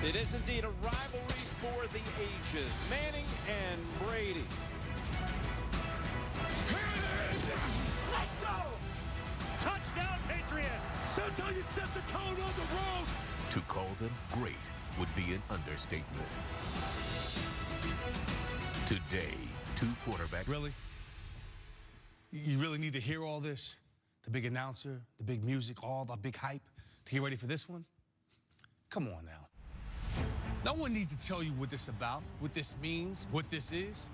It is indeed a rivalry for the ages. Manning and Brady. Let's go! Touchdown, Patriots! That's how you set the tone on the road. To call them great would be an understatement. Today, two quarterbacks. Really? You really need to hear all this? The big announcer, the big music, all the big hype to get ready for this one? Come on now. No one needs to tell you what this is about, what this means, what this is.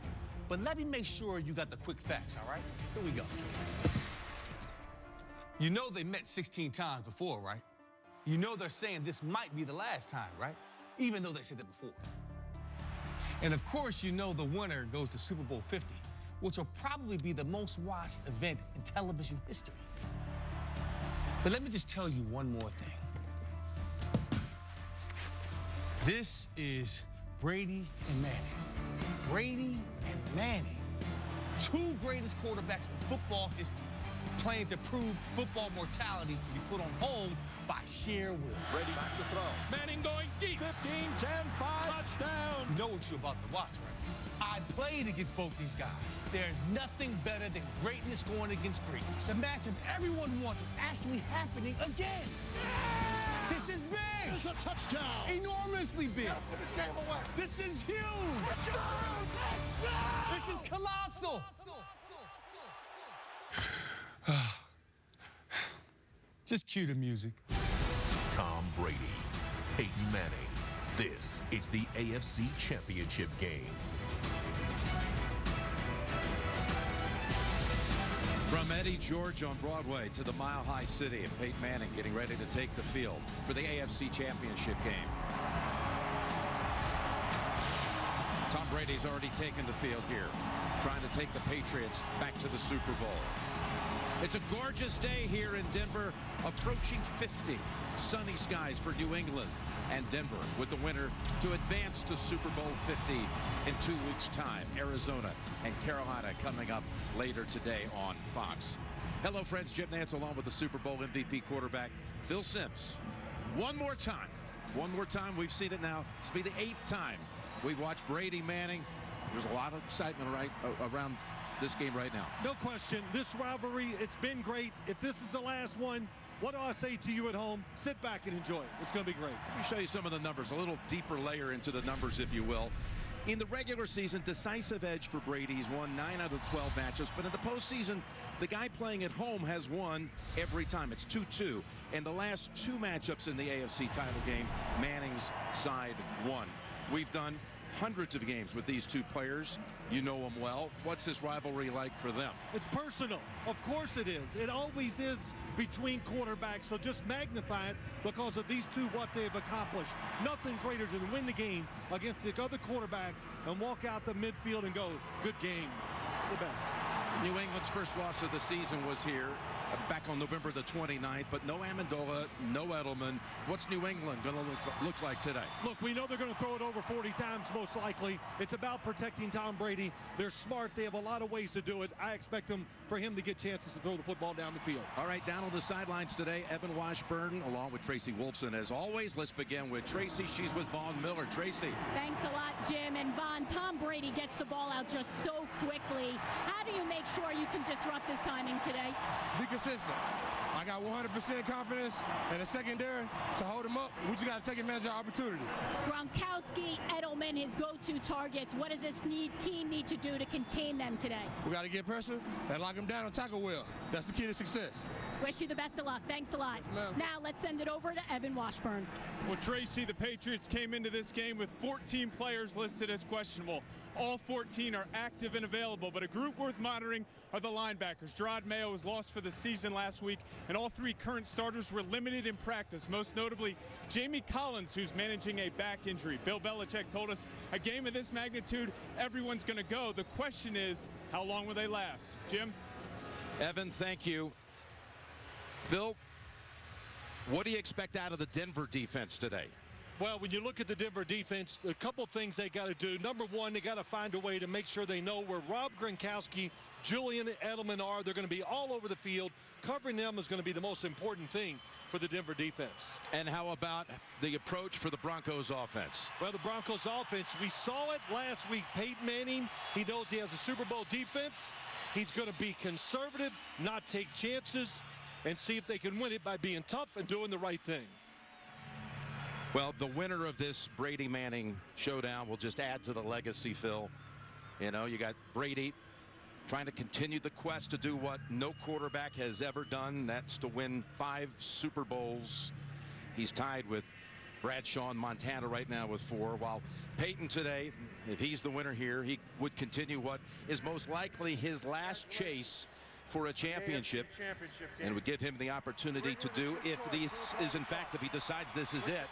But let me make sure you got the quick facts, all right? Here we go. You know they met 16 times before, right? You know they're saying this might be the last time, right? Even though they said that before. And of course, you know the winner goes to Super Bowl 50, which will probably be the most watched event in television history. But let me just tell you one more thing. This is Brady and Manning. Brady and Manning, two greatest quarterbacks in football history, playing to prove football mortality can be put on hold by sheer will. Brady back to throw. Manning going deep. 15, 10, 5. Touchdown. You know what you're about to watch, right? I played against both these guys. There's nothing better than greatness going against greatness. The matchup everyone wants is actually happening again. Yeah! This is big. It's a touchdown. Enormously big. Yeah, put this game away. This is huge. Let's go. This is colossal. Just cue the music. Tom Brady, Peyton Manning. This is the AFC Championship game. From Eddie George on Broadway to the Mile High City, and Peyton Manning getting ready to take the field for the AFC Championship game. Tom Brady's already taken the field here, trying to take the Patriots back to the Super Bowl. It's a gorgeous day here in Denver, approaching 50. Sunny skies for New England and Denver with the winner to advance to Super Bowl 50 in 2 weeks' time. Arizona and Carolina coming up later today on Fox. Hello, friends. Jim Nantz along with the Super Bowl MVP quarterback, Phil Simms. One more time. We've seen it now. This will be the 8th time we've watched Brady Manning. There's a lot of excitement around this game right now. No question. This rivalry, it's been great. If this is the last one, what do I say to you at home? Sit back and enjoy it. It's going to be great. Let me show you some of the numbers, a little deeper layer into the numbers, if you will. In the regular season, decisive edge for Brady. He's won 9 out of 12 matchups. But in the postseason, the guy playing at home has won every time. It's 2-2. And the last 2 matchups in the AFC title game, Manning's side won. We've done hundreds of games with these two players. You know them well. What's this rivalry like for them? It's personal. Of course it is. It always is between quarterbacks, so just magnify it because of these two, what they've accomplished. Nothing greater than win the game against the other quarterback and walk out the midfield and go, good game. It's the best. New England's first loss of the season was here back on November the 29th, but no Amendola, no Edelman. What's New England going to look like today? Look, we know they're going to throw it over 40 times most likely. It's about protecting Tom Brady. They're smart. They have a lot of ways to do it. I expect them for him to get chances to throw the football down the field. All right, down on the sidelines today, Evan Washburn along with Tracy Wolfson. As always, let's begin with Tracy. She's with Vaughn Miller. Tracy. Thanks a lot, Jim. And Vaughn, Tom Brady gets the ball out just so quickly. How do you make sure you can disrupt his timing today? Be consistent. I got 100% confidence in the secondary to hold him up. We just got to take advantage of the opportunity. Gronkowski, Edelman, his go-to targets. What does this team need to do to contain them today? We got to get pressure and lock him down on tackle well. That's the key to success. Wish you the best of luck. Thanks a lot. Yes, ma'am. Now let's send it over to Evan Washburn. Well, Tracy, the Patriots came into this game with 14 players listed as questionable. All 14 are active and available, but a group worth monitoring are the linebackers. Gerard Mayo was lost for the season last week, and all 3 current starters were limited in practice, most notably Jamie Collins, who's managing a back injury. Bill Belichick told us a game of this magnitude, everyone's going to go. The question is, how long will they last? Jim? Evan, thank you. Phil, what do you expect out of the Denver defense today? Well, when you look at the Denver defense, a couple things they got to do. Number one, they got to find a way to make sure they know where Rob Gronkowski, Julian Edelman are. They're going to be all over the field. Covering them is going to be the most important thing for the Denver defense. And how about the approach for the Broncos offense? Well, the Broncos offense, we saw it last week. Peyton Manning, he knows he has a Super Bowl defense. He's going to be conservative, not take chances, and see if they can win it by being tough and doing the right thing. Well, the winner of this Brady-Manning showdown will just add to the legacy, Phil. You know, you got Brady trying to continue the quest to do what no quarterback has ever done. That's to win 5 Super Bowls. He's tied with Bradshaw and Montana right now with 4, while Peyton today, if he's the winner here, he would continue what is most likely his last chase for a championship, and would give him the opportunity to do, if this is in fact, if he decides this is it,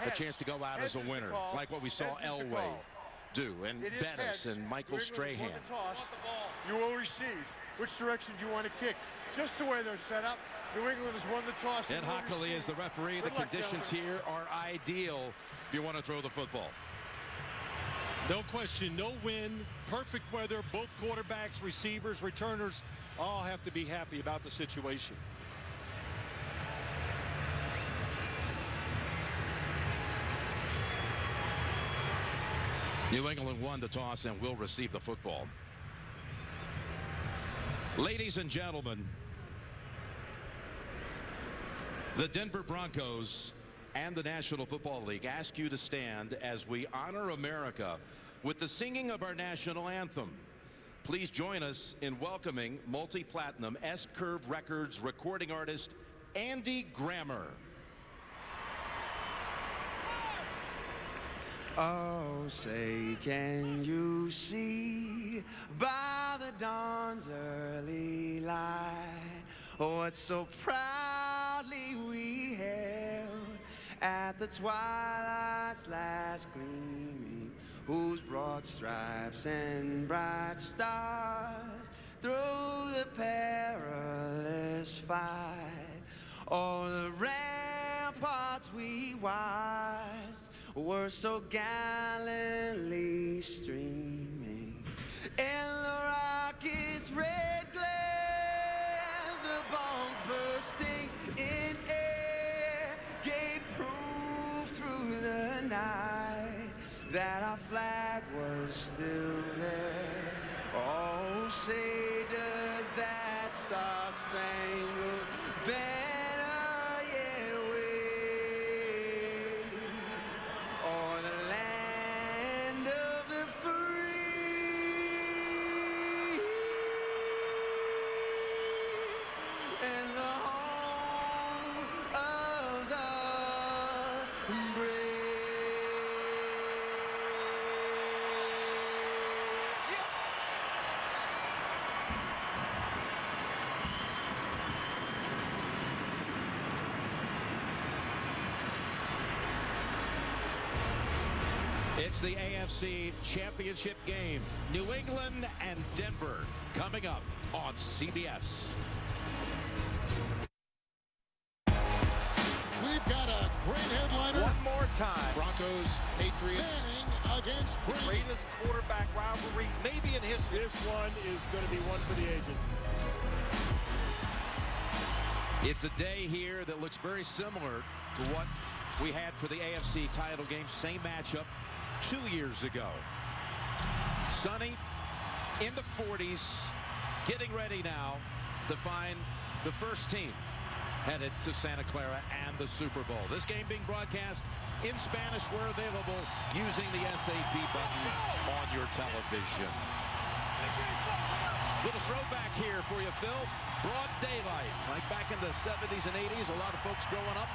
a chance to go out as a winner, like what we saw Elway do, and Bettis and Michael Strahan. You will receive. Which direction do you want to kick? Just the way they're set up. New England has won the toss. Ed Hockley is the referee. The conditions here are ideal if you want to throw the football. No question, no wind, perfect weather. Both quarterbacks, receivers, returners all have to be happy about the situation. New England won the toss and will receive the football. Ladies and gentlemen, the Denver Broncos and the National Football League ask you to stand as we honor America with the singing of our national anthem. Please join us in welcoming multi-platinum S-Curve Records recording artist Andy Grammer. Oh, say, can you see by the dawn's early light what so proudly we held at the twilight's last gleaming, whose broad stripes and bright stars through the perilous fight, all the ramparts we watched were so gallantly streaming in the rocket's red glare. The bombs bursting in air gave proof through the night that our flag was still there. Oh, say does that star-spangled banner yet wave o'er the land of the free and the home of the brave. It's the AFC Championship game. New England and Denver coming up on CBS. We've got a great headliner. One more time. Broncos, Patriots. Manning against Brady. Greatest quarterback rivalry maybe in history. This one is going to be one for the ages. It's a day here that looks very similar to what we had for the AFC title game. Same matchup 2 years ago. Sunny in the 40s, getting ready now to find the first team headed to Santa Clara and the Super Bowl. This game being broadcast in Spanish where available using the SAP button on your television. Little throwback here for you, Phil. Broad daylight, like back in the 70s and 80s. A lot of folks growing up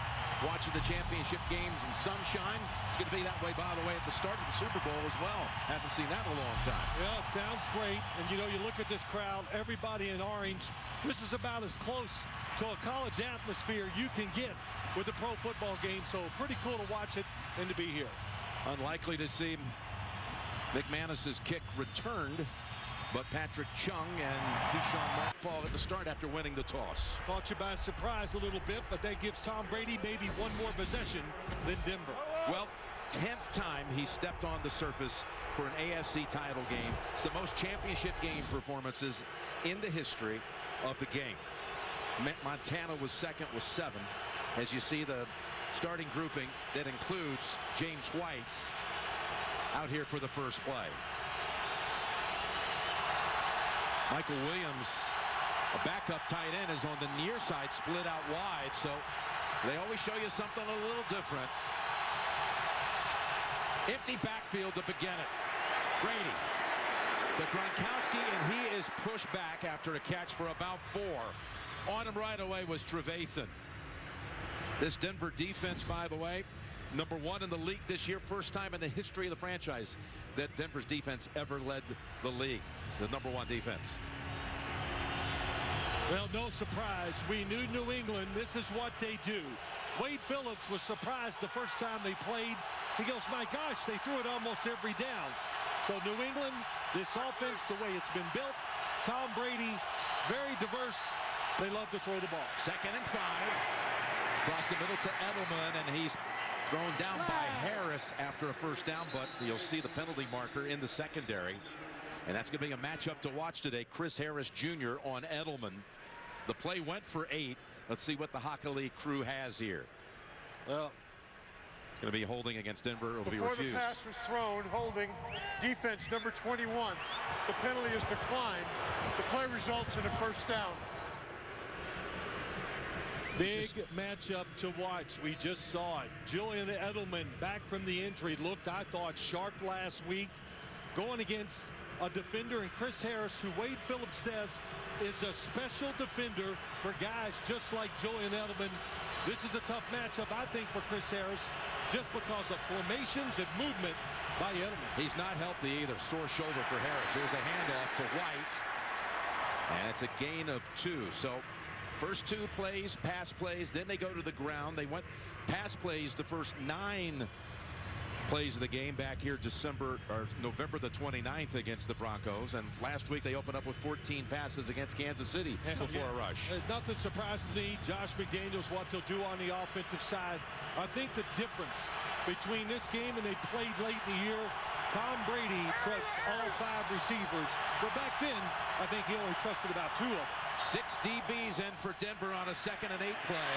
watching the championship games in sunshine. It's going to be that way, by the way, at the start of the Super Bowl as well. Haven't seen that in a long time. Yeah, it sounds great. And, you know, you look at this crowd, everybody in orange. This is about as close to a college atmosphere you can get with a pro football game. So pretty cool to watch it and to be here. Unlikely to see McManus's kick returned, but Patrick Chung and Keyshawn Markfall at the start after winning the toss. Caught you by surprise a little bit, but that gives Tom Brady maybe one more possession than Denver. Well, 10th time he stepped on the surface for an AFC title game. It's the most championship game performances in the history of the game. Montana was second with 7. As you see, the starting grouping that includes James White out here for the first play. Michael Williams, a backup tight end, is on the near side, split out wide, so they always show you something a little different. Empty backfield to begin it. Brady to Gronkowski, and he is pushed back after a catch for about 4. On him right away was Trevathan. This Denver defense, by the way, #1 in the league this year. First time in the history of the franchise that Denver's defense ever led the league. It's the #1 defense. Well, no surprise. We knew New England, this is what they do. Wade Phillips was surprised the first time they played. He goes, my gosh, they threw it almost every down. So New England, this offense, the way it's been built, Tom Brady, very diverse. They love to throw the ball. 2nd and 5. Across the middle to Edelman, and he's thrown down by Harris after a first down, but you'll see the penalty marker in the secondary. And that's going to be a matchup to watch today. Chris Harris Jr. on Edelman. The play went for 8. Let's see what the Hockley crew has here. Well, it's going to be holding against Denver. It'll be refused. Before the pass was thrown, holding, defense number 21. The penalty is declined. The play results in a first down. Big matchup to watch. We just saw it. Julian Edelman, back from the injury, looked, I thought, sharp last week, going against a defender in Chris Harris, who Wade Phillips says is a special defender for guys just like Julian Edelman. This is a tough matchup, I think, for Chris Harris, just because of formations and movement by Edelman. He's not healthy either. Sore shoulder for Harris. Here's a handoff to White, and it's a gain of 2. So first 2 plays, pass plays, then they go to the ground. They went pass plays the first 9 plays of the game back here November the 29th against the Broncos, and last week they opened up with 14 passes against Kansas City before a rush. Nothing surprises me. Josh McDaniels, what they'll do on the offensive side. I think the difference between this game and they played late in the year, Tom Brady trusts all 5 receivers, but back then I think he only trusted about 2 of them. 6 DBs in for Denver on a 2nd and 8 play,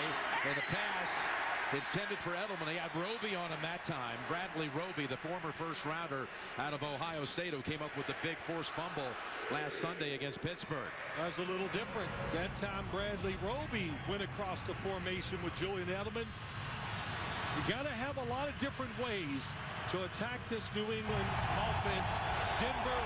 and a pass intended for Edelman. He had Roby on him that time. Bradley Roby, the former first-rounder out of Ohio State, who came up with the big forced fumble last Sunday against Pittsburgh. That was a little different. That time Bradley Roby went across the formation with Julian Edelman. You got to have a lot of different ways to attack this New England offense. Denver,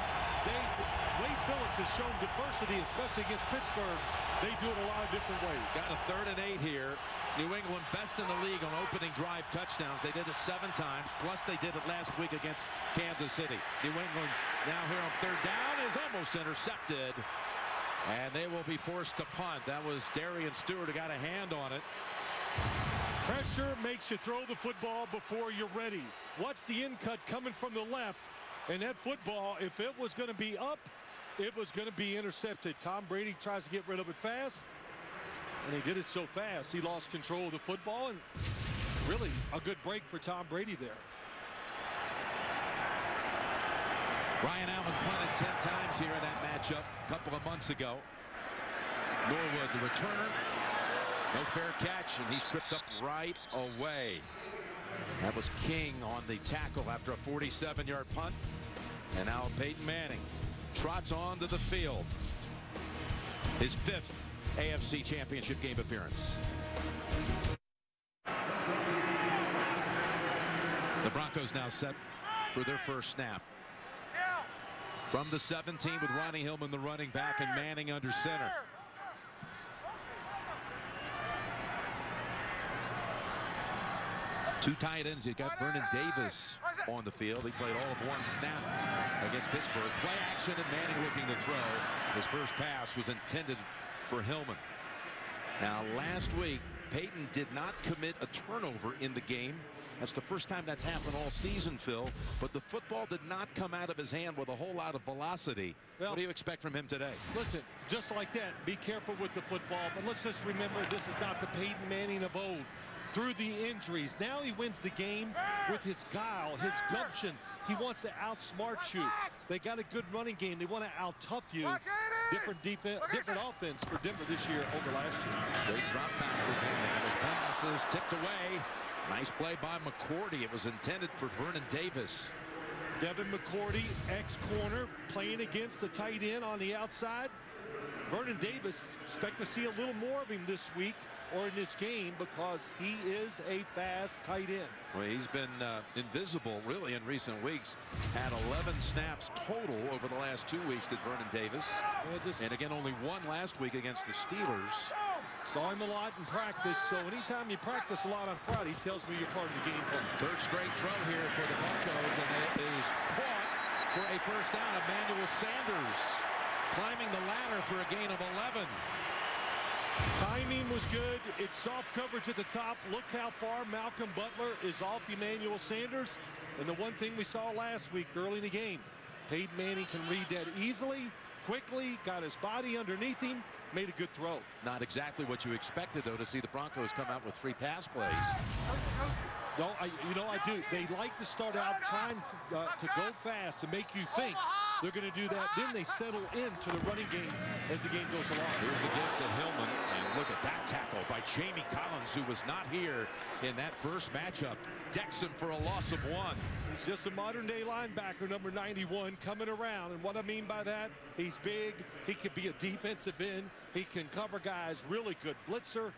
Wade Phillips has shown diversity, especially against Pittsburgh. They do it a lot of different ways. Got a 3rd and 8 here. New England best in the league on opening drive touchdowns. They did it 7 times, plus they did it last week against Kansas City. New England now here on 3rd down is almost intercepted, and they will be forced to punt. That was Darian Stewart who got a hand on it. Pressure makes you throw the football before you're ready. What's the in cut coming from the left? And that football, if it was going to be up, it was going to be intercepted. Tom Brady tries to get rid of it fast, and he did it so fast he lost control of the football, and really a good break for Tom Brady there. Ryan Allen punted 10 times here in that matchup a couple of months ago. Norwood, the returner, no fair catch, and he's tripped up right away. That was King on the tackle after a 47-yard punt. And now Peyton Manning trots onto the field. His 5th AFC Championship game appearance. The Broncos now set for their first snap. From the 17 with Ronnie Hillman, the running back, and Manning under center. Two tight ends. You got Vernon Davis on the field. He played all of 1 snap against Pittsburgh. Play action, and Manning looking to throw. His first pass was intended for Hillman. Now, last week, Peyton did not commit a turnover in the game. That's the first time that's happened all season, Phil. But the football did not come out of his hand with a whole lot of velocity. Well, what do you expect from him today? Listen, just like that, be careful with the football. But let's just remember, this is not the Peyton Manning of old. through the injuries. Now he wins the game with his guile, his gumption. He wants to outsmart you. They got a good running game. They want to out-tough you. Different defense, different offense for Denver this year over last year. Great drop back for Manning, and his pass is tipped away. Nice play by McCourty. It was intended for Vernon Davis. Devin McCourty, ex-corner, playing against the tight end on the outside. Vernon Davis, expect to see a little more of him this week or in this game because he is a fast tight end. Well, he's been invisible really in recent weeks. Had 11 snaps total over the last 2 weeks, did Vernon Davis. And again, only one last week against the Steelers. Saw him a lot in practice, so anytime you practice a lot on Friday, tells me you're part of the game plan. Third straight throw here for the Broncos, and it is caught for a first down. Emmanuel Sanders climbing the ladder for a gain of 11. Timing was good. It's soft coverage at the top. Look how far Malcolm Butler is off Emmanuel Sanders. And the one thing we saw last week early in the game, Peyton Manning can read that easily, quickly, got his body underneath him, made a good throw. Not exactly what you expected, though, to see the Broncos come out with 3 pass plays. No, I do. They like to start out trying to go fast, to make you think they're going to do that. Then they settle into the running game as the game goes along. Here's the give to Hillman, and look at that tackle by Jamie Collins, who was not here in that first matchup. Decks him for a loss of 1. He's just a modern-day linebacker, number 91, coming around. And what I mean by that, he's big. He can be a defensive end. He can cover guys. Really good blitzer.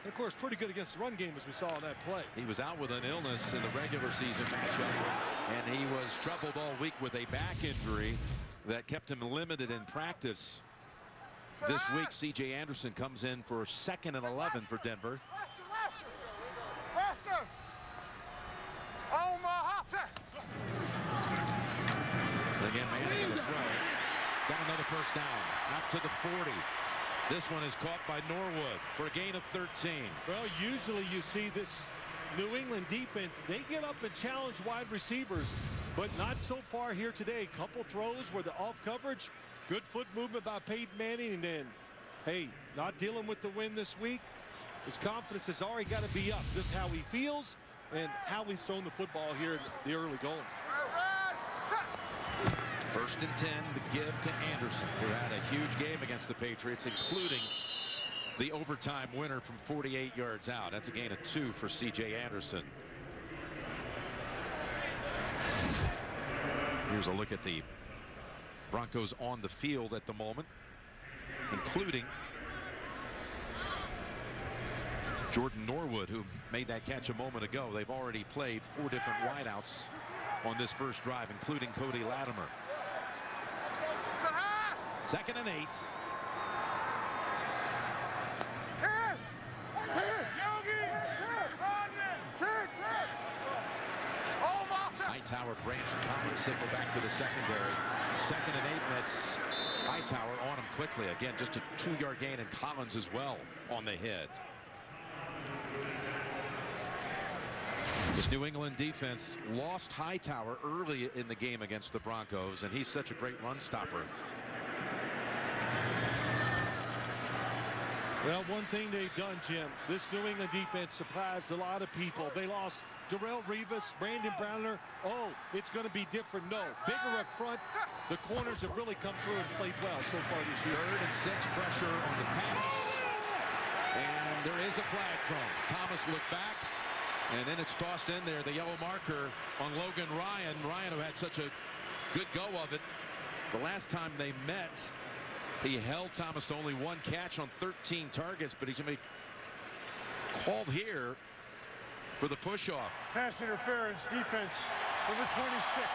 And, of course, pretty good against the run game, as we saw in that play. He was out with an illness in the regular season matchup, and he was troubled all week with a back injury that kept him limited in practice. This week, C.J. Anderson comes in for 2nd and 11 for Denver. And again, Manning in the throw. He's got another first down, out to the 40. This one is caught by Norwood for a gain of 13. Well, usually you see this New England defense, they get up and challenge wide receivers, but not so far here today. Couple throws where the off coverage, good foot movement by Peyton Manning, and then, hey, not dealing with the win this week. His confidence has already got to be up, just how he feels and how he's thrown the football here in the early going. 1st and 10, the give to Anderson, who had a huge game against the Patriots, including the overtime winner from 48 yards out. That's a gain of 2 for C.J. Anderson. Here's a look at the Broncos on the field at the moment, including Jordan Norwood, who made that catch a moment ago. They've already played 4 different wideouts on this first drive, including Cody Latimer. 2nd and 8. Hightower, Branch, Collins signal back to the secondary. 2nd and 8, and that's Hightower on him quickly. Again, just a 2-yard gain, and Collins as well on the hit. This New England defense lost Hightower early in the game against the Broncos, and he's such a great run stopper. Well, one thing they've done, Jim, this New England defense surprised a lot of people. They lost Darrelle Revis, Brandon Browner. Oh, it's going to be different. No, bigger up front. The corners have really come through and played well so far this year. 3rd and 6, pressure on the pass. And there is a flag thrown. Thomas looked back, and then it's tossed in there. The yellow marker on Logan Ryan. Ryan, who had such a good go of it the last time they met. He held Thomas to only 1 catch on 13 targets, but he's going to be called here for the push-off. Pass interference, defense, number 26.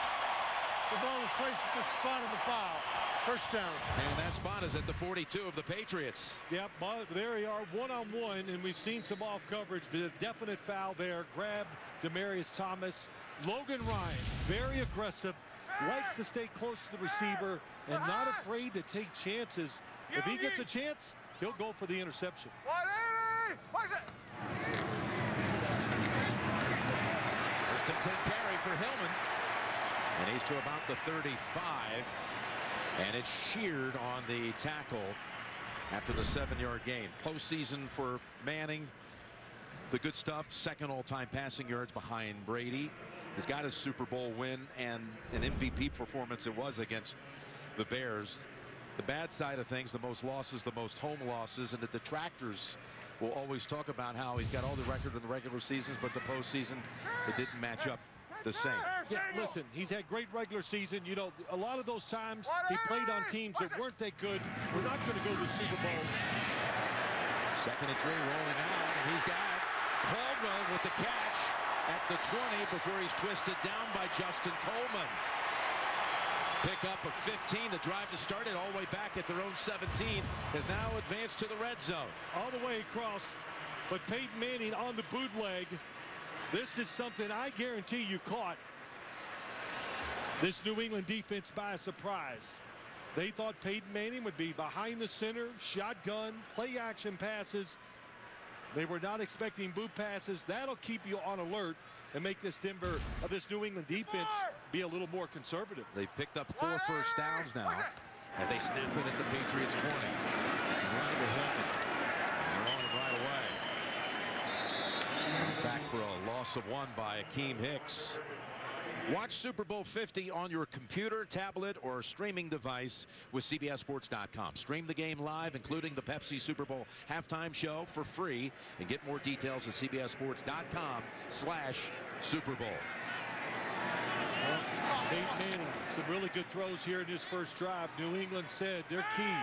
The ball was placed at the spot of the foul. First down. And that spot is at the 42 of the Patriots. Yep, but there you are, one-on-one, and we've seen some off coverage, but a definite foul there. Grabbed Demaryius Thomas. Logan Ryan, very aggressive, likes to stay close to the receiver and not afraid to take chances. If he gets a chance, he'll go for the interception. First and 10 carry for Hillman. And he's to about the 35. And it's sheared on the tackle after the 7-yard gain. Postseason for Manning. the good stuff. Second all-time passing yards behind Brady. He's got his Super Bowl win and an MVP performance it was against the Bears. The bad side of things, the most losses, the most home losses, and the detractors will always talk about how he's got all the record in the regular seasons, but the postseason, it didn't match up the same. Yeah, listen, he's had great regular season. You know, a lot of those times he played on teams that weren't that good. We're not going to go to the Super Bowl. 2nd and 3 rolling out, and he's got Caldwell with the catch at the 20 before he's twisted down by Justin Coleman. Pick up of 15. The drive to start it all the way back at their own 17 has now advanced to the red zone. All the way across, but Peyton Manning on the bootleg. This is something I guarantee you caught this New England defense by surprise. They thought Peyton Manning would be behind the center, shotgun, play action passes. They were not expecting boot passes. That'll keep you on alert and make this New England defense be a little more conservative. They've picked up 4 first downs now as they snap it at the Patriots 20. Ryan to Hillman. They're on him right away. Back for a loss of 1 by Akeem Hicks. Watch Super Bowl 50 on your computer, tablet, or streaming device with CBSSports.com. Stream the game live, including the Pepsi Super Bowl halftime show, for free. And get more details at CBSSports.com/Super Bowl. Peyton Manning, some really good throws here in his first drive. New England said their key,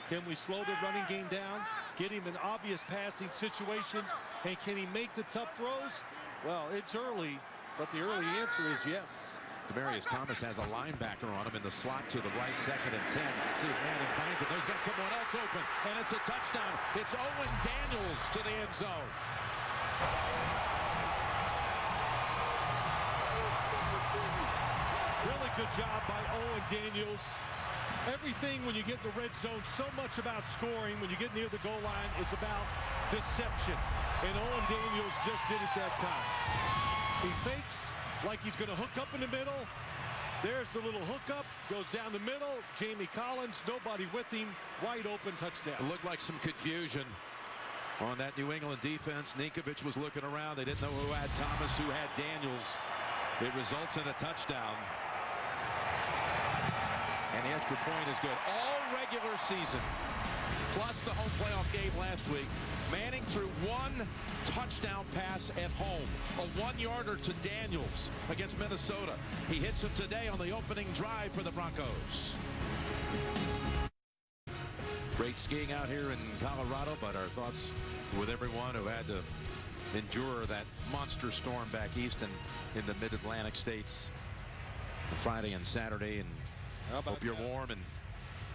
can we slow the running game down, get him in obvious passing situations, and can he make the tough throws? Well, it's early, but the early answer is yes. Demaryius Thomas has a linebacker on him in the slot to the right, 2nd and 10. See if Manning finds him. He's got someone else open, and it's a touchdown. It's Owen Daniels to the end zone. Really good job by Owen Daniels. Everything when you get in the red zone, so much about scoring when you get near the goal line is about deception. And Owen Daniels just did it that time. He fakes like he's going to hook up in the middle. There's the little hookup, goes down the middle. Jamie Collins, nobody with him, wide open touchdown. It looked like some confusion on that New England defense. Ninkovich was looking around. They didn't know who had Thomas, who had Daniels. It results in a touchdown. And the extra point is good. All regular season, plus the home playoff game last week, Manning threw 1 touchdown pass at home. A 1-yarder to Daniels against Minnesota. He hits him today on the opening drive for the Broncos. Great skiing out here in Colorado, but our thoughts with everyone who had to endure that monster storm back east and in the mid-Atlantic states on Friday and Saturday. And hope you're warm and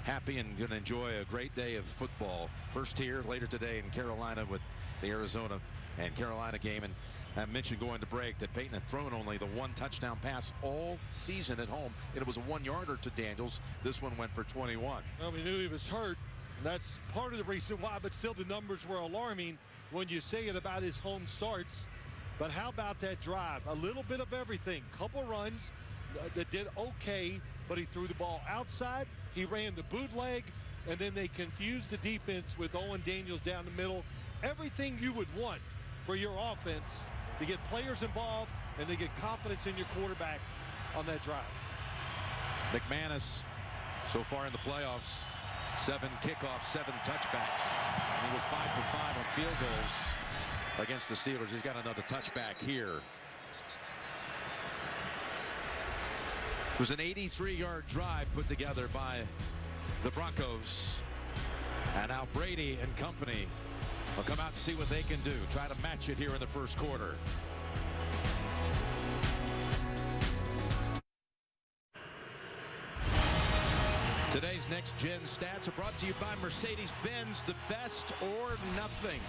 happy and going to enjoy a great day of football. First here, later today in Carolina with the Arizona and Carolina game. And I mentioned going to break that Peyton had thrown only the 1 touchdown pass all season at home. And it was a 1-yarder to Daniels. This one went for 21. Well, we knew he was hurt. That's part of the reason why, but still the numbers were alarming when you say it about his home starts. But how about that drive? A little bit of everything. Couple runs that did okay, but he threw the ball outside. He ran the bootleg, and then they confused the defense with Owen Daniels down the middle. Everything you would want for your offense to get players involved and to get confidence in your quarterback on that drive. McManus, so far in the playoffs, 7 kickoffs, 7 touchbacks. He was 5 for 5 on field goals against the Steelers. He's got another touchback here. It was an 83-yard drive put together by the Broncos. And now Brady and company will come out and see what they can do. Try to match it here in the first quarter. Today's Next Gen Stats are brought to you by Mercedes-Benz, the best or nothing.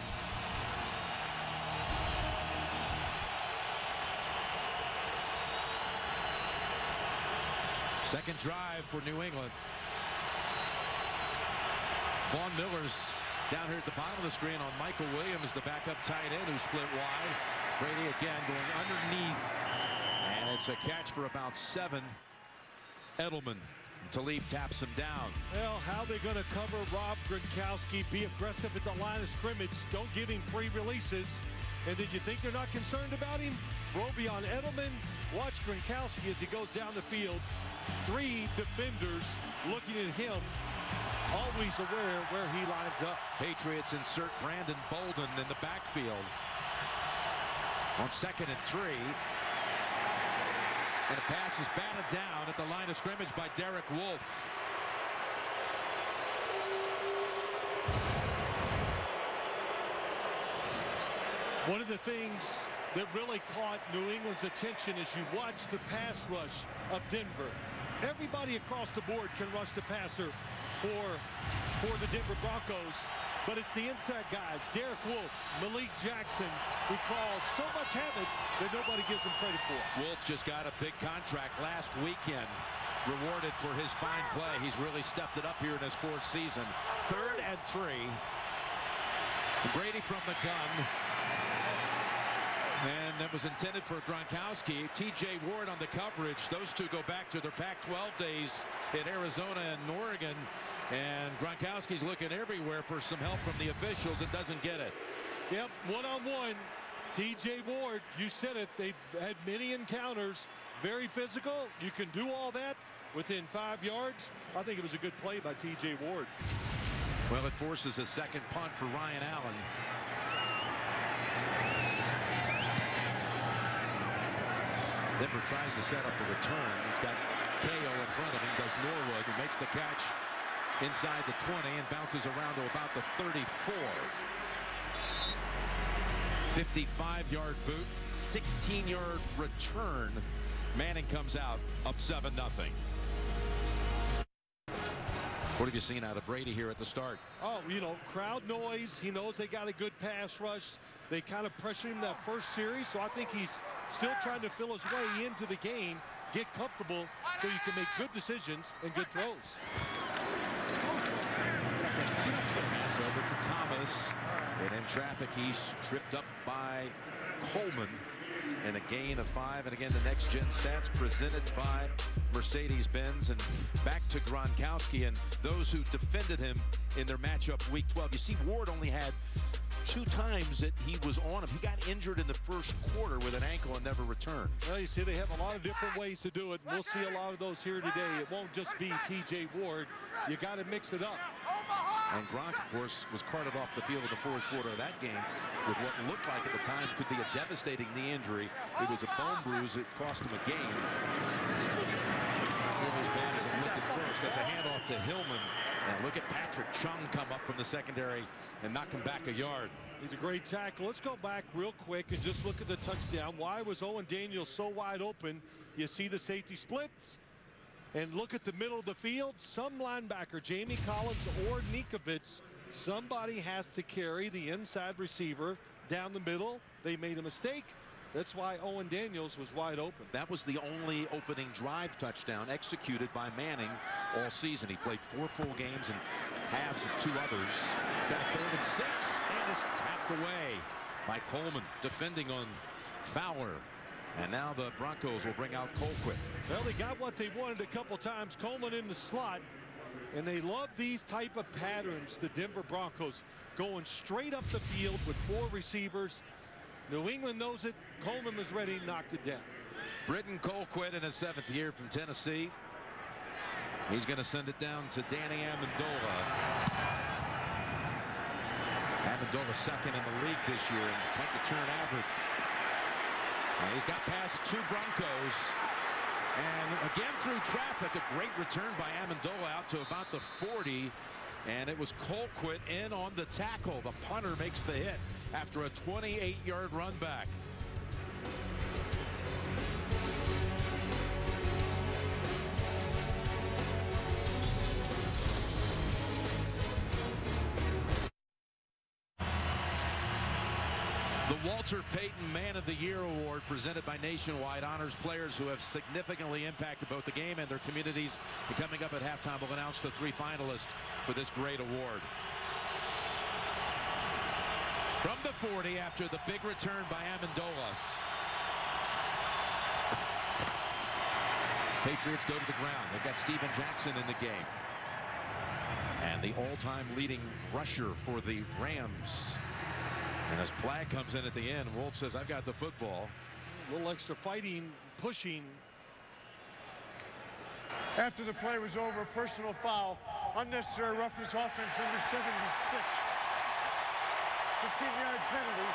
Second drive for New England. Vaughn Miller's down here at the bottom of the screen on Michael Williams, the backup tight end who split wide. Brady again going underneath. And it's a catch for about 7. Edelman. Talib taps him down. Well, how they going to cover Rob Gronkowski? Be aggressive at the line of scrimmage. Don't give him free releases. And did you think they're not concerned about him? Robion Edelman, watch Gronkowski as he goes down the field. 3 defenders looking at him, always aware where he lines up. Patriots insert Brandon Bolden in the backfield on 2nd and 3. And a pass is batted down at the line of scrimmage by Derek Wolfe. One of the things that really caught New England's attention as you watch the pass rush of Denver. Everybody across the board can rush the passer for the Denver Broncos, but it's the inside guys, Derek Wolfe, Malik Jackson, who cause so much havoc that nobody gives him credit for. Wolfe just got a big contract last weekend, rewarded for his fine play. He's really stepped it up here in his 4th season. 3rd and 3. Brady from the gun. And that was intended for Gronkowski. T.J. Ward on the coverage. Those two go back to their Pac-12 days in Arizona and Oregon. And Gronkowski's looking everywhere for some help from the officials and doesn't get it. Yep, one-on-one. T.J. Ward, you said it. They've had many encounters. Very physical. You can do all that within 5 yards. I think it was a good play by T.J. Ward. Well, it forces a second punt for Ryan Allen. Denver tries to set up a return. He's got KO in front of him. Does Norwood, who makes the catch inside the 20 and bounces around to about the 34. 55-yard boot, 16-yard return. Manning comes out up 7-0. What have you seen out of Brady here at the start? Oh, you know, crowd noise. He knows they got a good pass rush. They kind of pressured him that first series, so I think he's still trying to feel his way into the game, get comfortable so you can make good decisions and good throws. Pass over to Thomas, and in traffic he's tripped up by Coleman. And a gain of 5. And again, the next gen stats presented by Mercedes-Benz. And back to Gronkowski and those who defended him in their matchup week 12. You see, Ward only had 2 times that he was on him. He got injured in the first quarter with an ankle and never returned. Well, you see, they have a lot of different ways to do it. We'll see a lot of those here today. It won't just be T.J. Ward. You got to mix it up. And Gronk, of course, was carted off the field in the 4th quarter of that game with what looked like at the time could be a devastating knee injury. It was a bone bruise. It cost him a game. Nearly as bad as it looked at first. That's a handoff to Hillman. And look at Patrick Chung come up from the secondary and knock him back a yard. He's a great tackle. Let's go back real quick and just look at the touchdown. Why was Owen Daniels so wide open? You see the safety splits. And look at the middle of the field. Some linebacker, Jamie Collins or Nikovich, somebody has to carry the inside receiver down the middle. They made a mistake. That's why Owen Daniels was wide open. That was the only opening drive touchdown executed by Manning all season. He played 4 full games and halves of 2 others. He's got a 3rd and 6, and it's tapped away by Coleman, defending on Fowler. And now the Broncos will bring out Colquitt. Well, they got what they wanted a couple times. Coleman in the slot. And they love these type of patterns, the Denver Broncos, going straight up the field with 4 receivers. New England knows it. Coleman was ready, knocked it down. Britton Colquitt in his 7th year from Tennessee. He's going to send it down to Danny Amendola. Amendola 2nd in the league this year in punt return average. And he's got past 2 Broncos. And again through traffic, a great return by Amendola out to about the 40. And it was Colquitt in on the tackle. The punter makes the hit after a 28-yard run back. The Walter Payton Man of the Year Award, presented by Nationwide, honors players who have significantly impacted both the game and their communities. And coming up at halftime, we'll announce the 3 finalists for this great award. From the 40, after the big return by Amendola, Patriots go to the ground. They've got Steven Jackson in the game. And the all-time leading rusher for the Rams And as flag comes in at the end, Wolf says, I've got the football. A little extra fighting, pushing. After the play was over, personal foul, unnecessary roughness, offense number 76. 15-yard penalty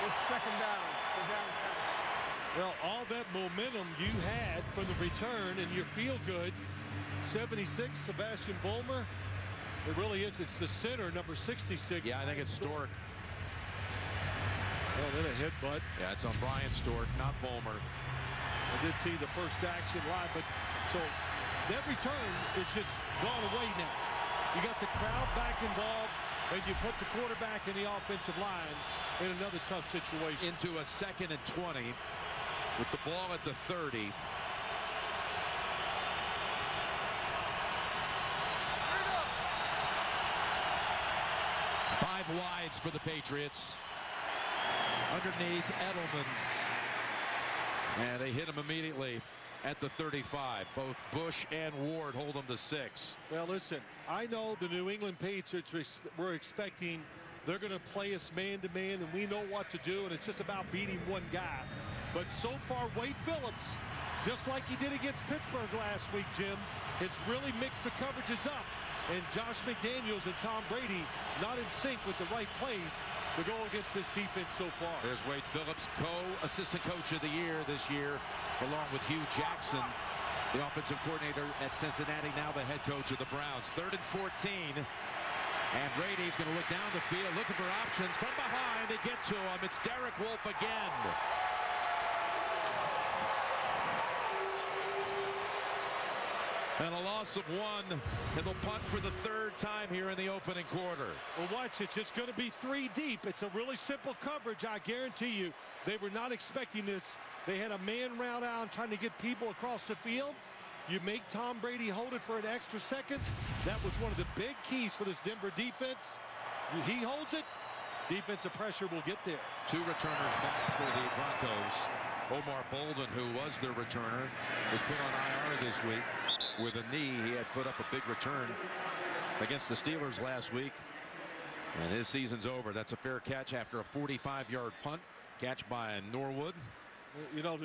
with second down for down pass. Well, all that momentum you had from the return and you feel good. 76, Sebastian Vollmer. It really is. It's the center, number 66. Yeah, I think it's Stork. Well, then a headbutt. Yeah, it's on Brian Stork, not Vollmer. I did see the first action live, but so that return is just gone away now. You got the crowd back involved, and you put the quarterback and the offensive line in another tough situation. Into a 2nd and 20 with the ball at the 30. Five wides for the Patriots. Underneath Edelman. And they hit him immediately at the 35. Both Bush and Ward hold them to 6. Well, listen, I know the New England Patriots were expecting they're going to play us man-to-man, and we know what to do, and it's just about beating one guy. But so far, Wade Phillips, just like he did against Pittsburgh last week, Jim, has really mixed the coverages up. And Josh McDaniels and Tom Brady not in sync with the right plays to go against this defense so far. There's Wade Phillips, co-assistant coach of the year this year, along with Hugh Jackson, the offensive coordinator at Cincinnati, now the head coach of the Browns. 3rd and 14. And Brady's going to look down the field, looking for options. From behind, they get to him. It's Derek Wolfe again. And a loss of 1, and they'll punt for the 3rd time here in the opening quarter. Well, watch, it's just going to be 3 deep. It's a really simple coverage, I guarantee you. They were not expecting this. They had a man route out trying to get people across the field. You make Tom Brady hold it for an extra second. That was one of the big keys for this Denver defense. He holds it, defensive pressure will get there. 2 returners back for the Broncos. Omar Bolden, who was their returner, was put on IR this week with a knee. He had put up a big return against the Steelers last week, and his season's over. That's a fair catch after a 45-yard punt catch by Norwood. You know,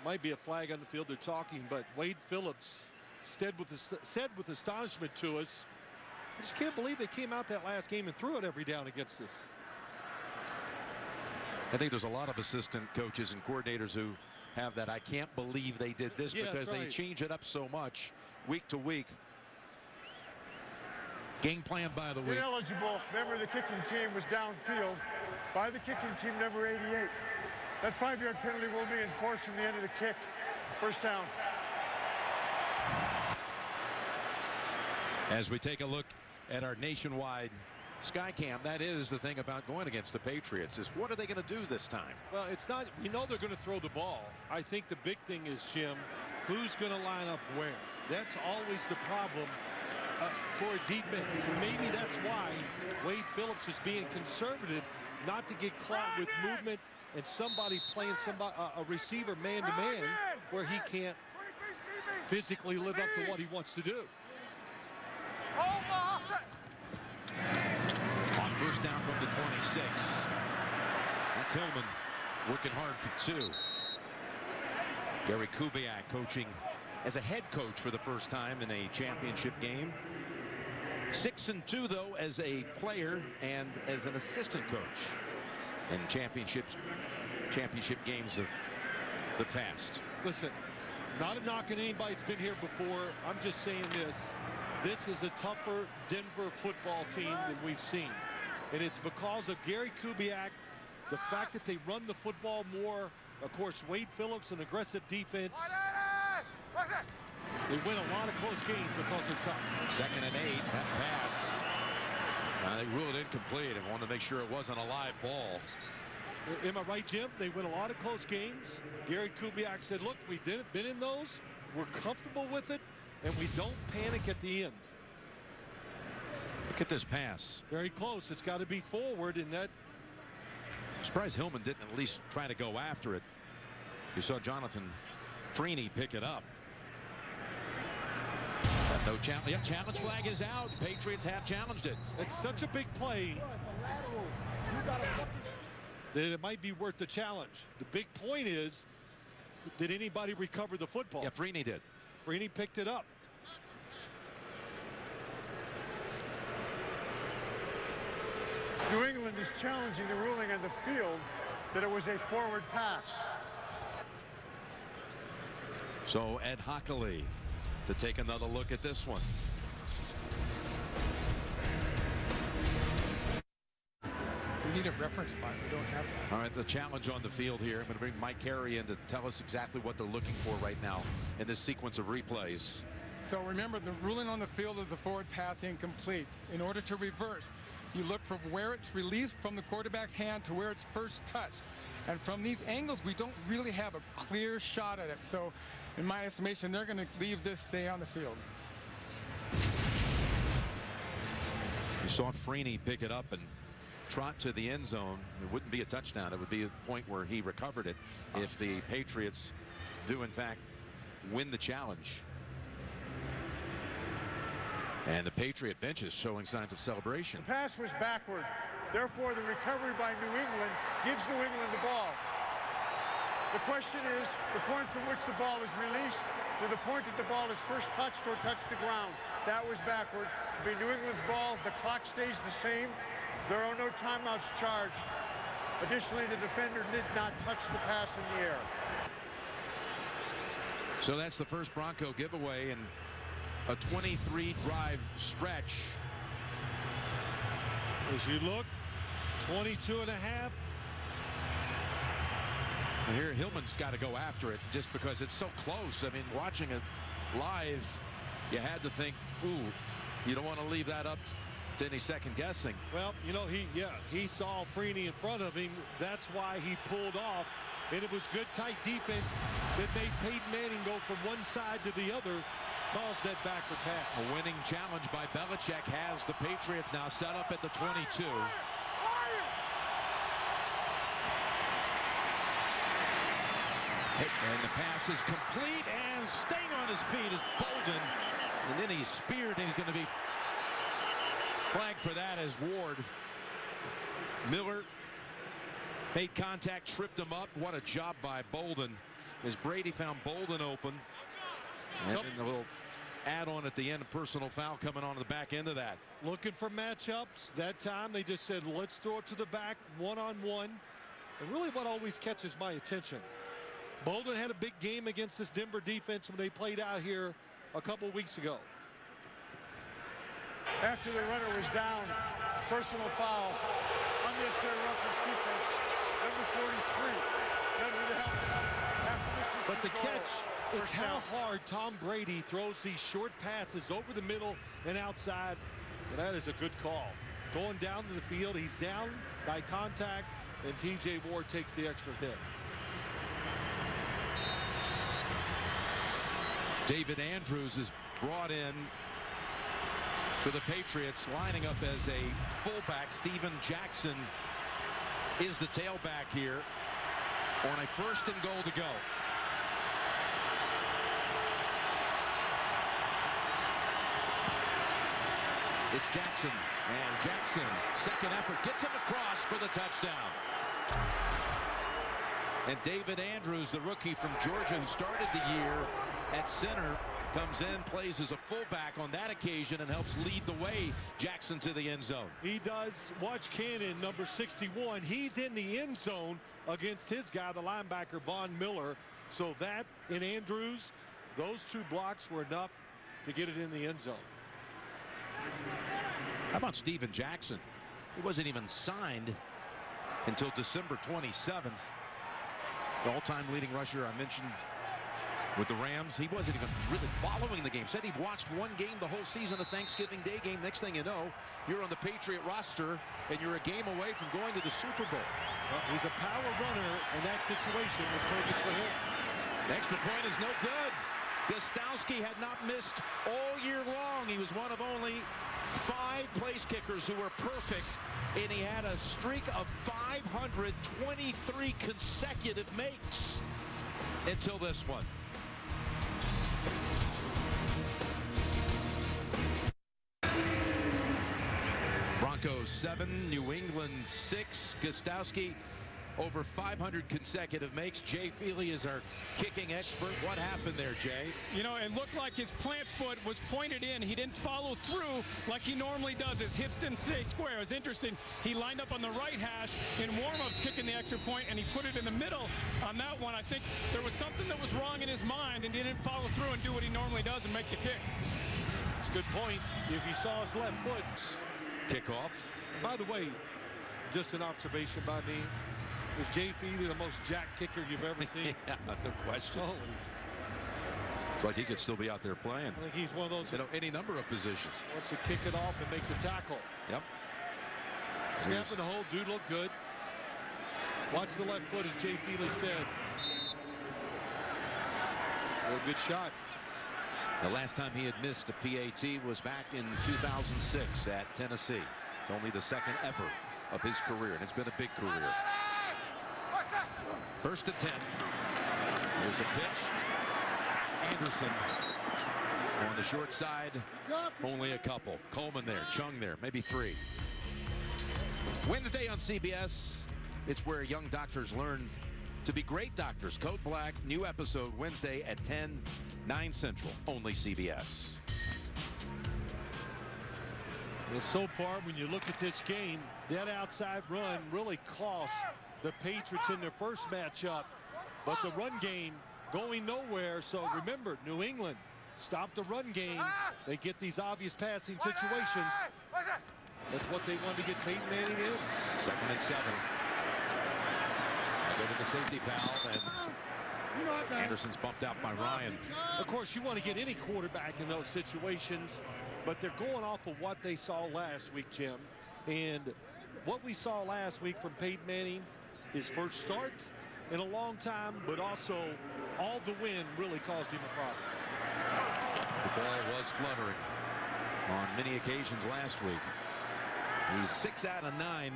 might be a flag on the field, they're talking, but Wade Phillips said with astonishment to us, I just can't believe they came out that last game and threw it every down against us. I think there's a lot of assistant coaches and coordinators who have that. I can't believe they did this, because they change it up so much week to week. Game plan by the week. Ineligible member of the kicking team was downfield by the kicking team, number 88. That 5-yard penalty will be enforced from the end of the kick. First down. As we take a look at our nationwide Skycam, that is the thing about going against the Patriots, is what are they going to do this time? Well, it's not, we know they're going to throw the ball. I think the big thing is, Jim, who's going to line up where? That's always the problem for a defense. Maybe that's why Wade Phillips is being conservative, not to get caught with movement and somebody playing a receiver man-to-man where he can't physically live up to what he wants to do. On first down from the 26. That's Hillman working hard for 2. Gary Kubiak coaching as a head coach for the first time in a championship game. 6-2 though as a player and as an assistant coach in championship games of the past. Listen, not a knock on anybody that's been here before. I'm just saying this. This is a tougher Denver football team than we've seen. And it's because of Gary Kubiak, the fact that they run the football more. Of course, Wade Phillips, an aggressive defense. They win a lot of close games because they're tough. 2nd and 8, that pass. They ruled incomplete and wanted to make sure it wasn't a live ball. Am I right, Jim? They win a lot of close games. Gary Kubiak said, look, we've been in those. We're comfortable with it, and we don't panic at the end. Look at this pass. Very close. It's got to be forward, and that. I'm surprised Hillman didn't at least try to go after it. You saw Jonathan Freeney pick it up. No challenge. Yeah, challenge flag is out. Patriots have challenged it. It's such a big play. then it might be worth the challenge. The big point is, did anybody recover the football? Yeah, Freeney did. Freeney picked it up. New England is challenging the ruling on the field that it was a forward pass. So Ed Hockley to take another look at this one. We need a reference line. We don't have that. All right, the challenge on the field here. I'm going to bring Mike Carey in to tell us exactly what they're looking for right now in this sequence of replays. So remember, the ruling on the field is a forward pass incomplete. In order to reverse, you look from where it's released from the quarterback's hand to where it's first touched. And from these angles, we don't really have a clear shot at it. So in my estimation, they're going to leave this stay on the field. You saw Freeney pick it up and trot to the end zone. It wouldn't be a touchdown. It would be a point where he recovered it if the Patriots do, in fact, win the challenge. And the Patriot bench is showing signs of celebration. The pass was backward. Therefore, the recovery by New England gives New England the ball. The question is the point from which the ball is released to the point that the ball is first touched or touched the ground. That was backward. It'll be New England's ball. The clock stays the same. There are no timeouts charged. Additionally, the defender did not touch the pass in the air. So that's the first Bronco giveaway in a 23-drive stretch. As you look, 22 and a half. And here Hillman's got to go after it just because it's so close. I mean, watching it live, you had to think, ooh, you don't want to leave that up to any second guessing. Well, you know, he saw Freeney in front of him. That's why he pulled off. And it was good, tight defense that made Peyton Manning go from one side to the other, caused that backward pass. A winning challenge by Belichick has the Patriots now set up at the 22. And the pass is complete, and staying on his feet is Bolden. And then he's speared, and he's going to be flagged for that as Ward. Miller made contact, tripped him up. What a job by Bolden, as Brady found Bolden open. And then the little add-on at the end, a personal foul coming on the back end of that. Looking for matchups. That time they just said, let's throw it to the back, one-on-one. And really what always catches my attention, Bolden had a big game against this Denver defense when they played out here a couple weeks ago. After the runner was down, personal foul, unnecessary roughness defense, number 43. Then with the help. After this is but the goal. catch, it's how hard Tom Brady throws these short passes over the middle and outside. And that is a good call. Going down to the field, he's down by contact, and T.J. Ward takes the extra hit. David Andrews is brought in for the Patriots, lining up as a fullback. Steven Jackson is the tailback here on a 1st and goal to go. It's Jackson, and Jackson, second effort, gets him across for the touchdown. And David Andrews, the rookie from Georgia who started the year at center, comes in, plays as a fullback on that occasion, and helps lead the way Jackson to the end zone. He does. Watch Cannon, number 61. He's in the end zone against his guy, the linebacker, Von Miller. So that and Andrews, those two blocks were enough to get it in the end zone. How about Steven Jackson? He wasn't even signed until December 27th. The all-time leading rusher I mentioned with the Rams. He wasn't even really following the game. Said he watched one game the whole season, a Thanksgiving Day game. Next thing you know, you're on the Patriot roster, and you're a game away from going to the Super Bowl. Well, he's a power runner, and that situation was perfect for him. The extra point is no good. Gostowski had not missed all year long. He was one of only 5 place kickers who were perfect, and he had a streak of 523 consecutive makes until this one. Broncos 7, New England 6. Gostowski over 500 consecutive makes. Jay Feely is our kicking expert. What happened there, Jay? You know, it looked like his plant foot was pointed in. He didn't follow through like he normally does. His hips didn't stay square. It was interesting. He lined up on the right hash in warm-ups kicking the extra point, and he put it in the middle on that one. I think there was something that was wrong in his mind, and he didn't follow through and do what he normally does and make the kick. It's a good point. If you saw his left foot. Kickoff. By the way, just an observation by me. Is Jay Feely the most jack kicker you've ever seen? Yeah, no question. Holy. It's like he could still be out there playing. I think he's one of those. You know, any number of positions. Wants to kick it off and make the tackle. Yep. Snapping the hole. Dude looked good. Watch the left foot, as Jay Feely said. Oh, good shot. The last time he had missed a PAT was back in 2006 at Tennessee. It's only the second ever of his career, and it's been a big career. First and 10. Here's the pitch. Anderson on the short side. Only a couple. Coleman there, Chung there, maybe 3. Wednesday on CBS, it's where young doctors learn to be great doctors. Code Black, new episode Wednesday at 10, 9 Central, only CBS. Well, so far, when you look at this game, that outside run really cost the Patriots in their first matchup. But the run game going nowhere. So remember, New England stopped the run game. They get these obvious passing situations. That's what they want to get Peyton Manning in. 2nd and 7. Go to the safety valve, and Anderson's bumped out by Ryan. Of course, you want to get any quarterback in those situations, but they're going off of what they saw last week, Jim. And what we saw last week from Peyton Manning, his first start in a long time, but also all the wind really caused him a problem. The ball was fluttering on many occasions last week. He's 6 out of 9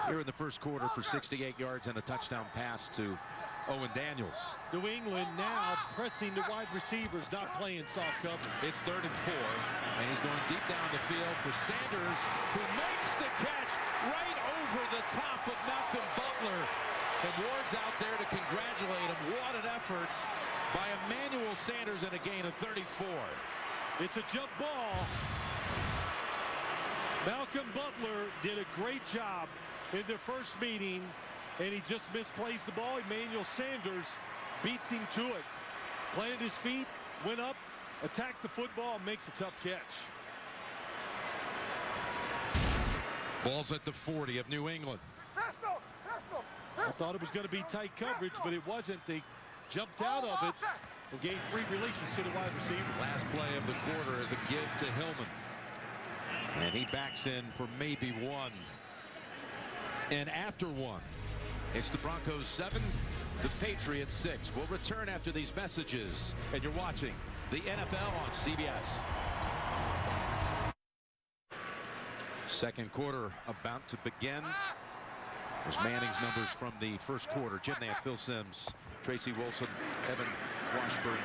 here in the first quarter for 68 yards and a touchdown pass to Owen Daniels. New England now pressing the wide receivers, not playing soft cover. It's 3rd and 4, and he's going deep down the field for Sanders, who makes the catch right over the top of Malcolm Butler. And Ward's out there to congratulate him. What an effort by Emmanuel Sanders and a gain of 34. It's a jump ball. Malcolm Butler did a great job in their first meeting, and he just misplaced the ball. Emmanuel Sanders beats him to it. Planted his feet, went up, attacked the football, makes a tough catch. Ball's at the 40 of New England. I thought it was going to be tight coverage, but it wasn't. They jumped out of it and gave free releases to the wide receiver. Last play of the quarter is a give to Hillman. And he backs in for maybe 1. And after 1, it's the Broncos 7, the Patriots 6. We'll return after these messages, and you're watching the NFL on CBS. Second quarter about to begin. There's Manning's numbers from the first quarter. Jim Nance, Phil Simms, Tracy Wilson, Evan Washburn,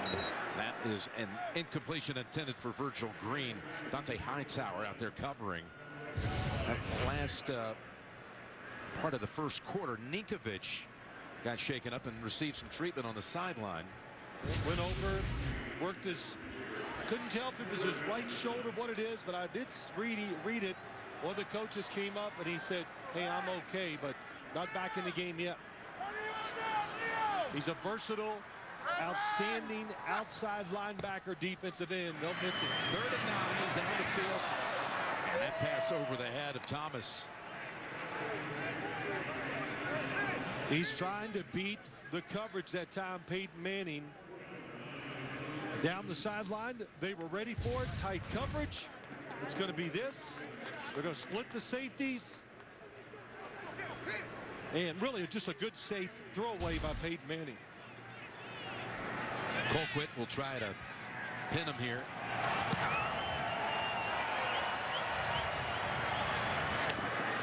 and that is an incompletion intended for Virgil Green. Dante Hightower out there covering. That last part of the first quarter, Ninkovich got shaken up and received some treatment on the sideline. Went over, worked his, couldn't tell if it was his right shoulder, what it is, but I did read it. One of the coaches came up and he said, hey, I'm okay, but not back in the game yet. He's a versatile, outstanding outside linebacker, defensive end. They'll miss him. 3rd and 9 down the field. And that pass over the head of Thomas. He's trying to beat the coverage that time. Peyton Manning down the sideline. They were ready for it. Tight coverage. It's going to be this. They're going to split the safeties. And really just a good safe throwaway by Peyton Manning. Colquitt will try to pin him here.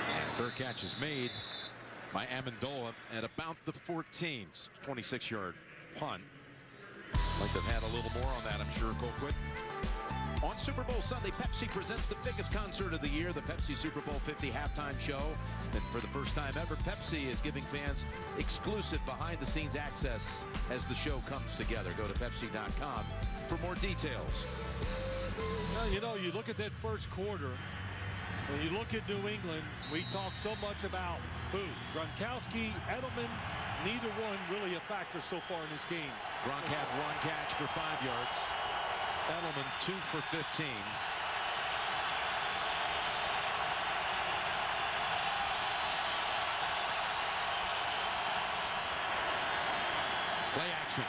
And fair catch is made by Amendola at about the 14. 26-yard punt. Like they've had a little more on that, I'm sure, Colquitt. On Super Bowl Sunday, Pepsi presents the biggest concert of the year, the Pepsi Super Bowl 50 halftime show. And for the first time ever, Pepsi is giving fans exclusive behind-the-scenes access as the show comes together. Go to Pepsi.com for more details. Well, you know, you look at that first quarter, and you look at New England, we talk so much about who? Gronkowski, Edelman, neither one really a factor so far in this game. Gronk had 1 catch for 5 yards. Edelman 2 for 15. Play action.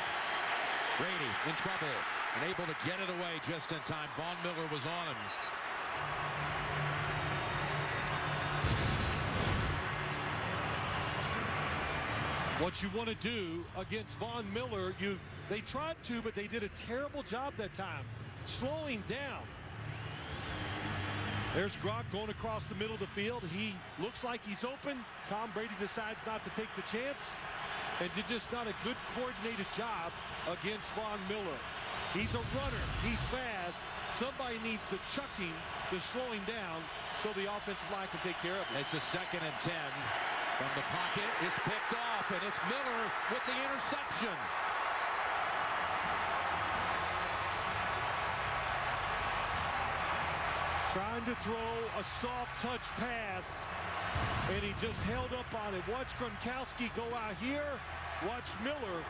Brady in trouble and able to get it away just in time. Von Miller was on him. What you want to do against Von Miller, they tried to, but they did a terrible job that time, slowing down. There's Gronk going across the middle of the field. He looks like he's open. Tom Brady decides not to take the chance, and did just not a good coordinated job against Von Miller. He's a runner. He's fast. Somebody needs to chuck him to slow him down so the offensive line can take care of it. It's a 2nd and 10. From the pocket, it's picked off, and it's Miller with the interception. Trying to throw a soft touch pass, and he just held up on it. Watch Gronkowski go out here. Watch Miller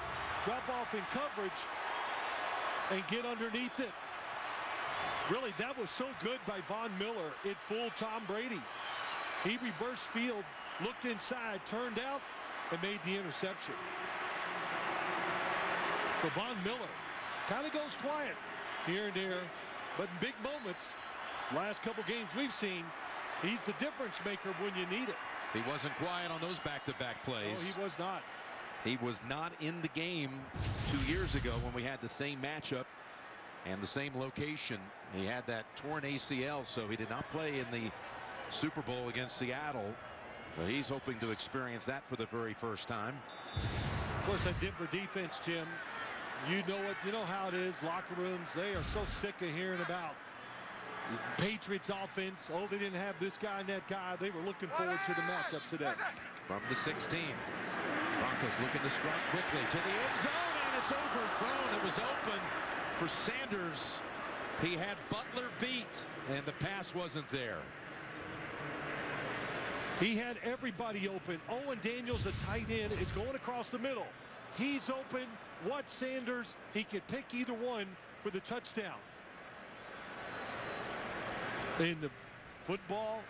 drop off in coverage and get underneath it. Really, that was so good by Von Miller. It fooled Tom Brady. He reversed field, looked inside, turned out, and made the interception. So Von Miller kind of goes quiet here and there, but in big moments, last couple games we've seen, he's the difference maker when you need it. He wasn't quiet on those back-to-back plays. No, he was not. He was not in the game 2 years ago when we had the same matchup and the same location. He had that torn ACL, so he did not play in the Super Bowl against Seattle. But he's hoping to experience that for the very first time. Of course, that Denver defense, Jim, you know it. You know how it is. Locker rooms, they are so sick of hearing about the Patriots offense. Oh, they didn't have this guy and that guy. They were looking forward to the matchup today. From the 16. Broncos looking to strike quickly to the end zone, and it's overthrown. It was open for Sanders. He had Butler beat, and the pass wasn't there. He had everybody open. Owen Daniels, a tight end, is going across the middle. He's open. Watch Sanders. He could pick either one for the touchdown. In the football,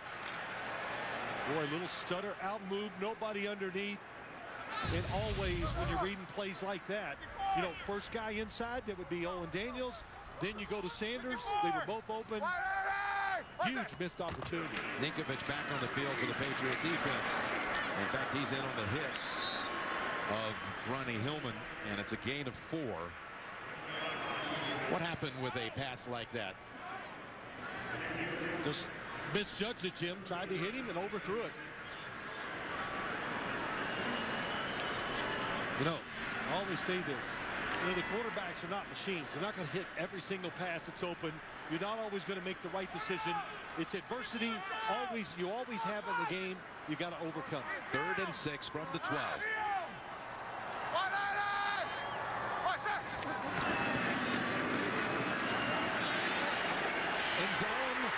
boy, a little stutter, out move, nobody underneath. And always when you're reading plays like that, you know, first guy inside, that would be Owen Daniels. Then you go to Sanders. They were both open. Huge missed opportunity. Ninkovich back on the field for the Patriot defense. In fact, he's in on the hit of Ronnie Hillman, and it's a gain of 4. What happened with a pass like that? Just misjudged it, Jim. Tried to hit him and overthrew it. You know, I always say this. You know, the quarterbacks are not machines. They're not going to hit every single pass that's open. You're not always going to make the right decision. It's adversity. You always have in the game. You got to overcome it. 3rd and 6 from the 12. In zone,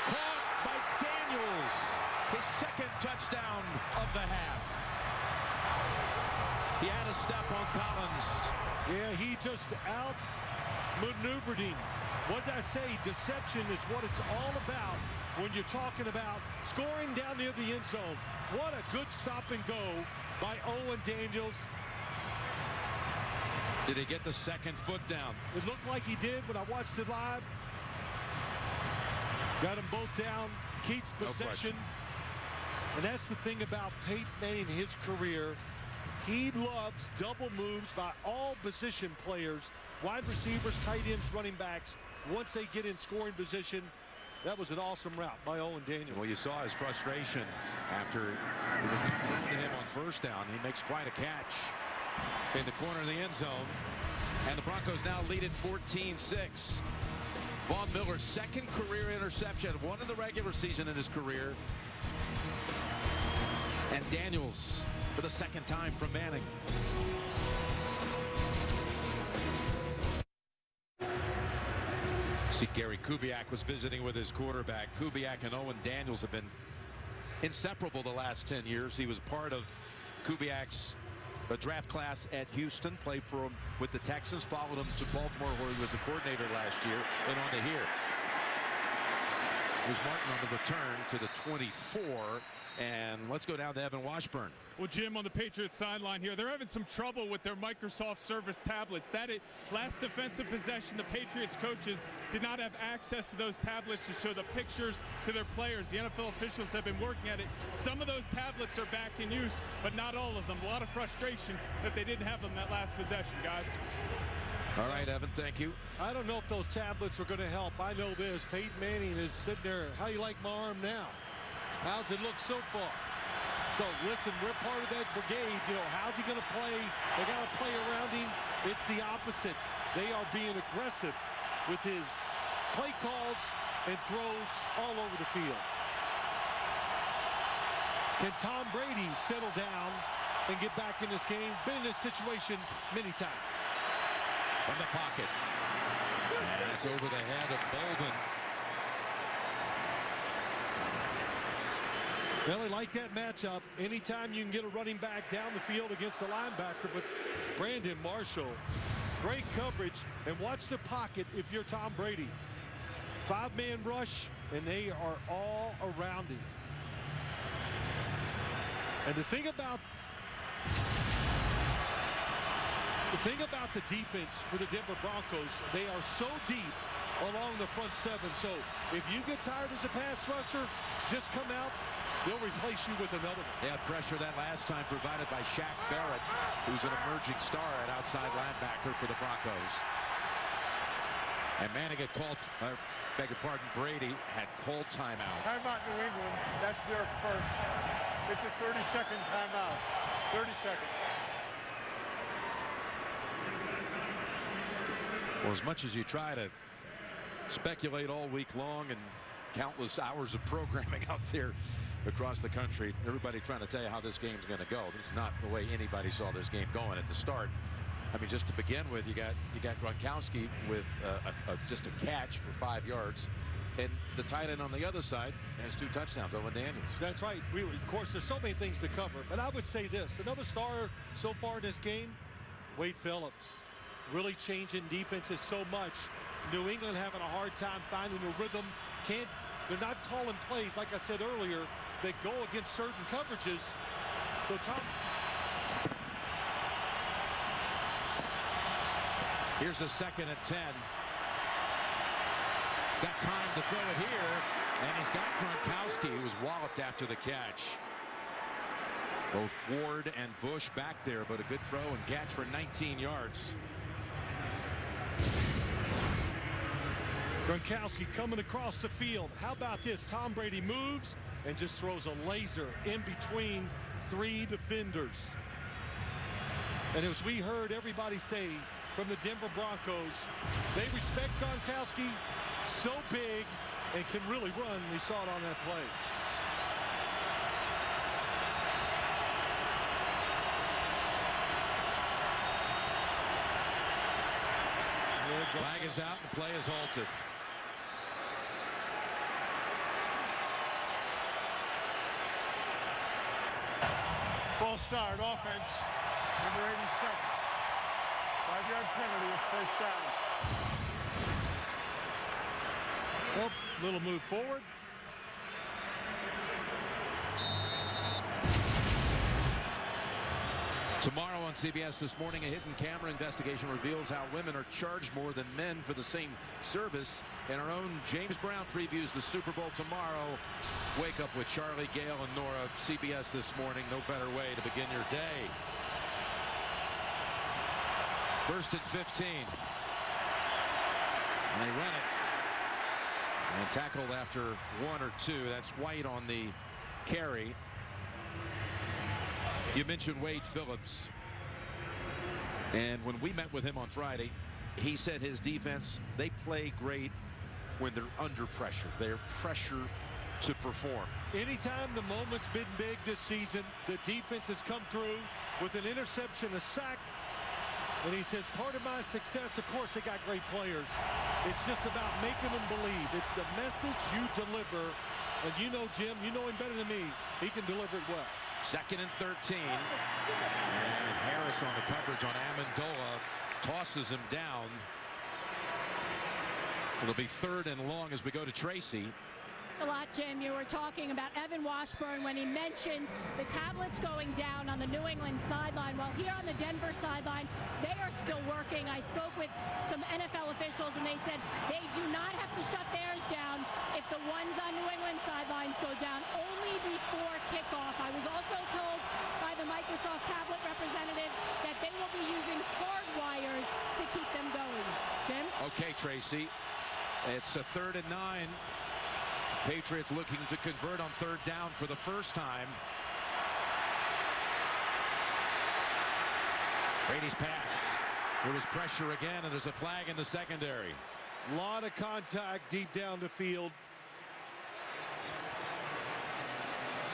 caught by Daniels. His 2nd touchdown of the half. He had a step on Collins. Yeah, he just outmaneuvered him. What did I say? Deception is what it's all about when you're talking about scoring down near the end zone. What a good stop and go by Owen Daniels. Did he get the 2nd foot down? It looked like he did when I watched it live. Got them both down, keeps possession. And that's the thing about Peyton Manning in his career. He loves double moves by all position players, wide receivers, tight ends, running backs. Once they get in scoring position, that was an awesome route by Owen Daniels. Well, you saw his frustration after it was not thrown to him on 1st down. He makes quite a catch in the corner of the end zone. And the Broncos now lead it 14-6. Von Miller's second career interception, one in the regular season in his career. And Daniels for the second time from Manning. See, Gary Kubiak was visiting with his quarterback. Kubiak and Owen Daniels have been inseparable the last 10 years. He was part of Kubiak's draft class at Houston, played for him with the Texans, followed him to Baltimore where he was a coordinator last year, and on to here. Here's Martin on the return to the 24, and let's go down to Evan Washburn. Well, Jim, on the Patriots sideline here, they're having some trouble with their Microsoft Service tablets. Last defensive possession, the Patriots coaches did not have access to those tablets to show the pictures to their players. The NFL officials have been working at it. Some of those tablets are back in use, but not all of them. A lot of frustration that they didn't have them that last possession, guys. All right, Evan, thank you. I don't know if those tablets are going to help. I know this. Peyton Manning is sitting there. How you like my arm now? How's it look so far? So, listen, we're part of that brigade. You know, how's he going to play? They got to play around him. It's the opposite. They are being aggressive with his play calls and throws all over the field. Can Tom Brady settle down and get back in this game? Been in this situation many times. From the pocket. And that's over the head of Bolden. Well, they like that matchup. Anytime you can get a running back down the field against a linebacker, but Brandon Marshall, great coverage, and watch the pocket if you're Tom Brady. 5-man rush, and they are all around him. And the thing about the defense for the Denver Broncos, they are so deep along the front seven. So if you get tired as a pass rusher, just come out. They'll replace you with another one. They had pressure that last time provided by Shaq Barrett, who's an emerging star at outside linebacker for the Broncos. And Manning had called, beg your pardon, Brady had called timeout. Timeout New England. That's their first. It's a 30-second timeout. 30 seconds. Well, as much as you try to speculate all week long and countless hours of programming out there across the country, everybody trying to tell you how this game's going to go. This is not the way anybody saw this game going at the start. I mean, just to begin with, you got Gronkowski with just a catch for 5 yards, and the tight end on the other side has 2 touchdowns. Owen Daniels. That's right. Of course, there's so many things to cover, but I would say this: another star so far in this game, Wade Phillips, really changing defenses so much. New England having a hard time finding a rhythm. They're not calling plays, like I said earlier, that go against certain coverages. So Tom. Here's a 2nd and 10. He's got time to throw it here, and he's got Gronkowski, who was walloped after the catch. Both Ward and Bush back there, but a good throw and catch for 19 yards. Gronkowski coming across the field. How about this? Tom Brady moves and just throws a laser in between 3 defenders. And as we heard everybody say from the Denver Broncos, they respect Gronkowski, so big and can really run. We saw it on that play. Flag is out and play is halted. Ball start, offense, number 87. 5-yard penalty, first down. Well, little move forward. Tomorrow on CBS This Morning, a hidden camera investigation reveals how women are charged more than men for the same service. And our own James Brown previews the Super Bowl tomorrow. Wake up with Charlie, Gale, and Nora. CBS This Morning. No better way to begin your day. 1st and 15. And they run it. And tackled after 1 or 2. That's White on the carry. You mentioned Wade Phillips, and when we met with him on Friday, he said his defense, they play great when they're under pressure. They're pressure to perform. Anytime the moment's been big this season, the defense has come through with an interception, a sack, and he says, part of my success, of course, they got great players. It's just about making them believe. It's the message you deliver. And you know, Jim, you know him better than me. He can deliver it well. 2nd and 13. And Harris on the coverage on Amendola tosses him down. It'll be 3rd and long as we go to Tracy. A lot, Jim. You were talking about Evan Washburn when he mentioned the tablets going down on the New England sideline. While here on the Denver sideline, they are still working. I spoke with some NFL officials, and they said they do not have to shut theirs down if the ones on New England sidelines go down only before kickoff. I was also told by the Microsoft tablet representative that they will be using hard wires to keep them going. Jim? Okay, Tracy. It's a 3rd and 9. Patriots looking to convert on 3rd down for the first time. Brady's pass. There was pressure again, and there's a flag in the secondary. A lot of contact deep down the field.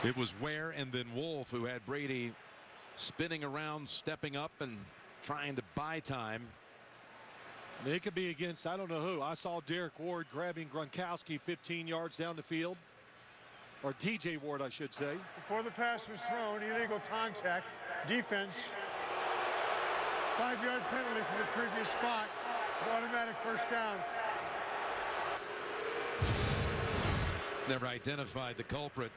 It was Ware and then Wolf who had Brady spinning around, stepping up, and trying to buy time. It could be against, I don't know who. I saw Derek Ward grabbing Gronkowski 15 yards down the field. Or TJ Ward, I should say. Before the pass was thrown, illegal contact, defense, 5-yard penalty from the previous spot, automatic first down. Never identified the culprit.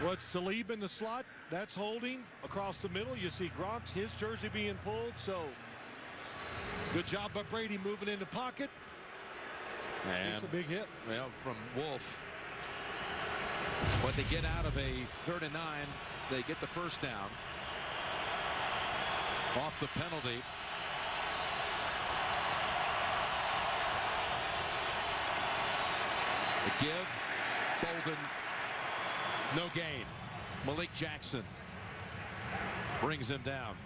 What's Talib in the slot? That's holding. Across the middle, you see Gronk's, his jersey being pulled, so good job by Brady moving in the pocket. And it's a big hit. Well, from Wolf. But they get out of a 3rd and 9. They get the first down. Off the penalty. The give. Bolden. No gain. Malik Jackson brings him down.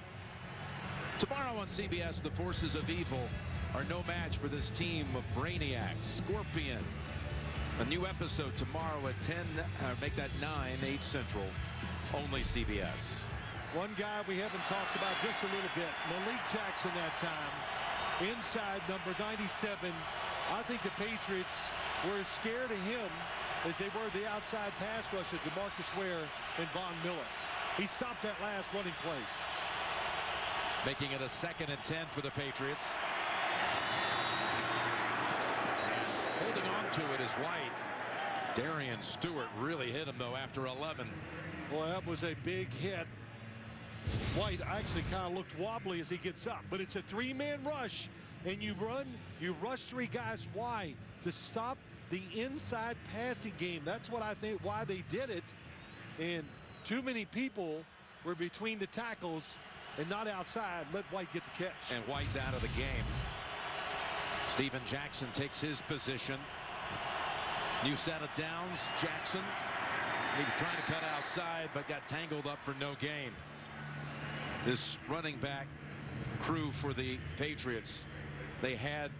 Tomorrow on CBS, the forces of evil are no match for this team of brainiacs. Scorpion. A new episode tomorrow at 10, make that 9, 8 Central. Only CBS. One guy we haven't talked about just a little bit. Malik Jackson that time. Inside number 97. I think the Patriots were as scared of him as they were the outside pass rusher, DeMarcus Ware and Von Miller. He stopped that last running play. Making it a 2nd and 10 for the Patriots. Holding on to it is White. Darian Stewart really hit him, though, after 11. Boy, that was a big hit. White actually kind of looked wobbly as he gets up, but it's a 3-man rush, and you rush 3 guys. Why? To stop the inside passing game. That's what I think why they did it, and too many people were between the tackles and not outside. Let White get the catch. And White's out of the game. Steven Jackson takes his position. New set of downs. Jackson. He was trying to cut outside, but got tangled up for no gain. This running back crew for the Patriots. They had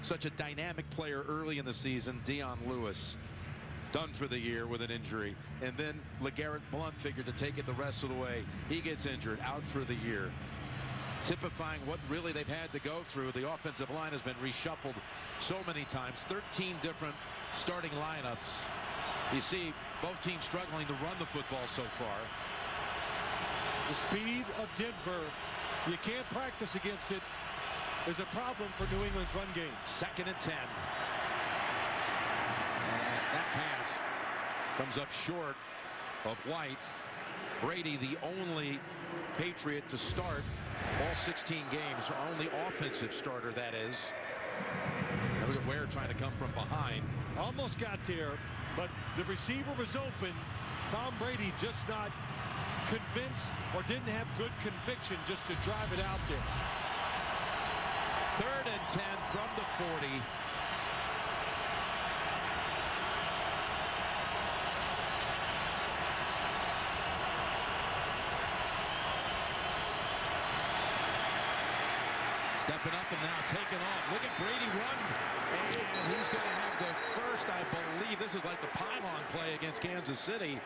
such a dynamic player early in the season, Dion Lewis. Done for the year with an injury. And then LeGarrette Blount figured to take it the rest of the way. He gets injured, out for the year. Typifying what really they've had to go through. The offensive line has been reshuffled so many times. 13 different starting lineups. You see both teams struggling to run the football so far. The speed of Denver, you can't practice against it, is a problem for New England's run game. 2nd and 10. That pass comes up short of White. Brady, the only Patriot to start all 16 games, only offensive starter, that is. And look at Ware trying to come from behind. Almost got there, but the receiver was open. Tom Brady just not convinced or didn't have good conviction just to drive it out there. 3rd and 10 from the 40. Stepping up and now taking off. Look at Brady run. And he's going to have the first, I believe. This is like the pylon play against Kansas City.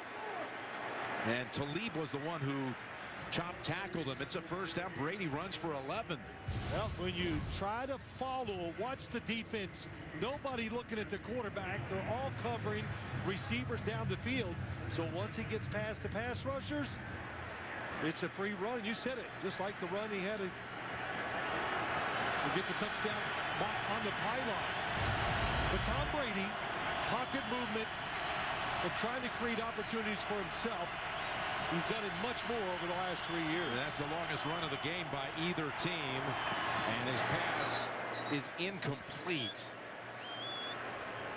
And Talib was the one who tackled him. It's a first down. Brady runs for 11. Well, when you try to follow, watch the defense. Nobody looking at the quarterback. They're all covering receivers down the field. So once he gets past the pass rushers, it's a free run. You said it, just like the run he had to get the touchdown on the pylon. But Tom Brady, pocket movement and trying to create opportunities for himself. He's done it much more over the last 3 years. And that's the longest run of the game by either team. And his pass is incomplete.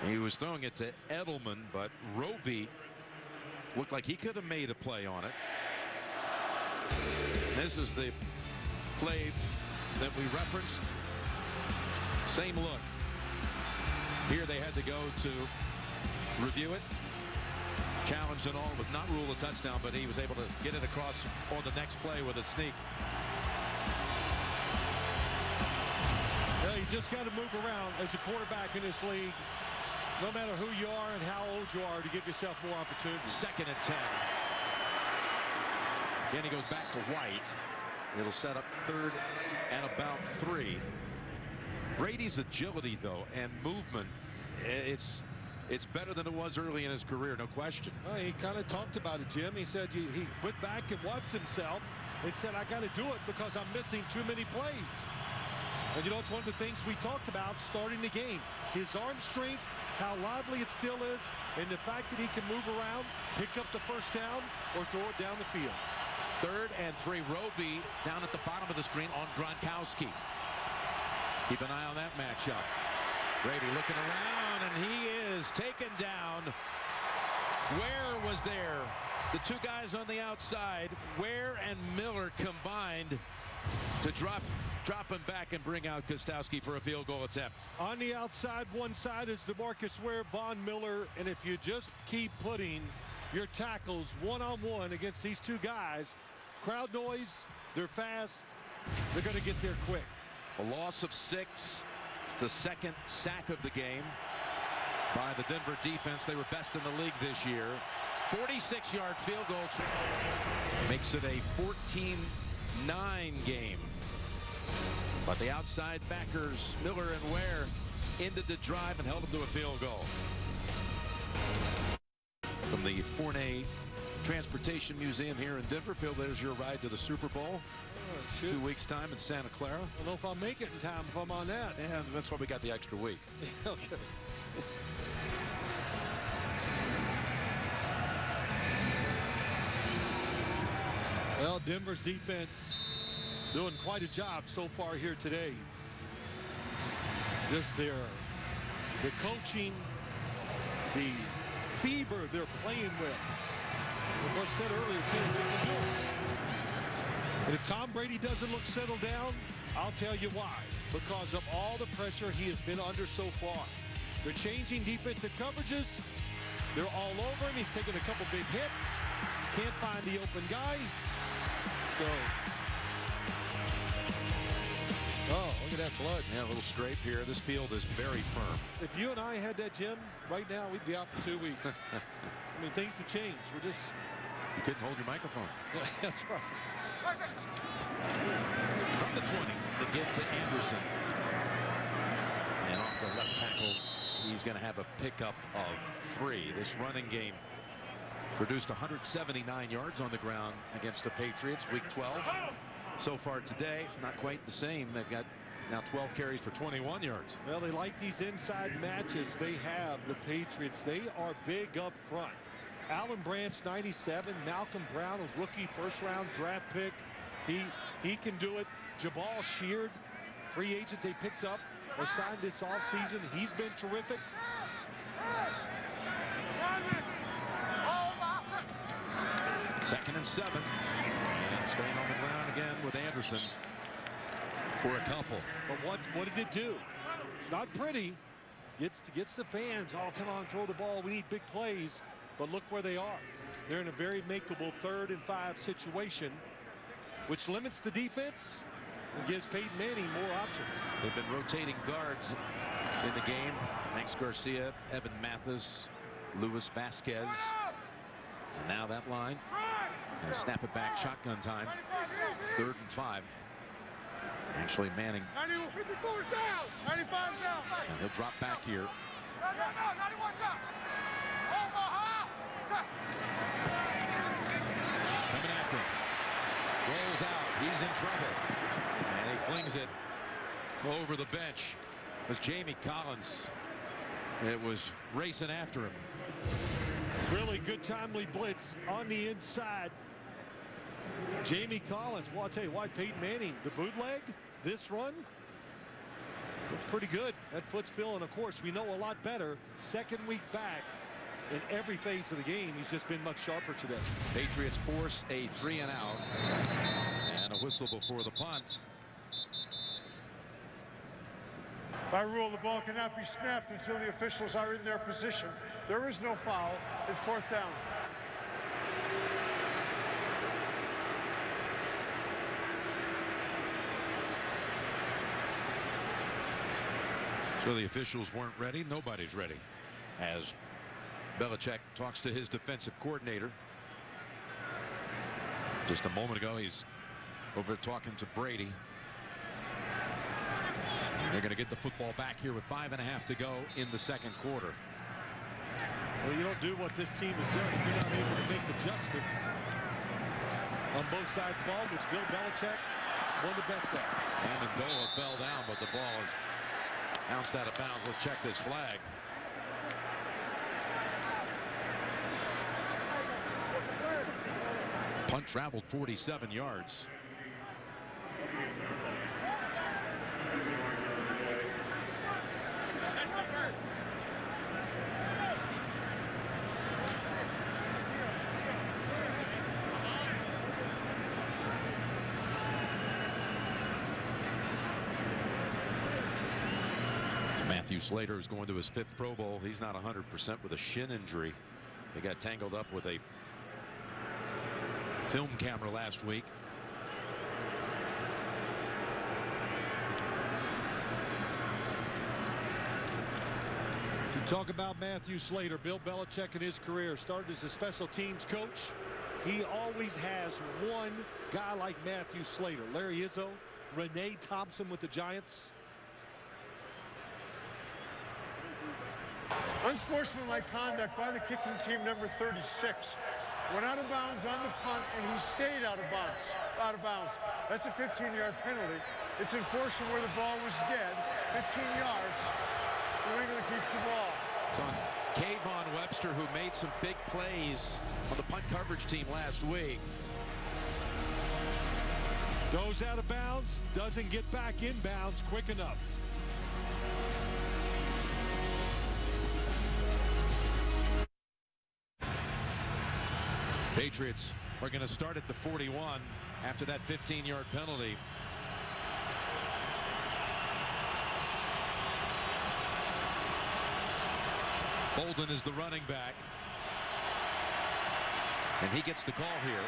He was throwing it to Edelman, but Roby looked like he could have made a play on it. This is the play that we referenced. Same look. Here they had to go to review it. Challenged and all, was not ruled a touchdown, but he was able to get it across on the next play with a sneak. Well, you just got to move around as a quarterback in this league, no matter who you are and how old you are, to give yourself more opportunities. 2nd and 10. Again, he goes back to White. It'll set up 3rd and about 3. Brady's agility, though, and movement, it's better than it was early in his career, no question. Well, he kind of talked about it, Jim. He said he went back and watched himself and said, I got to do it because I'm missing too many plays. And, you know, it's one of the things we talked about starting the game. His arm strength, how lively it still is, and the fact that he can move around, pick up the first down, or throw it down the field. 3rd and 3. Roby down at the bottom of the screen on Gronkowski. Keep an eye on that matchup. Brady looking around, and he is taken down. Ware was there. The two guys on the outside, Ware and Miller, combined to drop him back and bring out Gostowski for a field goal attempt. On the outside, one side is DeMarcus Ware, Von Miller, and if you just keep putting your tackles one-on-one against these two guys, crowd noise, they're fast, they're going to get there quick. A loss of 6. It's the 2nd sack of the game by the Denver defense. They were best in the league this year. 46-yard field goal makes it a 14-9 game. But the outside backers, Miller and Ware, ended the drive and held them to a field goal. From the Fournet Transportation Museum here in Denver, Phil, there's your ride to the Super Bowl. 2 weeks' time in Santa Clara. I don't know if I'll make it in time if I'm on that. Yeah, that's why we got the extra week. Okay. Well, Denver's defense doing quite a job so far here today. Just the coaching, the fever they're playing with. Of course, said earlier, too, they can do it. And if Tom Brady doesn't look settled down, I'll tell you why. Because of all the pressure he has been under so far. They're changing defensive coverages. They're all over him. He's taking a couple big hits. Can't find the open guy. So, oh, look at that blood. Yeah, a little scrape here. This field is very firm. If you and I had that, Jim, right now, we'd be out for 2 weeks. I mean, things have changed. We're just... You couldn't hold your microphone. That's right. From the 20, the give to Anderson. And off the left tackle, he's going to have a pickup of 3. This running game produced 179 yards on the ground against the Patriots, week 12. So far today, it's not quite the same. They've got now 12 carries for 21 yards. Well, they like these inside matches. They have the Patriots. They are big up front. Alan Branch, 97. Malcolm Brown, a rookie first-round draft pick. He can do it. Jabal Sheard, free agent they picked up or signed this offseason. He's been terrific. 2nd and 7. And staying on the ground again with Anderson for a couple. But what did it do? It's not pretty. Gets the fans. Oh, come on, throw the ball. We need big plays. But look where they are. They're in a very makeable 3rd and 5 situation, which limits the defense and gives Peyton Manning more options. They've been rotating guards in the game. Hanks Garcia, Evan Mathis, Luis Vasquez. And now that line. And snap it back, shotgun time. 3rd and 5. Actually, Manning. 54's down. 95's down. And he'll drop back here. No, 91's up. Omaha. Coming after him. Rolls out. He's in trouble. And he flings it over the bench. It was Jamie Collins. It was racing after him. Really good timely blitz on the inside. Jamie Collins. Well, I'll tell you what, Peyton Manning, the bootleg, this run, looks pretty good. That foot's feeling, of course, we know a lot better. Second week back in every phase of the game. He's just been much sharper today. Patriots force a 3-and-out. And a whistle before the punt. By rule, the ball cannot be snapped until the officials are in their position. There is no foul. It's 4th down. So the officials weren't ready. Nobody's ready. As Belichick talks to his defensive coordinator. Just a moment ago, he's over talking to Brady. And they're going to get the football back here with 5.5 to go in the second quarter. Well, you don't do what this team has done if you're not able to make adjustments on both sides of the ball, which Bill Belichick one of the best at. Amendola fell down, but the ball is bounced out of bounds. Let's check this flag. Punt traveled 47 yards. Matthew Slater is going to his 5th Pro Bowl. He's not 100% with a shin injury. He got tangled up with a film camera last week. You talk about Matthew Slater, Bill Belichick in his career started as a special teams coach. He always has one guy like Matthew Slater. Larry Izzo, Renee Thompson with the Giants. Unsportsmanlike conduct by the kicking team, number 36. Went out of bounds on the punt, and he stayed out of bounds. That's a 15-yard penalty. It's enforcing where the ball was dead. 15 yards. New England keeps the ball. It's on Kayvon Webster, who made some big plays on the punt coverage team last week. Goes out of bounds, doesn't get back in bounds quick enough. Patriots are going to start at the 41 after that 15-yard penalty. Bolden is the running back. And he gets the call here.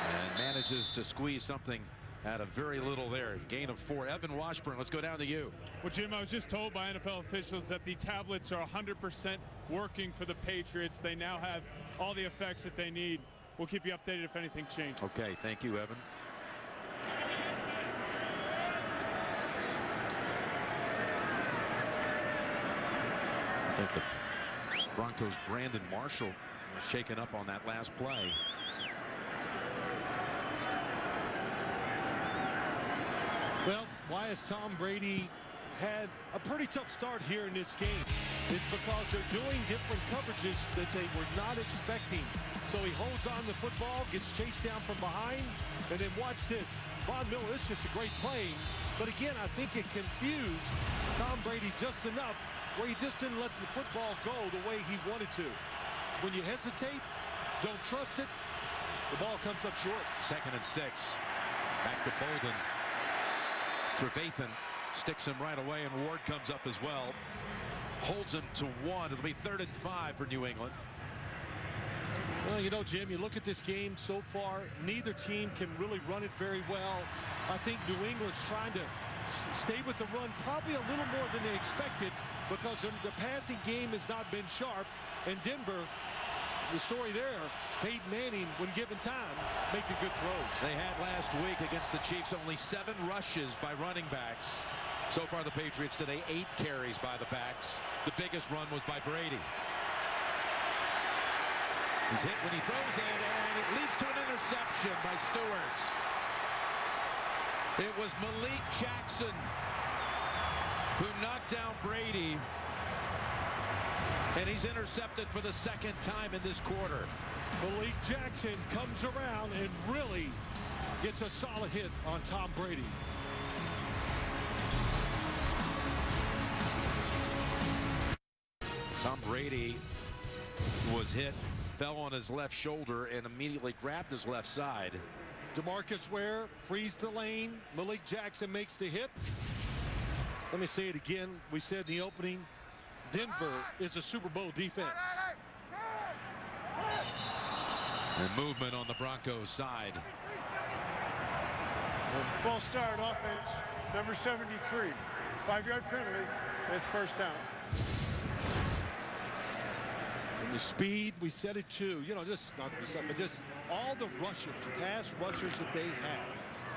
And manages to squeeze something out of very little there. Gain of 4. Evan Washburn, let's go down to you. Well, Jim, I was just told by NFL officials that the tablets are 100% working for the Patriots. They now have all the effects that they need. We'll keep you updated if anything changes. Okay, thank you, Evan. I think the Broncos' Brandon Marshall was shaken up on that last play. Well, why has Tom Brady had a pretty tough start here in this game? It's because they're doing different coverages that they were not expecting. So he holds on to the football, gets chased down from behind, and then watch this. Von Miller, it's just a great play. But again, I think it confused Tom Brady just enough where he just didn't let the football go the way he wanted to. When you hesitate, don't trust it, the ball comes up short. 2nd and 6. Back to Bolden. Trevathan sticks him right away, and Ward comes up as well. Holds him to 1. It'll be 3rd and 5 for New England. Well, you know, Jim, you look at this game so far, neither team can really run it very well. I think New England's trying to stay with the run probably a little more than they expected because the passing game has not been sharp. And Denver, the story there, Peyton Manning, when given time, making good throws. They had last week against the Chiefs only 7 rushes by running backs. So far, the Patriots today 8 carries by the backs. The biggest run was by Brady. He's hit when he throws it, and it leads to an interception by Stewart. It was Malik Jackson who knocked down Brady, and he's intercepted for the 2nd time in this quarter. Malik Jackson comes around and really gets a solid hit on Tom Brady. Tom Brady was hit, fell on his left shoulder, and immediately grabbed his left side. DeMarcus Ware frees the lane. Malik Jackson makes the hit. Let me say it again. We said in the opening, Denver is a Super Bowl defense. And movement on the Broncos side. False start offense, number 73. 5-yard penalty. It's first down. And the speed, we said it too. You know, just not that we said, but just all the rushers, pass rushers that they have.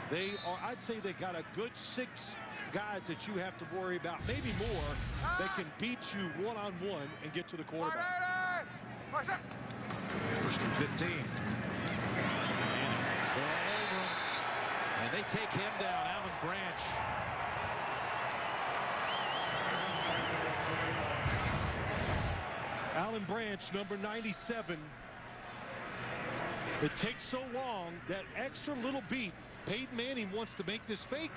They are, I'd say they got a good 6 guys that you have to worry about, maybe more, that can beat you one-on-one and get to the quarterback. First and 15. And they take him down, Alan Branch. Alan Branch, number 97. It takes so long, that extra little beat. Peyton Manning wants to make this fake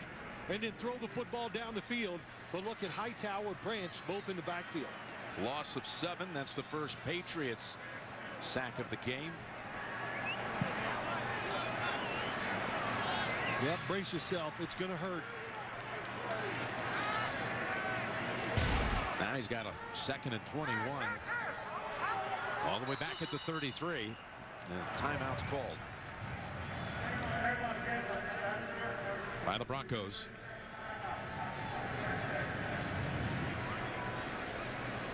and then throw the football down the field. But look at Hightower, Branch, both in the backfield. Loss of 7. That's the first Patriots sack of the game. Yep, brace yourself. It's going to hurt. Now he's got a 2nd and 21. All the way back at the 33. And timeout's called by the Broncos.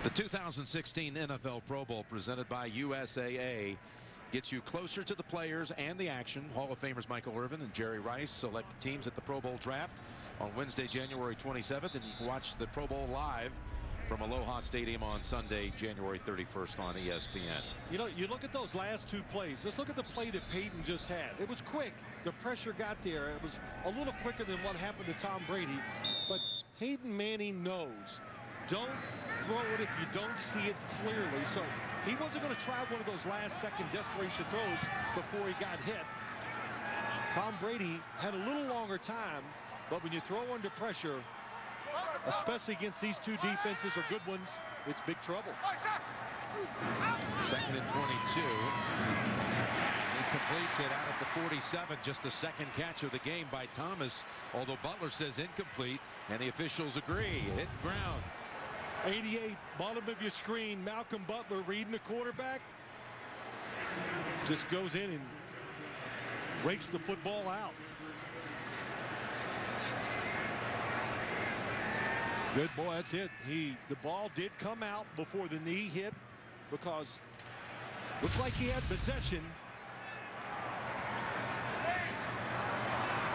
The 2016 NFL Pro Bowl presented by USAA gets you closer to the players and the action. Hall of Famers Michael Irvin and Jerry Rice select the teams at the Pro Bowl draft on Wednesday, January 27th, and you can watch the Pro Bowl live from Aloha Stadium on Sunday, January 31st on ESPN. You know, you look at those last 2 plays. Let's look at the play that Peyton just had. It was quick. The pressure got there. It was a little quicker than what happened to Tom Brady. But Peyton Manning knows, don't throw it if you don't see it clearly. So he wasn't going to try one of those last-second desperation throws before he got hit. Tom Brady had a little longer time, but when you throw under pressure, especially against these 2 defenses or good ones, it's big trouble. 2nd and 22. He completes it out at the 47. Just the 2nd catch of the game by Thomas, although Butler says incomplete, and the officials agree. Hit the ground. 88, bottom of your screen, Malcolm Butler reading the quarterback. Just goes in and rakes the football out. Good boy, that's it. The ball did come out before the knee hit because looked like he had possession.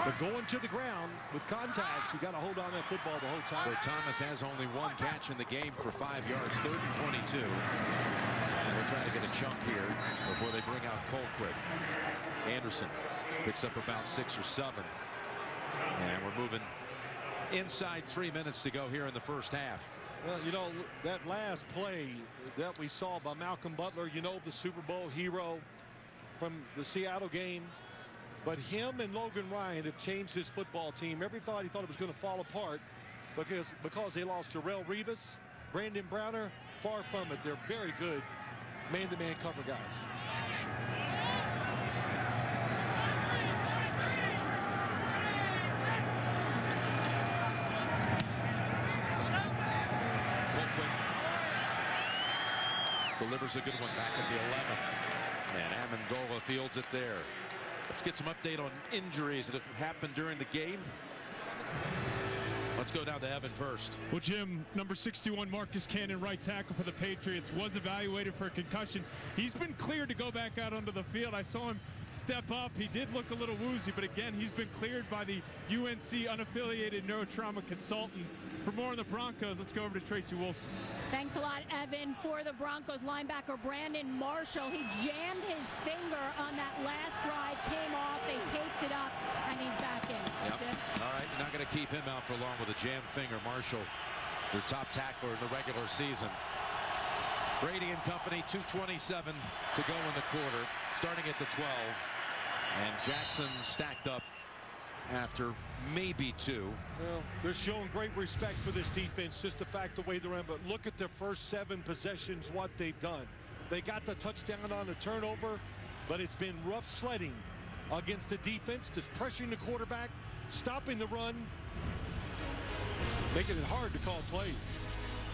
But going to the ground with contact, you got to hold on that football the whole time. So Thomas has only 1 catch in the game for 5 yards, 3rd and 22. And they're trying to get a chunk here before they bring out Colquitt. Anderson picks up about 6 or 7. And we're moving inside 3 minutes to go here in the first half. Well, you know, that last play that we saw by Malcolm Butler, you know, the Super Bowl hero from the Seattle game. But him and Logan Ryan have changed his football team. Everybody thought it was going to fall apart because they lost Terrell Revis, Brandon Browner. Far from it. They're very good man-to-man cover guys. Delivers a good one back at the 11. Amendola fields it there. Let's get some update on injuries that have happened during the game. Let's go down to Evan first. Well, Jim, number 61, Marcus Cannon, right tackle for the Patriots, was evaluated for a concussion. He's been cleared to go back out onto the field. I saw him step up. He did look a little woozy, but again, he's been cleared by the UNC unaffiliated neurotrauma consultant. For more on the Broncos, let's go over to Tracy Wolfson. Thanks a lot, Evan. For the Broncos, linebacker Brandon Marshall, he jammed his finger on that last drive, came off, they taped it up, and he's back in. Yep. All right, you're not going to keep him out for long with a jammed finger. Marshall, their top tackler in the regular season. Brady and company, 2:27 to go in the quarter, starting at the 12. And Jackson stacked up after maybe 2. Well, they're showing great respect for this defense, just the fact the way they're in. But look at their first 7 possessions, what they've done. They got the touchdown on the turnover, but it's been rough sledding against the defense, just pressuring the quarterback, stopping the run, making it hard to call plays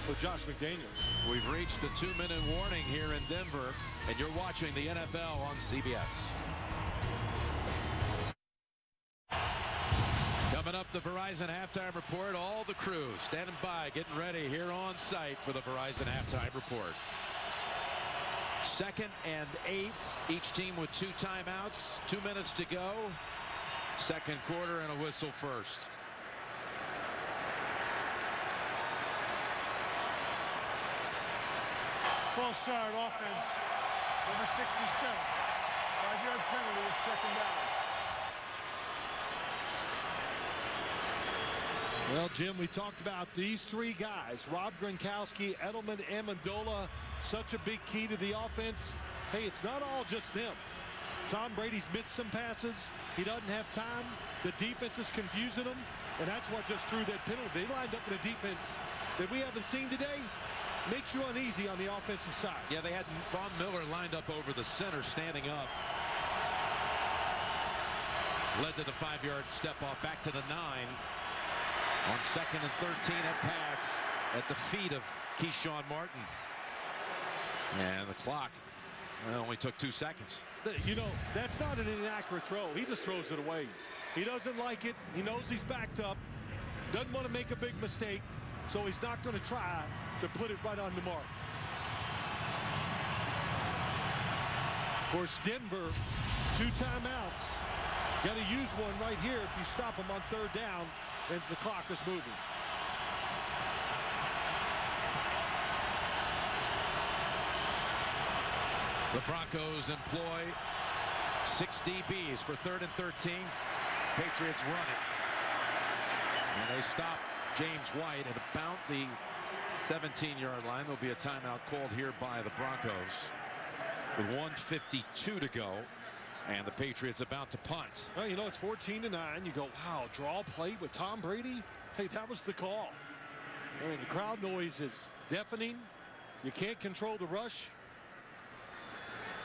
for Josh McDaniels. We've reached the 2-minute warning here in Denver, and you're watching the NFL on CBS. Coming up, the Verizon halftime report. All the crew standing by, getting ready here on site for the Verizon halftime report. 2nd and 8, each team with 2 timeouts, 2 minutes to go. Second quarter and a whistle first. False start offense, number 67. 5-yard penalty at 2nd down. Well, Jim, we talked about these 3 guys, Rob Gronkowski, Edelman, Amendola, such a big key to the offense. Hey, it's not all just them. Tom Brady's missed some passes. He doesn't have time. The defense is confusing him, and that's what just drew that penalty. They lined up in a defense that we haven't seen today. Makes you uneasy on the offensive side. Yeah, they had Von Miller lined up over the center, standing up. Led to the 5-yard step off, back to the 9. On 2nd and 13, a pass at the feet of Keyshawn Martin. And the clock only took 2 seconds. You know, that's not an inaccurate throw. He just throws it away. He doesn't like it. He knows he's backed up. Doesn't want to make a big mistake. So he's not going to try to put it right on the mark. Of course, Denver, 2 timeouts. Got to use one right here if you stop him on 3rd down and the clock is moving. The Broncos employ 6 DBs for 3rd and 13. Patriots run it. And they stop James White at about the 17-yard line. There'll be a timeout called here by the Broncos with 1:52 to go. And the Patriots about to punt. Well, you know, it's 14-9. You go, wow, draw play with Tom Brady? Hey, that was the call. I mean, the crowd noise is deafening. You can't control the rush.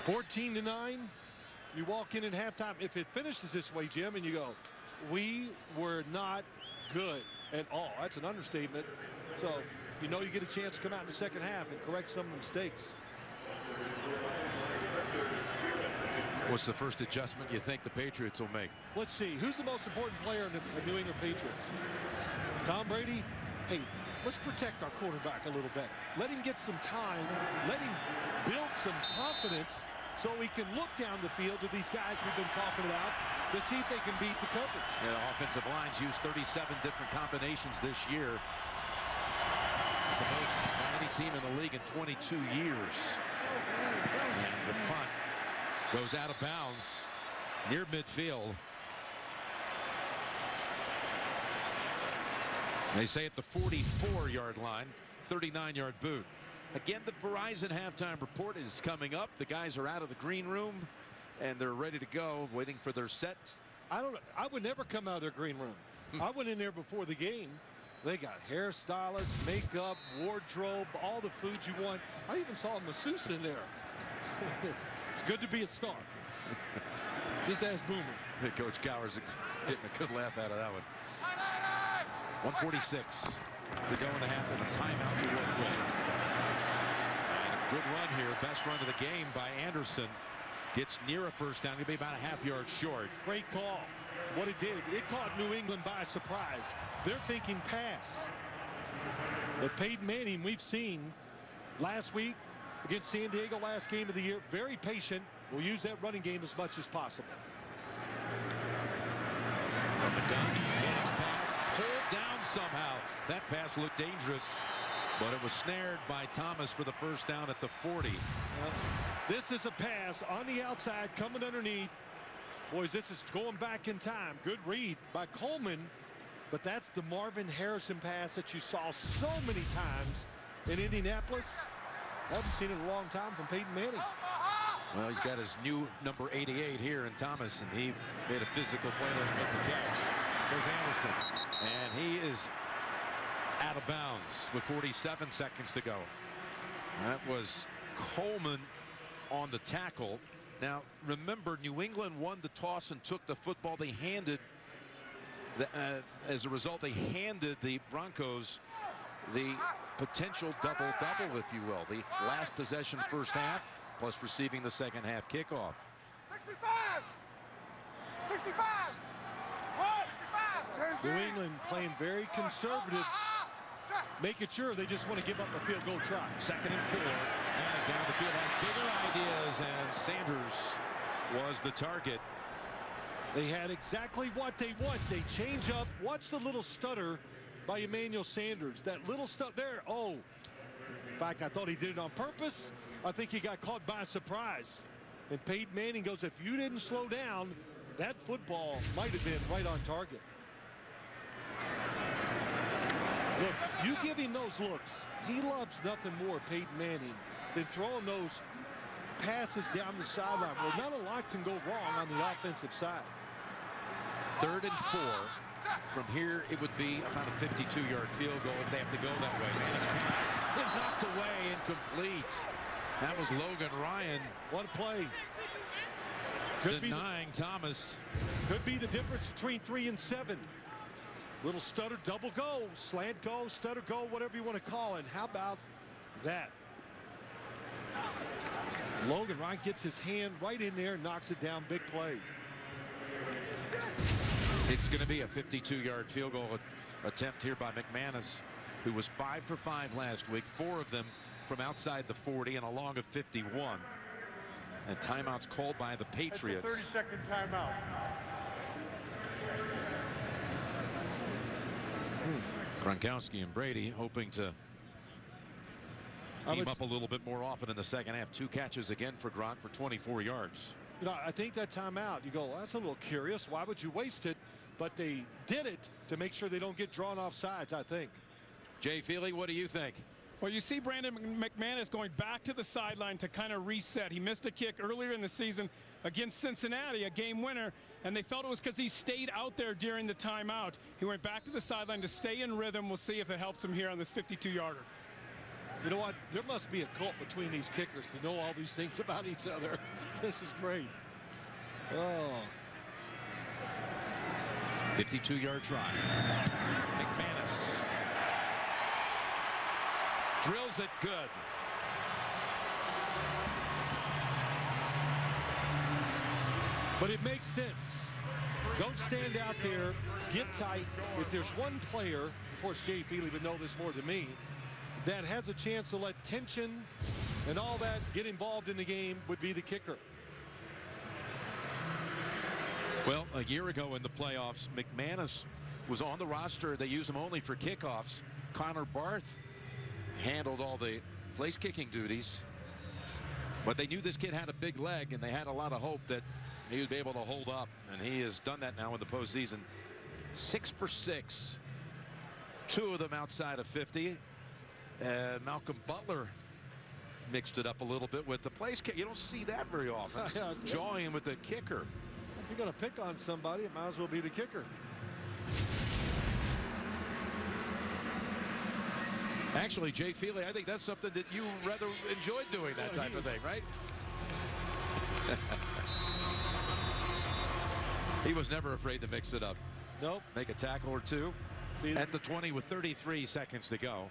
14-9. You walk in at halftime. If it finishes this way, Jim, and you go, we were not good at all. That's an understatement. So, you know, you get a chance to come out in the second half and correct some of the mistakes. What's the first adjustment you think the Patriots will make? Let's see. Who's the most important player in the New England Patriots? Tom Brady? Hey, let's protect our quarterback a little better. Let him get some time. Let him build some confidence so we can look down the field to these guys we've been talking about to see if they can beat the coverage. Yeah, offensive lines used 37 different combinations this year. As opposed to any team in the league in 22 years. And the punt goes out of bounds near midfield. They say at the 44-yard line, 39-yard boot. Again, the Verizon halftime report is coming up. The guys are out of the green room and they're ready to go, waiting for their set. I would never come out of their green room. I went in there before the game. They got hairstylists, makeup, wardrobe, all the food you want. I even saw a masseuse in there. It's good to be a star. Just ask Boomer. Coach Cowers getting a good laugh out of that one. 1:46 to go in the half, and a timeout to work with. And a good run here, best run of the game by Anderson. Gets near a first down. He'll be about a half-yard short. Great call. What it did, it caught New England by surprise. They're thinking pass. But Peyton Manning, we've seen last week against San Diego, last game of the year, very patient. Will use that running game as much as possible. From the gun, Manning's pass pulled down somehow. That pass looked dangerous, but it was snared by Thomas for the first down at the 40. This is a pass on the outside coming underneath. Boys, this is going back in time. Good read by Coleman, but that's the Marvin Harrison pass that you saw so many times in Indianapolis. Haven't seen it in a long time from Peyton Manning. Well, he's got his new number 88 here in Thomas, and he made a physical play to make the catch. There's Anderson, and he is out of bounds with 47 seconds to go. That was Coleman on the tackle. Now, remember, New England won the toss and took the football. They handed, as a result, they handed the Broncos the potential double-double, if you will. The last possession first half, plus receiving the second half kickoff. 65! 65! New England playing very conservative, making sure they just want to give up a field goal try. 2nd and 4. Manning down the field has bigger ideas, and Sanders was the target. They had exactly what they want. They change up. Watch the little stutter by Emmanuel Sanders. That little stutter there. Oh, in fact, I thought he did it on purpose. I think he got caught by surprise. And Peyton Manning goes, if you didn't slow down, that football might have been right on target. Look, you give him those looks. He loves nothing more, Peyton Manning, than throwing those passes down the sideline where not a lot can go wrong on the offensive side. 3rd and 4. From here, it would be about a 52-yard field goal if they have to go that way. Manning's pass is knocked away, incomplete. That was Logan Ryan. What a play. Denying Thomas. Could be the difference between 3 and 7. Little stutter, double go, slant go, stutter go, whatever you want to call it. How about that? Logan Ryan gets his hand right in there and knocks it down. Big play. It's going to be a 52-yard field goal attempt here by McManus, who was 5 for 5 last week, 4 of them from outside the 40 and a long of 51. And timeouts called by the Patriots. That's a 30-second timeout. Gronkowski and Brady hoping to team up a little bit more often in the second half. 2 catches again for Gronk for 24 yards. You know, I think that timeout, you go, well, that's a little curious. Why would you waste it? But they did it to make sure they don't get drawn off sides, I think. Jay Feely, what do you think? Well, you see Brandon McManus going back to the sideline to kind of reset. He missed a kick earlier in the season against Cincinnati, a game winner, and they felt it was because he stayed out there during the timeout. He went back to the sideline to stay in rhythm. We'll see if it helps him here on this 52-yarder. You know what? There must be a cult between these kickers to know all these things about each other. This is great. Oh. 52-yard try. McManus drills it good. But it makes sense. Don't stand out there. Get tight. If there's one player, of course Jay Feely would know this more than me, that has a chance to let tension and all that get involved in the game, would be the kicker. Well, a year ago in the playoffs, McManus was on the roster. They used him only for kickoffs. Connor Barth handled all the place kicking duties. But they knew this kid had a big leg, and they had a lot of hope that he would be able to hold up. And he has done that now in the postseason. 6 for 6. 2 of them outside of 50. And Malcolm Butler mixed it up a little bit with the place kick. You don't see that very often. Jawing with the kicker. If you're going to pick on somebody, it might as well be the kicker. Actually, Jay Feely, I think that's something that you rather enjoyed doing, that type of thing, right? He was never afraid to mix it up. Nope. Make a tackle or two. At the 20 with 33 seconds to go.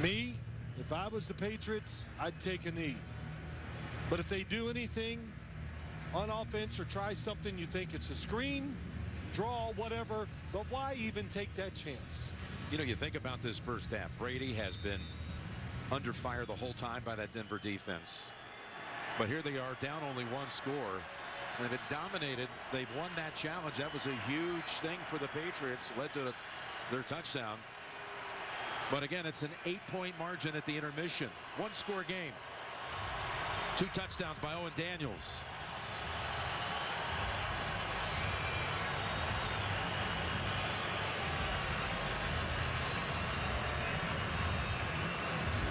Me, if I was the Patriots, I'd take a knee. But if they do anything on offense or try something, you think it's a screen, draw, whatever, but why even take that chance? You know, you think about this first half. Brady has been under fire the whole time by that Denver defense. But here they are down only one score. And if it dominated, they've won that challenge. That was a huge thing for the Patriots. Led to their touchdown. But again, it's an 8-point margin at the intermission. One-score game. 2 touchdowns by Owen Daniels.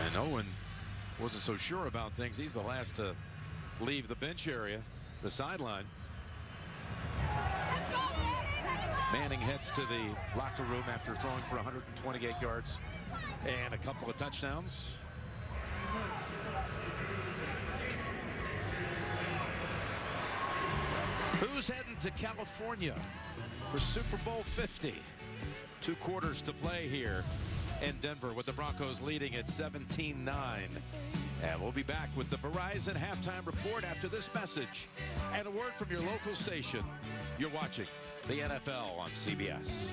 And Owen wasn't so sure about things. He's the last to leave the bench area, the sideline. Manning heads to the locker room after throwing for 128 yards and a couple of touchdowns. Who's heading to California for Super Bowl 50? 2 quarters to play here in Denver with the Broncos leading at 17-9. And we'll be back with the Verizon halftime report after this message and a word from your local station. You're watching the NFL on CBS.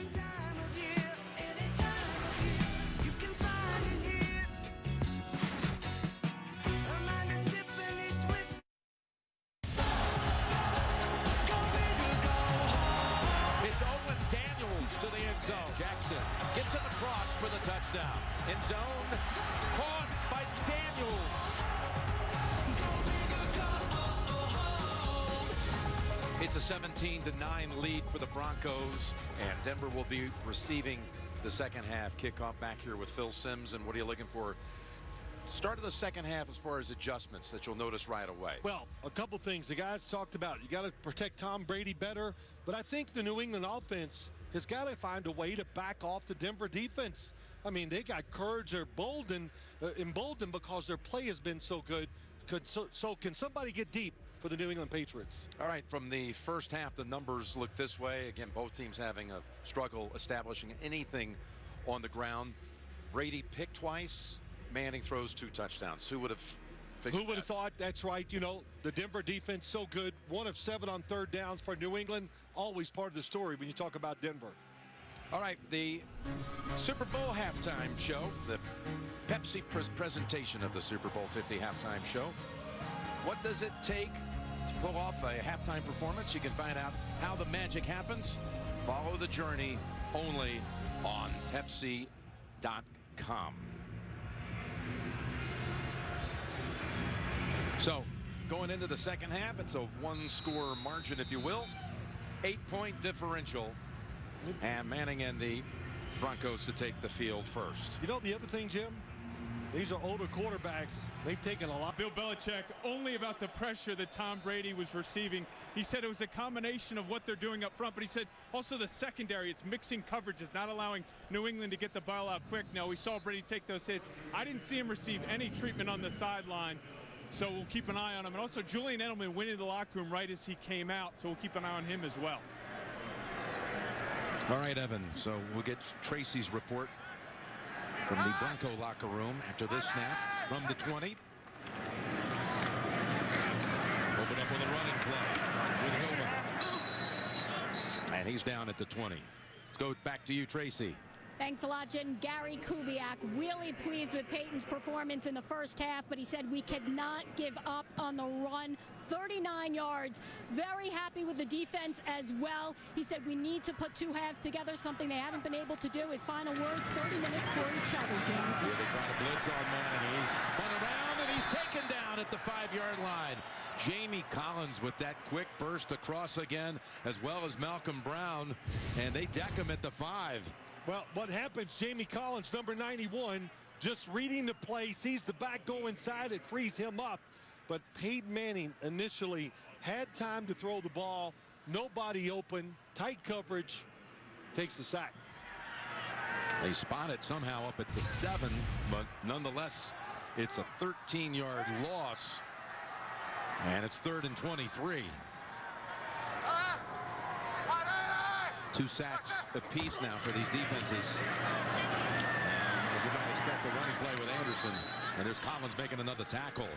It's Owen Daniels to the end zone. Jackson gets him across for the touchdown. End zone caught by Daniels. It's a 17-9 lead for the Broncos, and Denver will be receiving the second half kickoff back here with Phil Simms. And what are you looking for? Start of the second half as far as adjustments that you'll notice right away. Well, a couple things the guys talked about. You got to protect Tom Brady better, but I think the New England offense has got to find a way to back off the Denver defense. I mean, they got courage. They're emboldened because their play has been so good. So can somebody get deep for the New England Patriots? All right, from the first half, the numbers look this way. Again, both teams having a struggle establishing anything on the ground. Brady picked twice. Manning throws 2 touchdowns. Who would have figured Who would have thought? That's right. You know, the Denver defense so good. 1 of 7 on 3rd downs for New England. Always part of the story when you talk about Denver. All right, the Super Bowl halftime show, the Pepsi presentation of the Super Bowl 50 halftime show. What does it take to pull off a halftime performance? You can find out how the magic happens. Follow the journey only on Pepsi.com. So going into the second half, it's a 1-score margin, if you will. 8-point differential. And Manning and the Broncos to take the field first. You know the other thing, Jim? These are older quarterbacks. They've taken a lot. Bill Belichick only about the pressure that Tom Brady was receiving. He said it was a combination of what they're doing up front, but he said also the secondary, it's mixing coverages, not allowing New England to get the ball out quick. No, we saw Brady take those hits. I didn't see him receive any treatment on the sideline, so we'll keep an eye on him. And also Julian Edelman went into the locker room right as he came out, so we'll keep an eye on him as well. All right, Evan, so we'll get Tracy's report from the Bronco locker room after this snap from the 20. Open up with a running play with Hillman. And he's down at the 20. Let's go back to you, Tracy. Thanks a lot, Jen. Gary Kubiak really pleased with Peyton's performance in the first half, but he said we cannot give up on the run. 39 yards. Very happy with the defense as well. He said we need to put 2 halves together, something they haven't been able to do. His final words, 30 minutes for each other, Jen. Here they try to blitz on Manning. He's spun around and he's taken down at the 5-yard line. Jamie Collins with that quick burst across again, as well as Malcolm Brown, and they deck him at the 5. Well, what happens, Jamie Collins, number 91, just reading the play, sees the back go inside, it frees him up. But Peyton Manning initially had time to throw the ball, nobody open, tight coverage, takes the sack. They spot it somehow up at the 7, but nonetheless, it's a 13-yard loss, and it's 3rd and 23. 2 sacks apiece now for these defenses. And as you might expect, a running play with Anderson. And there's Collins making another tackle.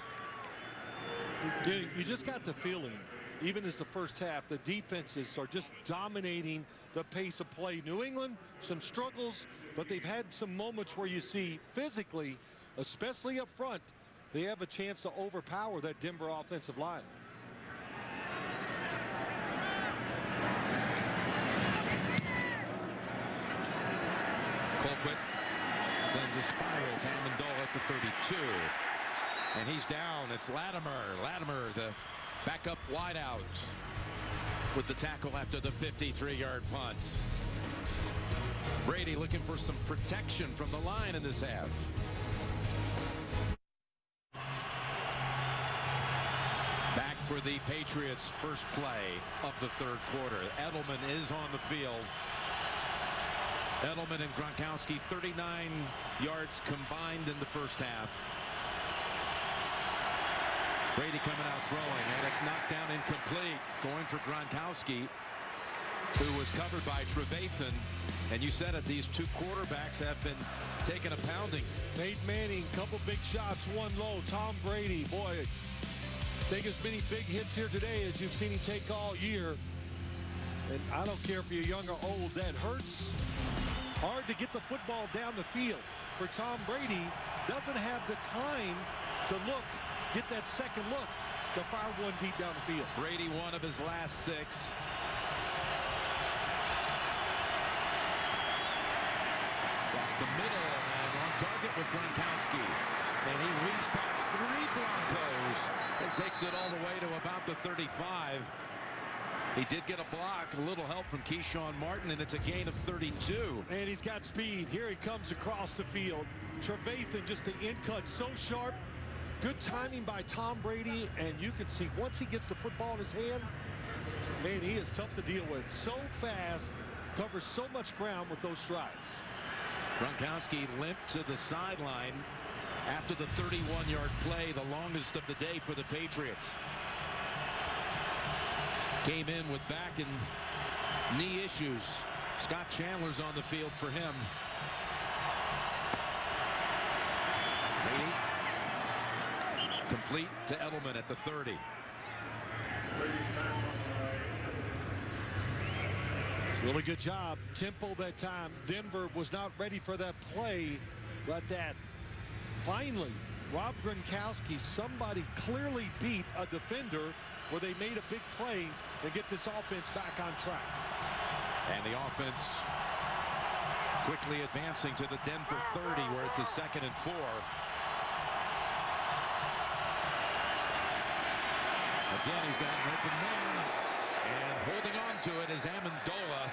You just got the feeling, even as the first half, the defenses are just dominating the pace of play. New England, some struggles, but they've had some moments where you see physically, especially up front, they have a chance to overpower that Denver offensive line. Colquitt sends a spiral to Amendola at the 32. And he's down. It's Latimer. Latimer, the backup wideout, with the tackle after the 53-yard punt. Brady looking for some protection from the line in this half. Back for the Patriots' first play of the third quarter. Edelman is on the field. Edelman and Gronkowski, 39 yards combined in the first half. Brady coming out throwing, and it's knocked down incomplete. Going for Gronkowski, who was covered by Trevathan. And you said it, these two quarterbacks have been taking a pounding. Peyton Manning, couple big shots, one low. Tom Brady, boy, taking as many big hits here today as you've seen him take all year. And I don't care if you're young or old, that hurts. Hard to get the football down the field. For Tom Brady, doesn't have the time to look, get that second look to fire one deep down the field. Brady, one of his last 6. Across the middle and on target with Gronkowski. And he weaves past 3 Broncos and takes it all the way to about the 35. He did get a block, a little help from Keyshawn Martin, and it's a gain of 32. And he's got speed. Here he comes across the field. Trevathan, just the in cut so sharp. Good timing by Tom Brady, and you can see once he gets the football in his hand, man, he is tough to deal with. So fast, covers so much ground with those strides. Gronkowski limped to the sideline after the 31-yard play, the longest of the day for the Patriots. Came in with back and knee issues. Scott Chandler's on the field for him. Brady complete to Edelman at the 30. Really good job. Tempo that time. Denver was not ready for that play, but that finally, Rob Gronkowski, somebody clearly beat a defender where they made a big play and get this offense back on track. And the offense quickly advancing to the Denver 30, where it's a 2nd and 4. Again, he's got an open man, and holding on to it is Amendola.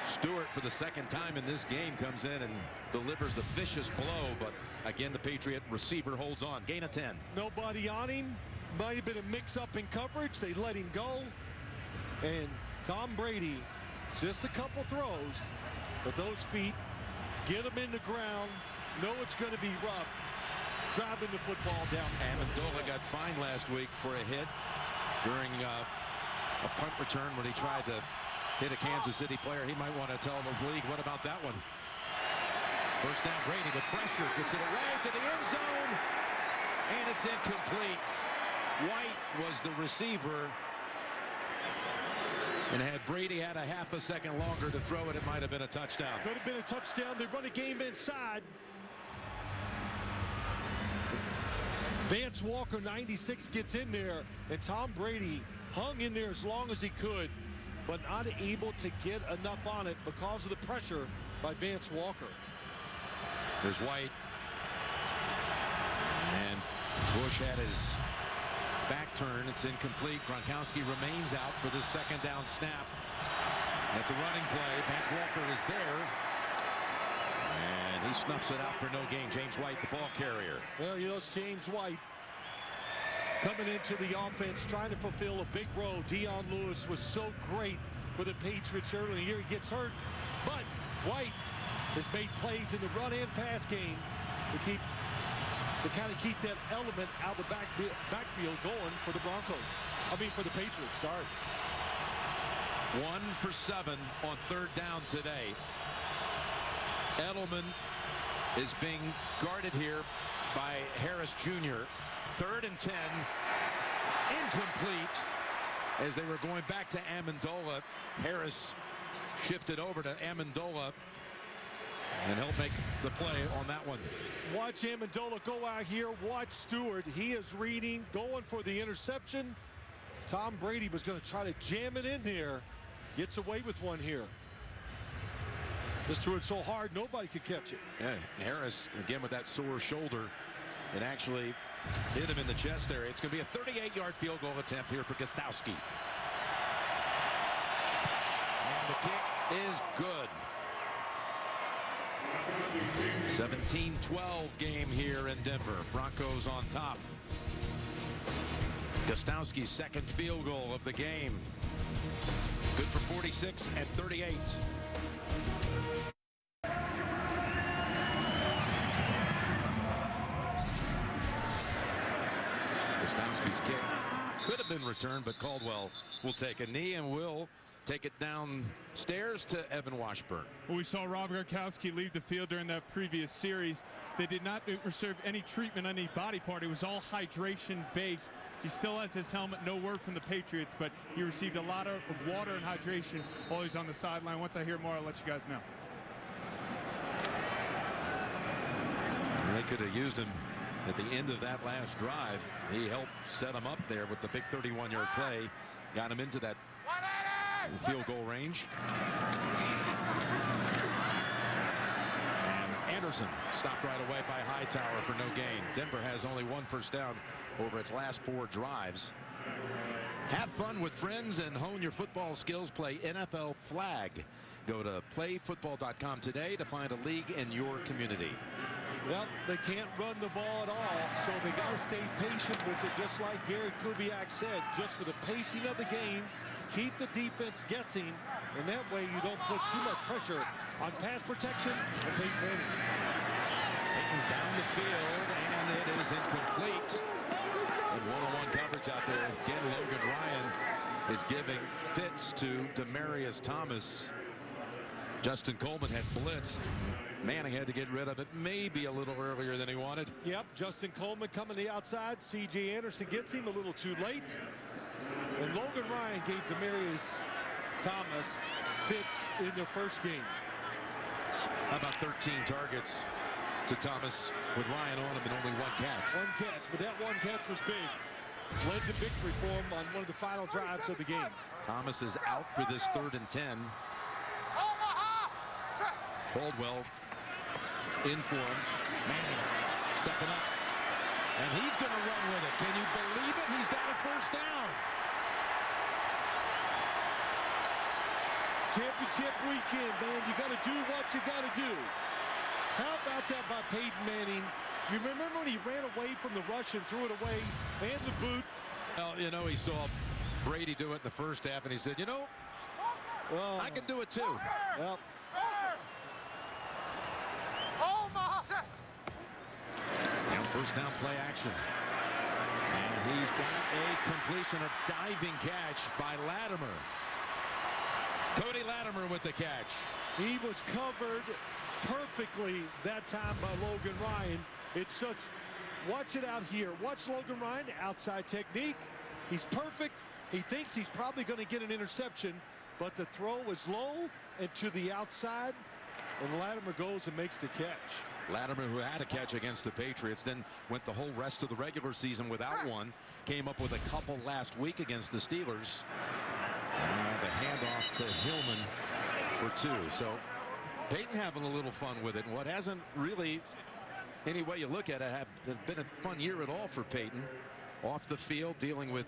Stewart, for the 2nd time in this game, comes in and delivers a vicious blow, but again, the Patriot receiver holds on. Gain of 10. Nobody on him. Might have been a mix-up in coverage. They let him go. And Tom Brady, just a couple throws, but those feet get him in the ground. Know it's going to be rough. Driving the football down. Amendola got fined last week for a hit during a punt return when he tried to hit a Kansas City player. He might want to tell the league, what about that one? First down, Brady with pressure, gets it away to the end zone, and it's incomplete. White was the receiver, and had Brady had a half a second longer to throw it, it might have been a touchdown. Could have been a touchdown. They run a game inside. Vance Walker, 96, gets in there, and Tom Brady hung in there as long as he could, but not able to get enough on it because of the pressure by Vance Walker. There's White. And Bush had his back turn. It's incomplete. Gronkowski remains out for this 2nd down snap. That's a running play. Vance Walker is there. And he snuffs it out for no gain. James White, the ball carrier. Well, you know, it's James White coming into the offense, trying to fulfill a big role. Dion Lewis was so great for the Patriots early in the year. He gets hurt, but White has made plays in the run and pass game to kind of keep that element out of the backfield going for the Broncos. I mean, for the Patriots. Sorry. 1 for 7 on 3rd down today. Edelman is being guarded here by Harris Jr. 3rd and 10. Incomplete. As they were going back to Amendola, Harris shifted over to Amendola and helped make the play on that one. Watch Amendola go out here. Watch Stewart. He is reading, going for the interception. Tom Brady was going to try to jam it in there. Gets away with one here. Just threw it so hard, nobody could catch it. Yeah, Harris, again with that sore shoulder, it actually hit him in the chest area. It's going to be a 38-yard field goal attempt here for Gostowski. And the kick is good. 17-12 game here in Denver. Broncos on top. Gostowski's second field goal of the game. Good for 46 and 38. Gostowski's kick could have been returned, but Caldwell will take a knee and will take it downstairs to Evan Washburn. Well, we saw Rob Gronkowski leave the field during that previous series. They did not reserve any treatment on any body part. It was all hydration based. He still has his helmet. No word from the Patriots, but he received a lot of water and hydration while he's on the sideline. Once I hear more, I'll let you guys know. They could have used him at the end of that last drive. He helped set him up there with the big 31-yard play. Got him into that field goal range. And Anderson stopped right away by Hightower for no gain. Denver has only one first down over its last 4 drives. Have fun with friends and hone your football skills. Play NFL Flag. Go to playfootball.com today to find a league in your community. Well, they can't run the ball at all, so they got to stay patient with it, just like Gary Kubiak said, just for the pacing of the game. Keep the defense guessing, and that way you don't put too much pressure on pass protection and Peyton Manning. Peyton down the field, and it is incomplete. And one-on-one coverage out there. Again, Logan Ryan is giving fits to Demaryius Thomas. Justin Coleman had blitzed. Manning had to get rid of it maybe a little earlier than he wanted. Yep, Justin Coleman coming to the outside. C.J. Anderson gets him a little too late. And Logan Ryan gave Demaryius Thomas fits in the first game. How about 13 targets to Thomas with Ryan on him and only 1 catch? 1 catch, but that 1 catch was big. Led to victory for him on one of the final drives of the game. Thomas is out for this 3rd and 10. Caldwell in for him. Manning stepping up. And he's going to run with it. Can you believe it? He's got a first down. Championship weekend, man. You got to do what you got to do. How about that by Peyton Manning? You remember when he ran away from the rush and threw it away and the boot? Well, you know, he saw Brady do it in the first half, and he said, you know, I can do it too. Well, and first down play action. And he's got a completion, a diving catch by Latimer. Cody Latimer with the catch. He was covered perfectly that time by Logan Ryan. It's just, watch it out here. Watch Logan Ryan, outside technique. He's perfect. He thinks he's probably going to get an interception, but the throw is low and to the outside, and Latimer goes and makes the catch. Latimer, who had a catch against the Patriots, then went the whole rest of the regular season without one, came up with a couple last week against the Steelers. And the handoff to Hillman for 2. So Peyton having a little fun with it. And what hasn't really, any way you look at it, have been a fun year at all for Peyton. Off the field, dealing with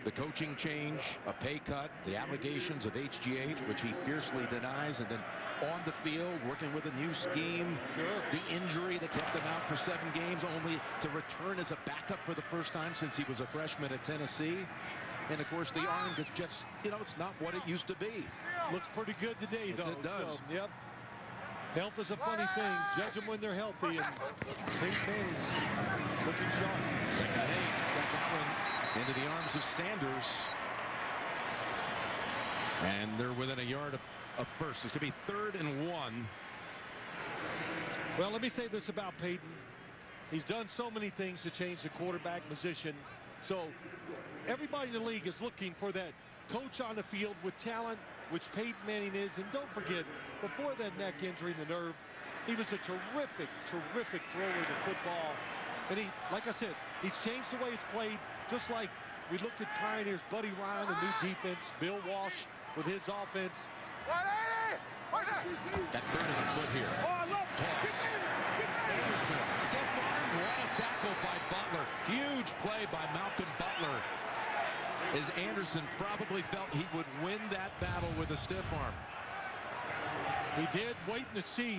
the coaching change, a pay cut, the allegations of HGH, which he fiercely denies, and then on the field, working with a new scheme. Sure. The injury that kept him out for 7 games, only to return as a backup for the first time since he was a freshman at Tennessee. And of course, the arm is just, you know, it's not what it used to be. Looks pretty good today, Yes, though. it does. So, yep. Health is a funny thing. Judge them when they're healthy. And Peyton Manning looking sharp. 2nd and 8. Got that one into the arms of Sanders. And they're within a yard of first. It's going to be 3rd and 1. Well, let me say this about Peyton. He's done so many things to change the quarterback position. So everybody in the league is looking for that coach on the field with talent, which Peyton Manning is. And don't forget, before that neck injury in the nerve, he was a terrific, terrific thrower of the football. And he, like I said, he's changed the way it's played, just like we looked at Pioneers, Buddy Ryan, a new defense, Bill Walsh with his offense. That third of the foot here. Toss. Anderson, stiff arm, what a tackle by Butler. Huge play by Malcolm Butler, as Anderson probably felt he would win that battle with a stiff arm. He did, waiting to see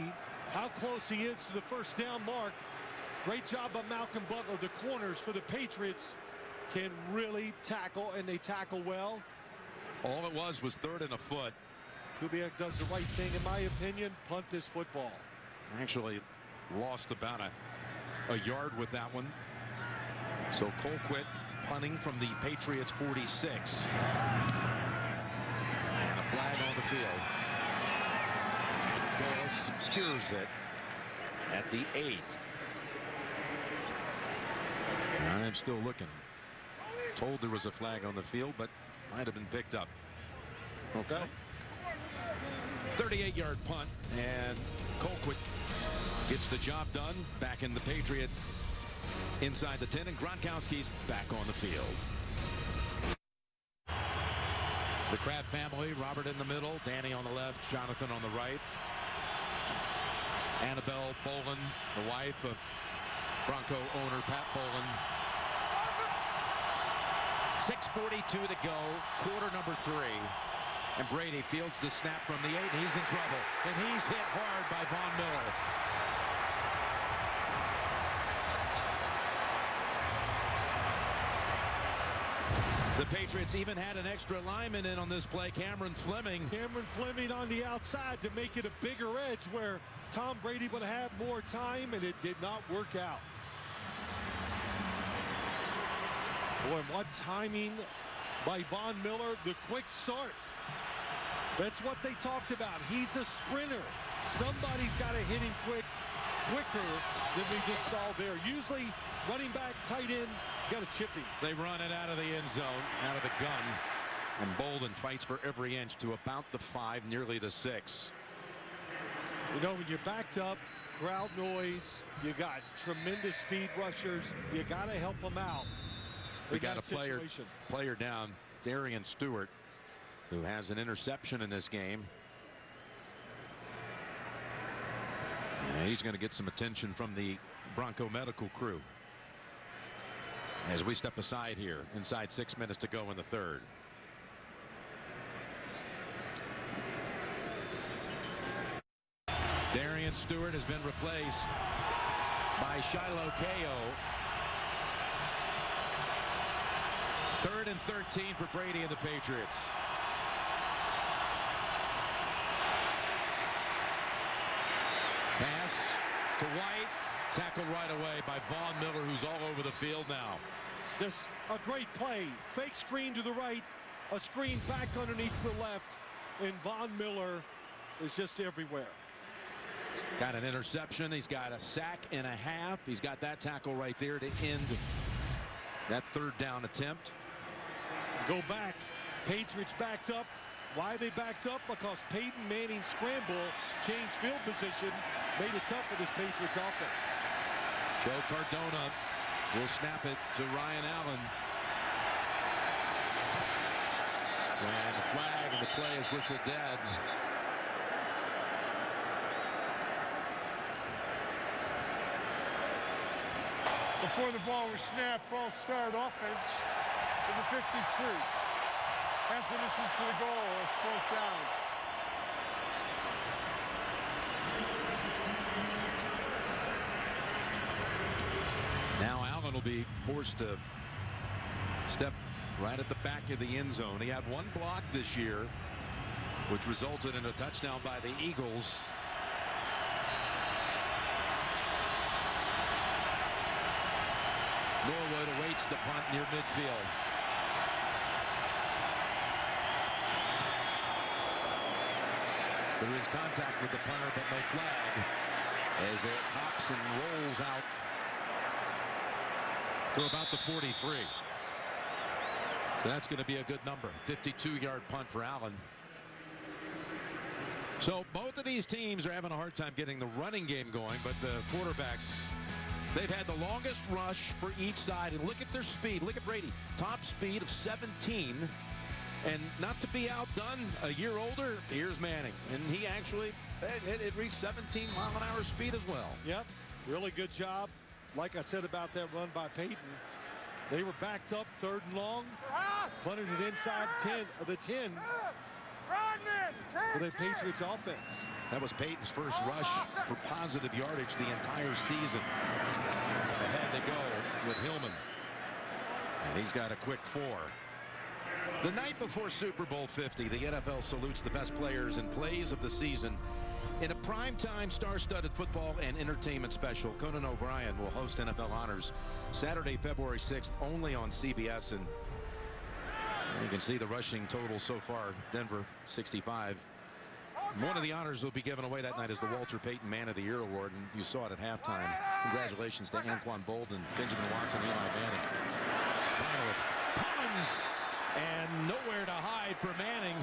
how close he is to the first down mark. Great job by Malcolm Butler. The corners for the Patriots can really tackle, and they tackle well. All it was third and a foot. Kubiak does the right thing, in my opinion, punt this football. Actually lost about a yard with that one. So Colquitt punting from the Patriots 46. And a flag on the field. Ball secures it at the 8. I'm still looking. Told there was a flag on the field, but might have been picked up. Okay. 38-yard punt, and Colquitt gets the job done. Back in the Patriots inside the 10, and Gronkowski's back on the field. The Kraft family, Robert in the middle, Danny on the left, Jonathan on the right. Annabelle Bolin, the wife of Bronco owner Pat Bolin. 6:42 to go, quarter number 3. And Brady fields the snap from the 8, and he's in trouble. And he's hit hard by Von Miller. The Patriots even had an extra lineman in on this play, Cameron Fleming. Cameron Fleming on the outside to make it a bigger edge where Tom Brady would have more time, and it did not work out. Boy, what timing by Von Miller. The quick start. That's what they talked about. He's a sprinter. Somebody's got to hit him quicker than we just saw there. Usually running back, tight end, got to chip him. They run it out of the end zone, out of the gun. And Bolden fights for every inch to about the 5, nearly the 6. You know, when you're backed up, crowd noise, you got tremendous speed rushers, you got to help them out. We got a player down, Darian Stewart, who has an interception in this game. And he's going to get some attention from the Bronco medical crew as we step aside here inside 6 minutes to go in the third. Darian Stewart has been replaced by Shiloh Ko. 3rd and 13 for Brady and the Patriots. Pass to White, tackled right away by Von Miller, who's all over the field now. Just a great play. Fake screen to the right, a screen back underneath to the left, and Von Miller is just everywhere. He's got an interception. He's got a sack and a half. He's got that tackle right there to end that 3rd down attempt. Go back. Patriots backed up. Why they backed up? Because Peyton Manning's scramble changed field position, made it tough for this Patriots offense. Joe Cardona will snap it to Ryan Allen. And the flag, and the play is whistled dead. Before the ball was snapped, false start offense to the 53. Half the distance to the goal. It's 4th down. Now Allen will be forced to step right at the back of the end zone. He had 1 block this year, which resulted in a touchdown by the Eagles. Norwood awaits the punt near midfield. There is contact with the punter, but no flag as it hops and rolls out to about the 43. So that's going to be a good number. 52-yard punt for Allen. So both of these teams are having a hard time getting the running game going, but the quarterbacks, they've had the longest rush for each side. And look at their speed. Look at Brady. Top speed of 17. And not to be outdone, a year older, here's Manning. And he actually, it reached 17-mile-an-hour speed as well. Yep, really good job. Like I said about that run by Peyton, they were backed up 3rd and long, punted it inside 10 of the 10 for the Patriots offense. That was Peyton's first rush for positive yardage the entire season. Ahead they go with Hillman. And he's got a quick 4. The night before Super Bowl 50, the NFL salutes the best players and plays of the season. In a primetime star-studded football and entertainment special, Conan O'Brien will host NFL Honors Saturday, February 6th, only on CBS. And you can see the rushing total so far. Denver, 65. One of the honors will be given away that night is the Walter Payton Man of the Year Award, and you saw it at halftime. Congratulations to Anquan Bolden, Benjamin Watson, Eli Manning. Finalist. Puns! And nowhere to hide for Manning.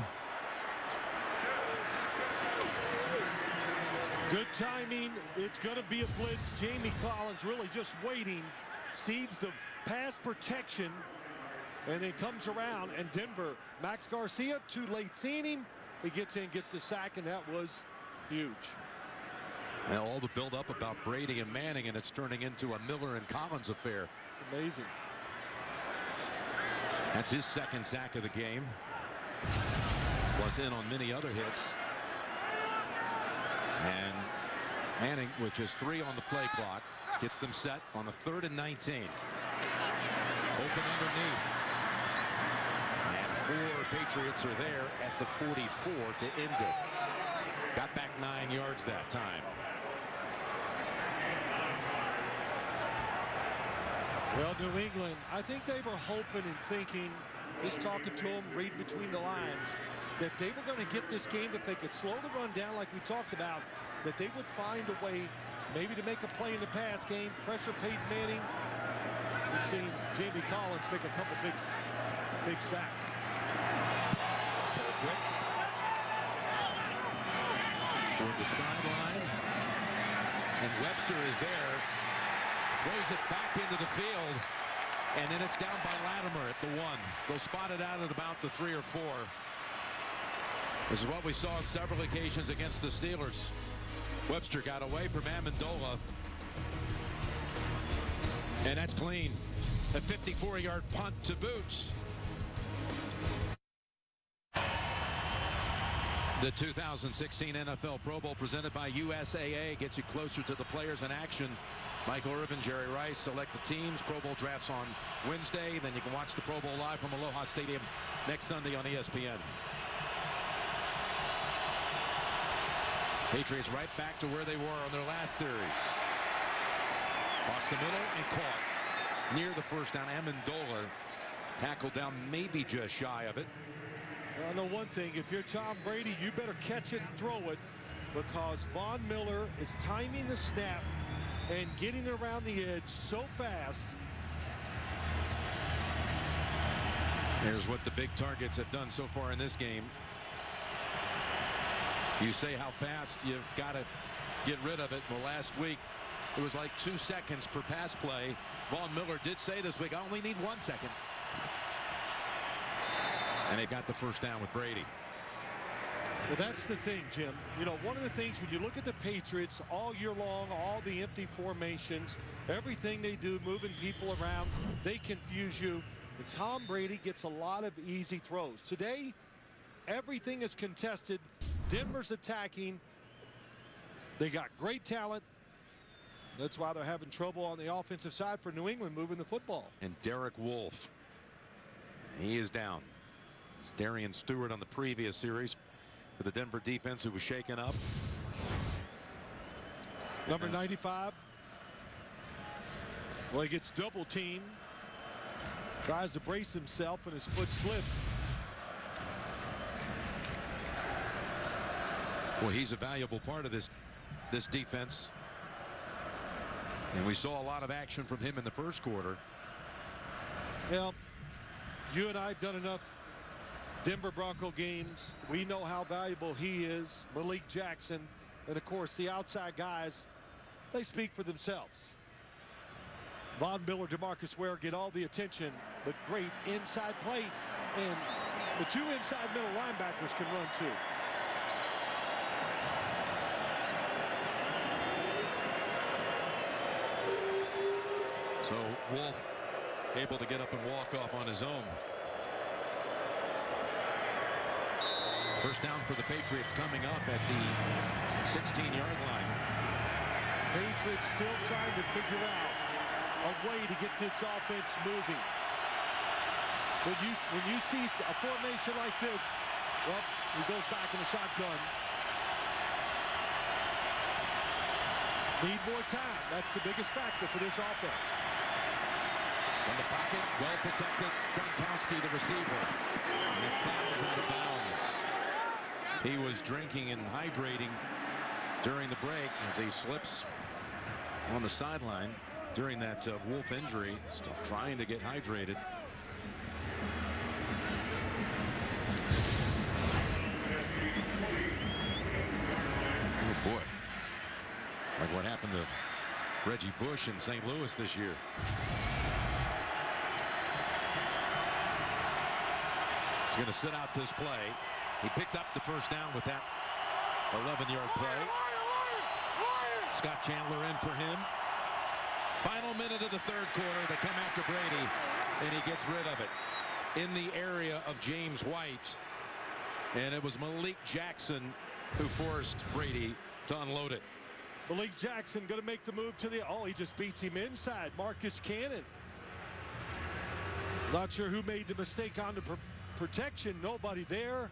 Good timing. It's going to be a blitz. Jamie Collins really just waiting, sees the pass protection, and then comes around. And Denver, Max Garcia, too late seeing him. He gets in, gets the sack, and that was huge. And all the build-up about Brady and Manning, and it's turning into a Miller and Collins affair. It's amazing. That's his 2nd sack of the game. Was in on many other hits. And Manning with just 3 on the play clock gets them set on a 3rd and 19. Open underneath. And 4 Patriots are there at the 44 to end it. Got back 9 yards that time. Well, New England, I think they were hoping and thinking, just talking to them, reading between the lines, that they were going to get this game if they could slow the run down like we talked about, that they would find a way maybe to make a play in the pass game, pressure Peyton Manning. We've seen Jamie Collins make a couple big sacks. Quick. Toward the sideline. And Webster is there. Throws it back into the field. And then it's down by Latimer at the 1. They'll spot it out at about the 3 or 4. This is what we saw on several occasions against the Steelers. Webster got away from Amendola. And that's clean. A 54-yard punt to boot. The 2016 NFL Pro Bowl presented by USAA gets you closer to the players in action. Michael Irvin, Jerry Rice select the teams. Pro Bowl drafts on Wednesday. Then you can watch the Pro Bowl live from Aloha Stadium next Sunday on ESPN. Patriots right back to where they were on their last series. Across the middle and caught near the first down. Amendola tackled down maybe just shy of it. Well, I know one thing. If you're Tom Brady, you better catch it and throw it, because Von Miller is timing the snap and getting around the edge so fast. Here's what the big targets have done so far in this game. You say how fast you've got to get rid of it. Well, last week it was like 2 seconds per pass play. Von Miller did say this week, I only need 1 second. And they've got the first down with Brady. Well, that's the thing, Jim. You know, one of the things when you look at the Patriots all year long, all the empty formations, everything they do, moving people around, they confuse you. And Tom Brady gets a lot of easy throws. Today, everything is contested. Denver's attacking. They got great talent. That's why they're having trouble on the offensive side for New England moving the football. And Derek Wolfe, he is down. It's Darian Stewart on the previous series for the Denver defense, who was shaken up. Number 95. Well, he gets double teamed. Tries to brace himself and his foot slipped. Well, he's a valuable part of this defense. And we saw a lot of action from him in the first quarter. Well, You and I have done enough Denver Bronco games. We know how valuable he is, Malik Jackson, and of course the outside guys, they speak for themselves. Von Miller, DeMarcus Ware get all the attention, but great inside play, and the two inside middle linebackers can run too. So Wolf able to get up and walk off on his own. First down for the Patriots coming up at the 16-yard line. Patriots still trying to figure out a way to get this offense moving. When you see a formation like this, well, he goes back in the shotgun. Need more time. That's the biggest factor for this offense. In the pocket, well protected. Gronkowski, the receiver. And it fouls out of bounds. He was drinking and hydrating during the break as he slips on the sideline during that Wolf injury. Still trying to get hydrated. Oh boy. Like what happened to Reggie Bush in St. Louis this year. He's going to sit out this play. He picked up the first down with that 11-yard play. Scott Chandler in for him. Final minute of the third quarter. They come after Brady, and he gets rid of it in the area of James White. And it was Malik Jackson who forced Brady to unload it. Malik Jackson going to make the move to the... Oh, he just beats him inside. Marcus Cannon. Not sure who made the mistake on the protection. Nobody there.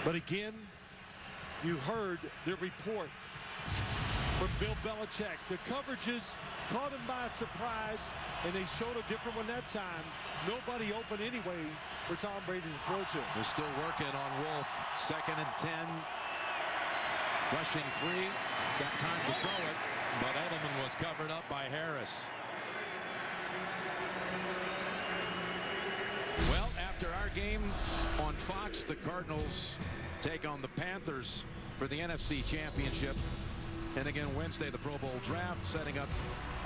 But again, you heard the report from Bill Belichick. The coverages caught him by surprise, and they showed a different one that time. Nobody open anyway for Tom Brady to throw to. They're still working on Wolf. 2nd and 10. Rushing 3. He's got time to throw it, but Edelman was covered up by Harris. Well, after our game on Fox, the Cardinals take on the Panthers for the NFC Championship. And again, Wednesday, the Pro Bowl draft, setting up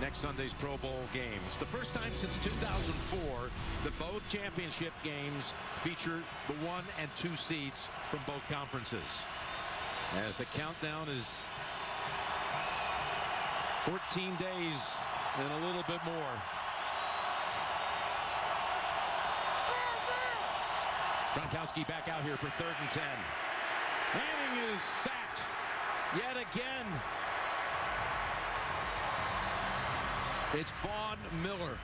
next Sunday's Pro Bowl game. It's the first time since 2004 that both championship games feature the 1 and 2 seeds from both conferences. As the countdown is 14 days and a little bit more. Gronkowski back out here for 3rd and 10. Manning is sacked yet again. It's Von Miller.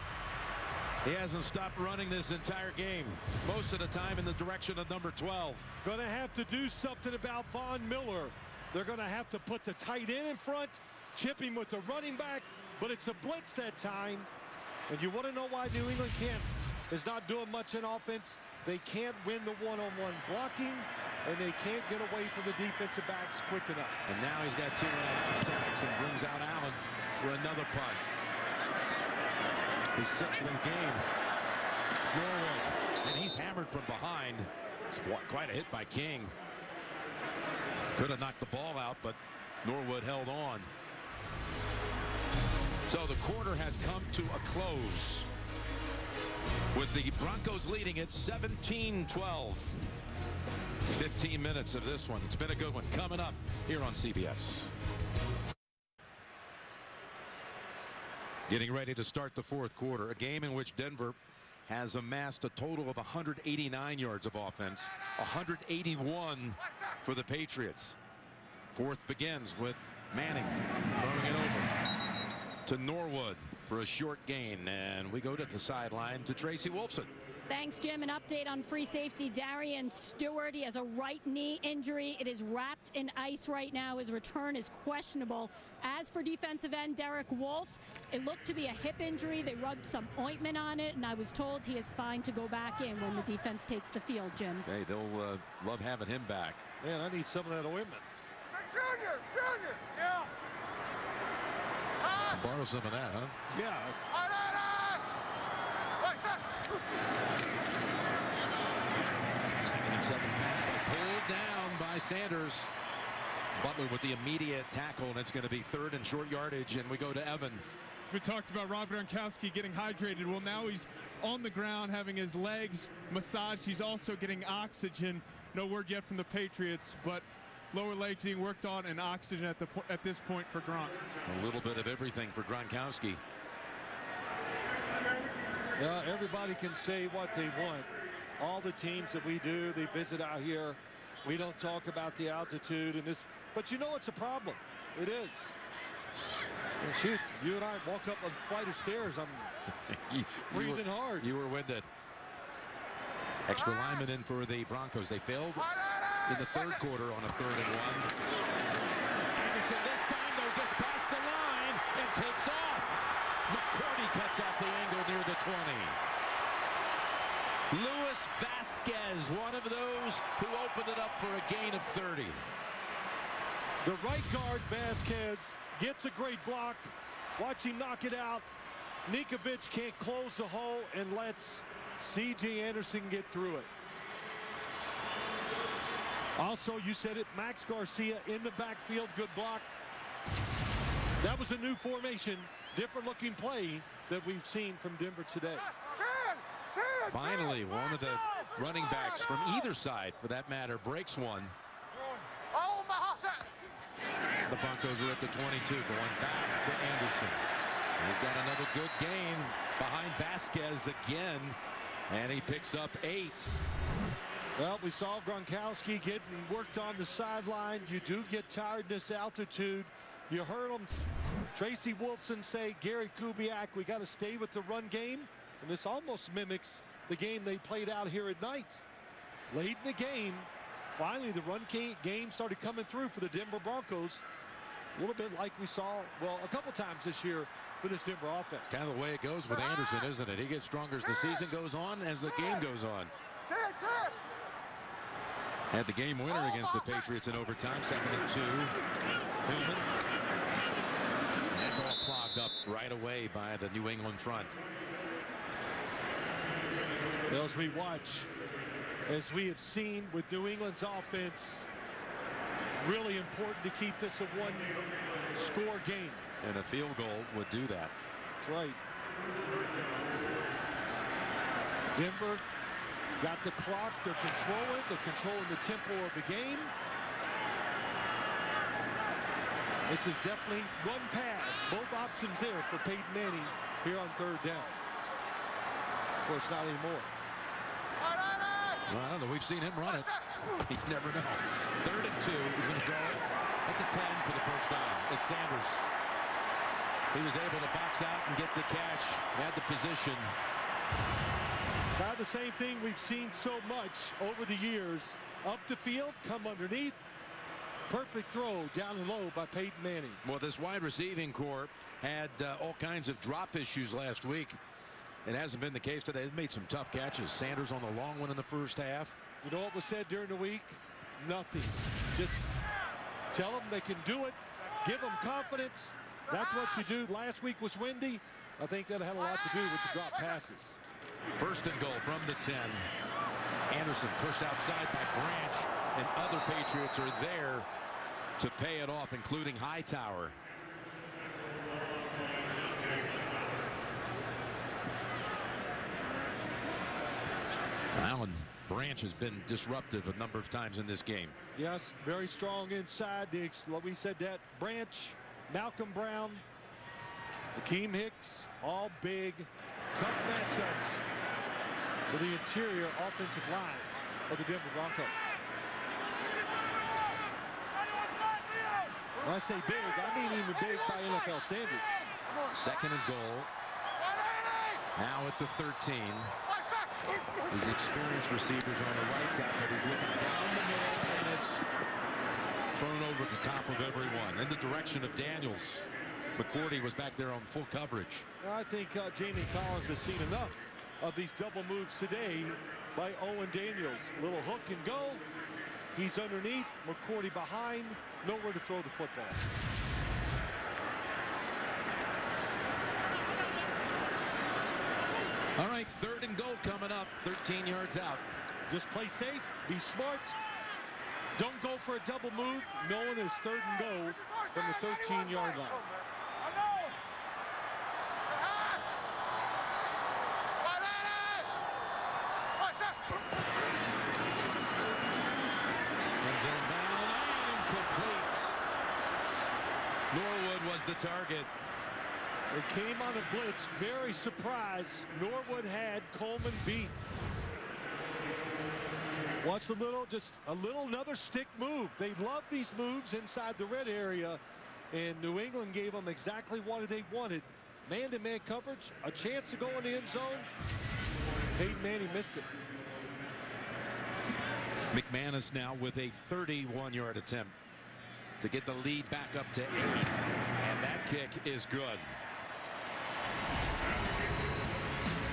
He hasn't stopped running this entire game, most of the time in the direction of number 12. Going to have to do something about Von Miller. They're going to have to put the tight end in front, chip him with the running back, but it's a blitz that time. And you want to know why New England is not doing much in offense? They can't win the one-on-one blocking, and they can't get away from the defensive backs quick enough. And now he's got 2.5 sacks and brings out Allen for another punt. His 6th of the game. It's Norwood, and he's hammered from behind. It's quite a hit by King. Could have knocked the ball out, but Norwood held on. So the quarter has come to a close, with the Broncos leading at 17-12. 15 minutes of this one. It's been a good one. Coming up here on CBS. Getting ready to start the 4th quarter. A game in which Denver has amassed a total of 189 yards of offense. 181 for the Patriots. 4th begins with Manning throwing it over to Norwood for a short gain. And we go to the sideline to Tracy Wolfson. Thanks, Jim. An update on free safety Darian Stewart. He has a right knee injury. It is wrapped in ice right now. His return is questionable. As for defensive end Derek Wolfe, it looked to be a hip injury. They rubbed some ointment on it, and I was told he is fine to go back in when the defense takes the field, Jim. Okay, they'll love having him back. Man, I need some of that ointment. Junior, yeah. Borrow some of that, huh? Yeah. Second and 7 pass play pulled down by Sanders. Butler with the immediate tackle, and it's going to be 3rd and short yardage, and we go to Evan. We talked about Rob Gronkowski getting hydrated. Well, now he's on the ground having his legs massaged. He's also getting oxygen. No word yet from the Patriots, but lower legs being worked on and oxygen at this point for Gronk. A little bit of everything for Gronkowski. Yeah, everybody can say what they want. All the teams that we do, they visit out here. We don't talk about the altitude and this, but you know it's a problem. It is. Well, shoot, you and I walk up a flight of stairs. I'm breathing hard. You were winded. Extra lineman in for the Broncos. They failed in the 3rd quarter on a 3rd and 1. Anderson this time though gets past the line and takes off. McCourty cuts off the angle near the 20. Luis Vasquez, one of those who opened it up for a gain of 30. The right guard, Vasquez, gets a great block. Watch him knock it out. Nikovic can't close the hole and lets C.J. Anderson get through it. Also, you said it, Max Garcia in the backfield, good block. That was a new formation, different looking play that we've seen from Denver today. Finally, one of the running backs from either side, for that matter, breaks one. The Broncos are at the 22, going back to Anderson. He's got another good gain behind Vasquez again, and he picks up 8. Well, we saw Gronkowski getting worked on the sideline. You do get tired in this altitude. You heard him, Tracy Wolfson, say, Gary Kubiak, we got to stay with the run game. And this almost mimics the game they played out here at night. Late in the game, finally the run game started coming through for the Denver Broncos. A little bit like we saw, well, a couple times this year for this Denver offense. Kind of the way it goes with Anderson, isn't it? He gets stronger as the season goes on, as the game goes on. Had the game winner against the Patriots in overtime, 2nd and 2. Hillman. And that's all clogged up right away by the New England front. Well, as we watch, as we have seen with New England's offense, really important to keep this a one-score game. And a field goal would do that. That's right. Denver got the clock. They're controlling the tempo of the game. This is definitely run pass. Both options there for Peyton Manning here on 3rd down. Of course, not anymore. Well, I don't know. We've seen him run it. You never know. 3rd and 2. He's going to throw it at the 10 for the first down. It's Sanders. He was able to box out and get the catch. Had the position. Kind of the same thing we've seen so much over the years. Up the field, come underneath. Perfect throw down and low by Peyton Manning. Well, this wide receiving corps had all kinds of drop issues last week. It hasn't been the case today. They've made some tough catches. Sanders on the long one in the first half. You know what was said during the week? Nothing. Just tell them they can do it. Give them confidence. That's what you do. Last week was windy. I think that had a lot to do with the drop passes. 1st and goal from the 10. Anderson pushed outside by Branch, and other Patriots are there to pay it off, including Hightower. Alan Branch has been disruptive a number of times in this game. Yes, very strong inside. We said that. Branch, Malcolm Brown, Akeem Hicks, all big, tough matchups for the interior offensive line of the Denver Broncos. When I say big, I mean even big by NFL standards. 2nd and goal. Now at the 13. His experienced receivers on the right side, but he's looking down the middle, and it's thrown over the top of everyone in the direction of Daniels. McCourty was back there on full coverage. I think Jamie Collins has seen enough of these double moves today by Owen Daniels. Little hook and go. He's underneath. McCourty behind. Nowhere to throw the football. All right, 3rd and goal coming up, 13 yards out. Just play safe, be smart. Don't go for a double move, knowing it's 3rd and goal from the 13-yard line. End zone bound and incomplete. Norwood was the target. It came on a blitz, very surprised. Norwood had Coleman beat. Watch a little, another stick move. They love these moves inside the red area, and New England gave them exactly what they wanted. Man-to-man coverage, a chance to go in the end zone. Peyton Manning missed it. McManus now with a 31-yard attempt to get the lead back up to 8. And that kick is good.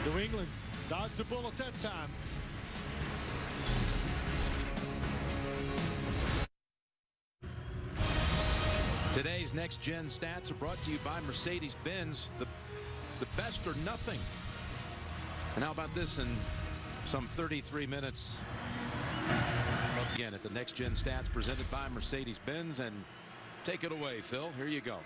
New England dodged the bullet that time. Today's Next Gen Stats are brought to you by Mercedes-Benz, the best or nothing. And how about this in some 33 minutes? Again at the Next Gen Stats presented by Mercedes-Benz, and take it away, Phil. Here you go.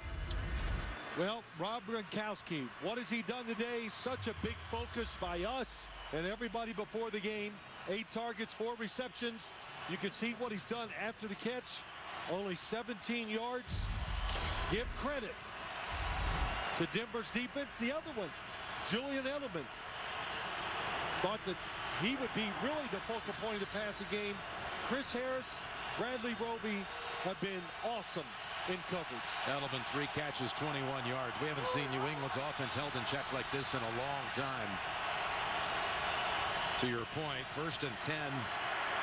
Well, Rob Gronkowski, what has he done today? Such a big focus by us and everybody before the game. 8 targets, 4 receptions. You can see what he's done after the catch. Only 17 yards. Give credit to Denver's defense. The other one, Julian Edelman, thought that he would be really the focal point of the passing game. Chris Harris, Bradley Roby have been awesome in coverage. Edelman 3 catches, 21 yards. We haven't seen New England's offense held in check like this in a long time. To your point, 1st and 10.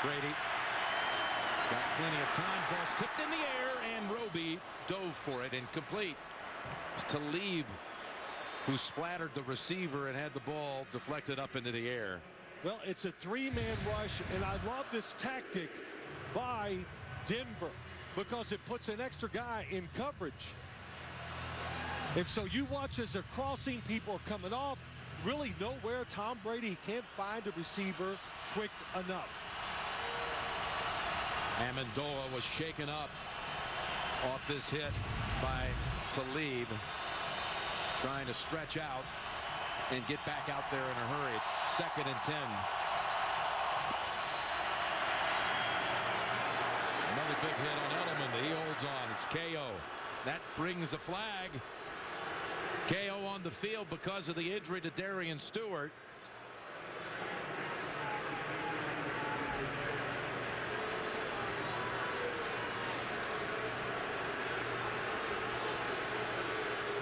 Brady has got plenty of time. Ball's tipped in the air, and Roby dove for it, incomplete. It's Talib who splattered the receiver and had the ball deflected up into the air. Well, it's a 3-man rush, and I love this tactic by Denver because it puts an extra guy in coverage. And so you watch as they're crossing, people are coming off. Really nowhere Tom Brady can't find a receiver quick enough. Amendola was shaken up off this hit by Talib, trying to stretch out and get back out there in a hurry. It's 2nd and 10. Another big hit on Edelman. He holds on. It's KO. That brings the flag. KO on the field because of the injury to Darian Stewart.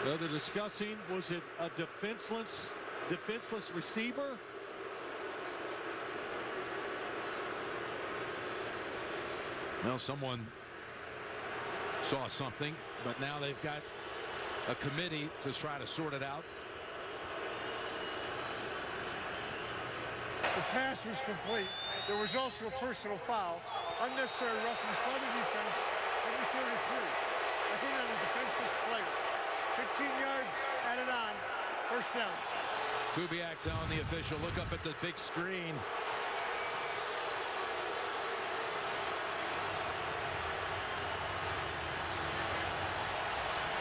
Well, they're discussing, was it a defenseless receiver? Well, someone saw something, but now they've got a committee to try to sort it out. The pass was complete. There was also a personal foul. Unnecessary roughness by the defense. Number 33. I think on the defenseless play. 15 yards added on. 1st down. Kubiak telling the official, look up at the big screen.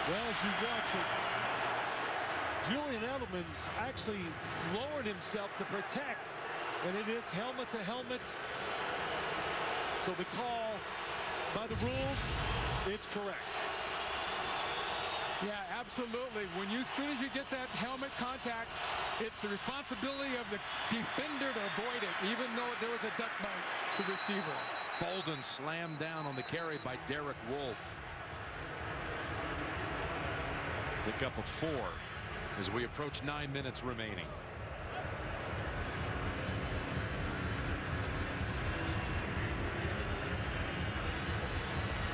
Well, as you watch it, Julian Edelman's actually lowered himself to protect, and it is helmet to helmet. So the call by the rules, it's correct. Yeah, absolutely. As soon as you get that helmet contact, it's the responsibility of the defender to avoid it, even though there was a duck by the receiver. Bolden slammed down on the carry by Derek Wolfe. Pick up a 4 as we approach 9 minutes remaining.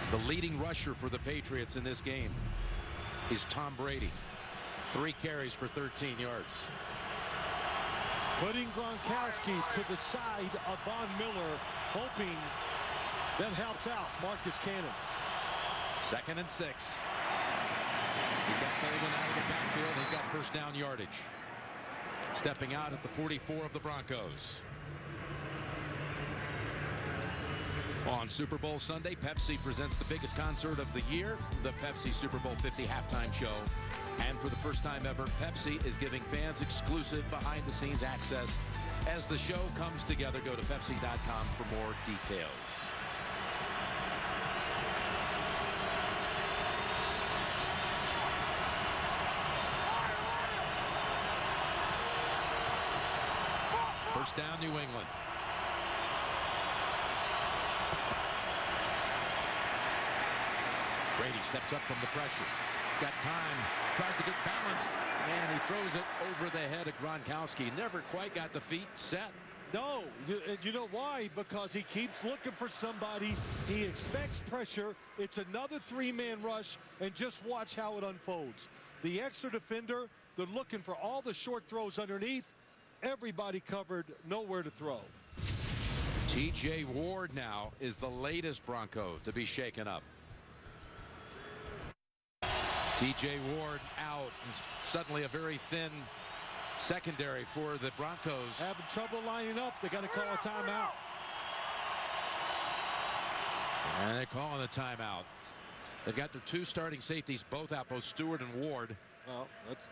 The leading rusher for the Patriots in this game is Tom Brady. 3 carries for 13 yards. Putting Gronkowski to the side of Von Miller, hoping that helps out Marcus Cannon. 2nd and 6. He's got Bolden out of the backfield. He's got 1st down yardage. Stepping out at the 44 of the Broncos. On Super Bowl Sunday, Pepsi presents the biggest concert of the year, the Pepsi Super Bowl 50 halftime show. And for the first time ever, Pepsi is giving fans exclusive behind-the-scenes access. As the show comes together, go to Pepsi.com for more details. First down, New England. Brady steps up from the pressure. He's got time, tries to get balanced, and he throws it over the head of Gronkowski. Never quite got the feet set. No, you know why? Because he keeps looking for somebody. He expects pressure. It's another three-man rush, and just watch how it unfolds. The extra defender, they're looking for all the short throws underneath. Everybody covered, nowhere to throw. T.J. Ward now is the latest Bronco to be shaken up. T.J. Ward out. It's suddenly a very thin secondary for the Broncos. Having trouble lining up. They got to call a timeout. And they're calling a timeout. They've got their two starting safeties both out, both Stewart and Ward. Well,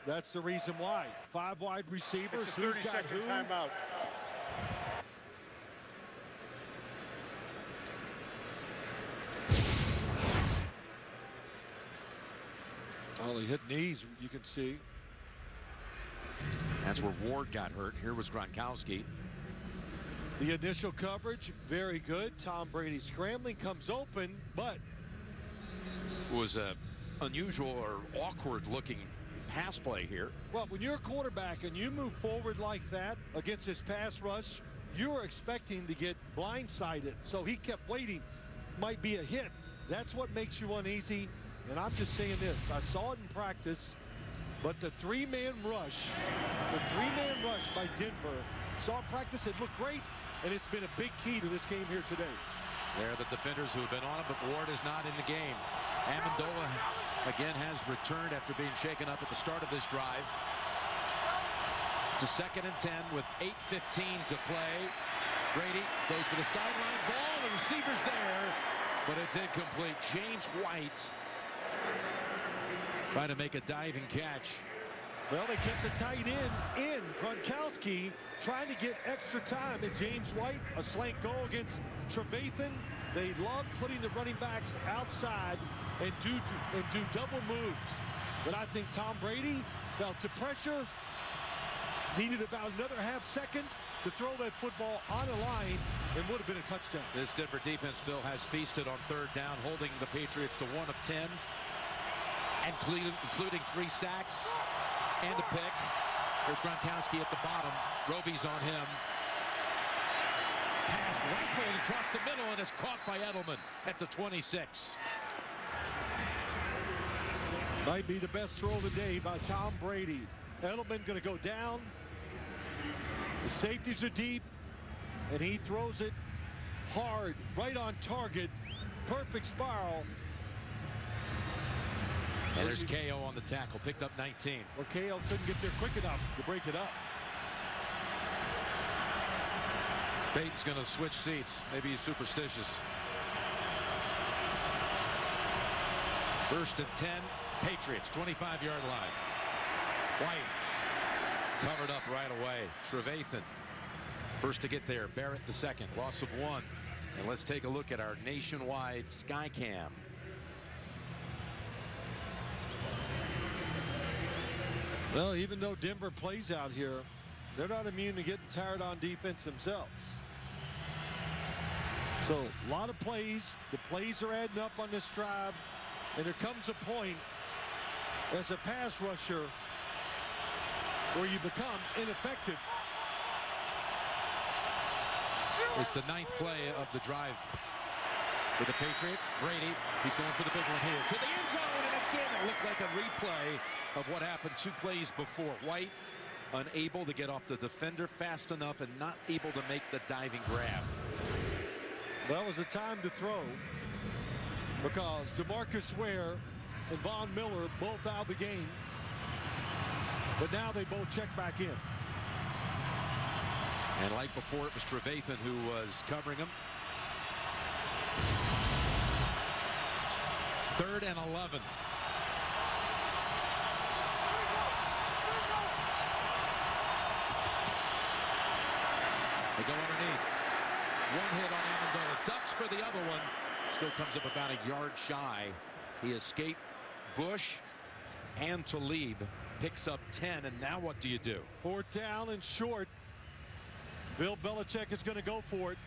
that's the reason why. 5 wide receivers. It's a 30-second timeout. Oh, he hit knees, you can see. That's where Ward got hurt. Here was Gronkowski. The initial coverage, very good. Tom Brady scrambling, comes open, but it was a unusual or awkward looking pass play here. Well, when you're a quarterback and you move forward like that against his pass rush, you're expecting to get blindsided. So he kept waiting. Might be a hit. That's what makes you uneasy. And I'm just saying this, I saw it in practice, but the three-man rush by Denver, saw in practice, it looked great, and it's been a big key to this game here today. They're the defenders who have been on it, but Ward is not in the game. Amendola again has returned after being shaken up at the start of this drive. It's a 2nd and 10 with 8:15 to play. Brady goes for the sideline ball. The receiver's there, but it's incomplete. James White trying to make a diving catch. Well, they kept the tight end in. Gronkowski trying to get extra time. And James White, a slant goal against Trevathan. They love putting the running backs outside and do double moves. But I think Tom Brady felt the pressure, needed about another half second to throw that football on a line, and would have been a touchdown. This Denver defense, Phil, has feasted on 3rd down, holding the Patriots to 1 of 10, including 3 sacks and a pick. There's Gronkowski at the bottom. Roby's on him. Pass rifled across the middle, and it's caught by Edelman at the 26. Might be the best throw of the day by Tom Brady. Edelman going to go down. The safeties are deep, and he throws it hard, right on target. Perfect spiral. And there's KO on the tackle, picked up 19. Well, KO couldn't get there quick enough to break it up. Peyton's going to switch seats. Maybe he's superstitious. 1st and 10, Patriots, 25-yard line. White covered up right away. Trevathan first to get there. Barrett the second. Loss of 1. And let's take a look at our nationwide Skycam. Well, even though Denver plays out here, they're not immune to getting tired on defense themselves. So a lot of plays. The plays are adding up on this drive. And there comes a point as a pass rusher where you become ineffective. It's the 9th play of the drive for the Patriots. Brady, he's going for the big one here to the end zone, and again it looked like a replay of what happened 2 plays before. White unable to get off the defender fast enough and not able to make the diving grab. Well, it was a time to throw because DeMarcus Ware and Von Miller both out of the game. But now they both check back in. And like before, it was Trevathan who was covering him. 3rd and 11. They go underneath. One hit on Amendola. Ducks for the other one. Still comes up about a yard shy. He escaped Bush and Talib. Picks up 10, and now what do you do? 4th down and short. Bill Belichick is going to go for it.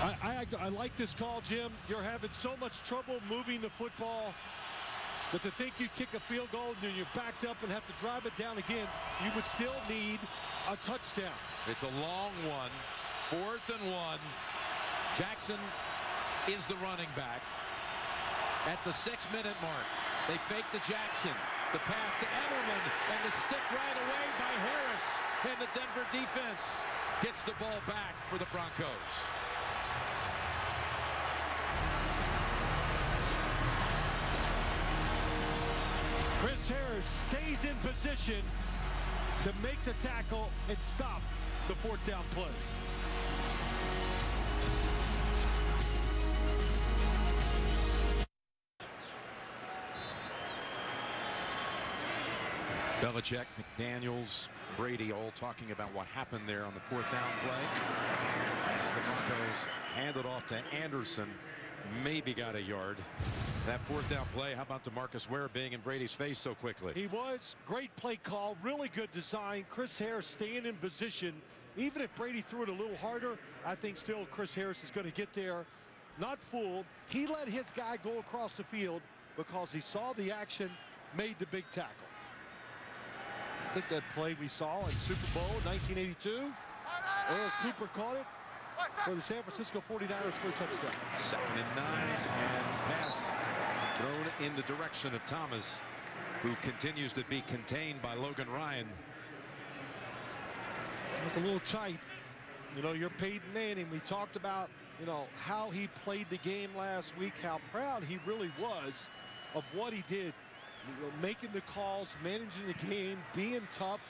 I like this call, Jim. You're having so much trouble moving the football that to think you kick a field goal and then you're backed up and have to drive it down again, you would still need a touchdown. It's a long one. 4th and 1. Jackson is the running back. At the 6-minute mark, they fake to Jackson. The pass to Edelman, and the stick right away by Harris. And the Denver defense gets the ball back for the Broncos. Chris Harris stays in position to make the tackle and stop the 4th down play. Belichick, McDaniels, Brady all talking about what happened there on the 4th down play. As the Broncos hand it off to Anderson. Maybe got a yard. That 4th down play, how about DeMarcus Ware being in Brady's face so quickly? He was. Great play call. Really good design. Chris Harris staying in position. Even if Brady threw it a little harder, I think still Chris Harris is going to get there. Not fooled. He let his guy go across the field because he saw the action, made the big tackle. I think that play we saw in Super Bowl 1982. Earl Cooper caught it for the San Francisco 49ers for a touchdown. 2nd and 9, and pass thrown in the direction of Thomas, who continues to be contained by Logan Ryan. It was a little tight. You know, you're Peyton Manning. We talked about, you know, how he played the game last week, how proud he really was of what he did. You know, making the calls, managing the game, being tough.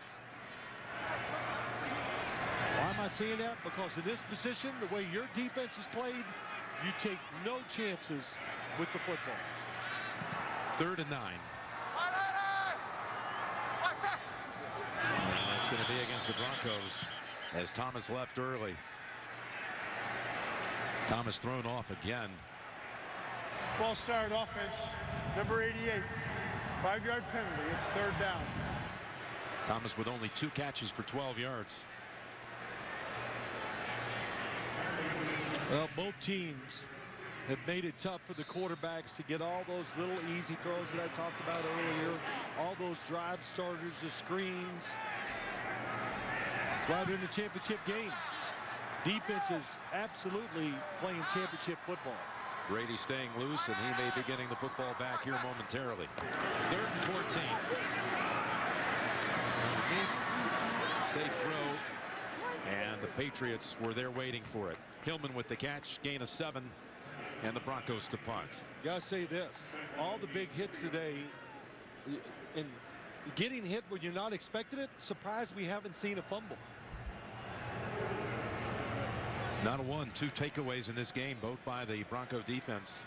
Why am I saying that? Because in this position, the way your defense is played, you take no chances with the football. 3rd and 9. And that's going to be against the Broncos as Thomas left early. Thomas thrown off again. Ball started offense, number 88. 5-yard penalty. It's 3rd down. Thomas with only 2 catches for 12 yards. Well, both teams have made it tough for the quarterbacks to get all those little easy throws that I talked about earlier. All those drive starters, the screens. That's why they're in the championship game. Defense is absolutely playing championship football. Brady staying loose, and he may be getting the football back here momentarily. 3rd and 14. Safe throw, and the Patriots were there waiting for it. Hillman with the catch, gain of 7, and the Broncos to punt. You gotta say this, all the big hits today, and getting hit when you're not expecting it, surprised we haven't seen a fumble. Not a one, 2 takeaways in this game, both by the Bronco defense.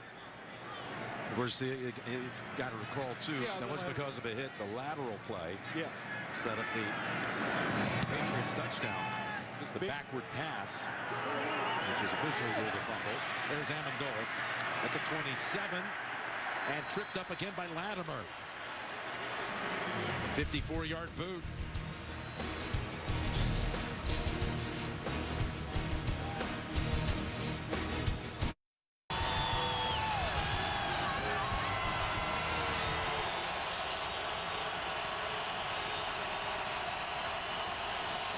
Of course, you got to recall too, that was because of a hit. The lateral play, yes, set up the Patriots touchdown. The backward pass, which is officially ruled a fumble. There's Amendola at the 27, and tripped up again by Latimer. 54-yard boot.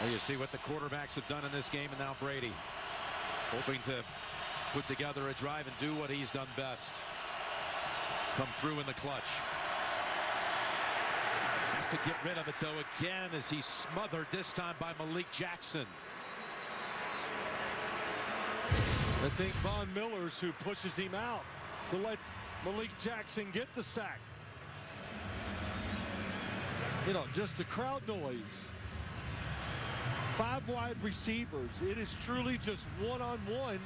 Well, you see what the quarterbacks have done in this game, and now Brady hoping to put together a drive and do what he's done best. Come through in the clutch. Has to get rid of it, though, again, as he's smothered this time by Malik Jackson. I think Von Miller's who pushes him out to let Malik Jackson get the sack. You know, just the crowd noise. 5 wide receivers. It is truly just one-on-one.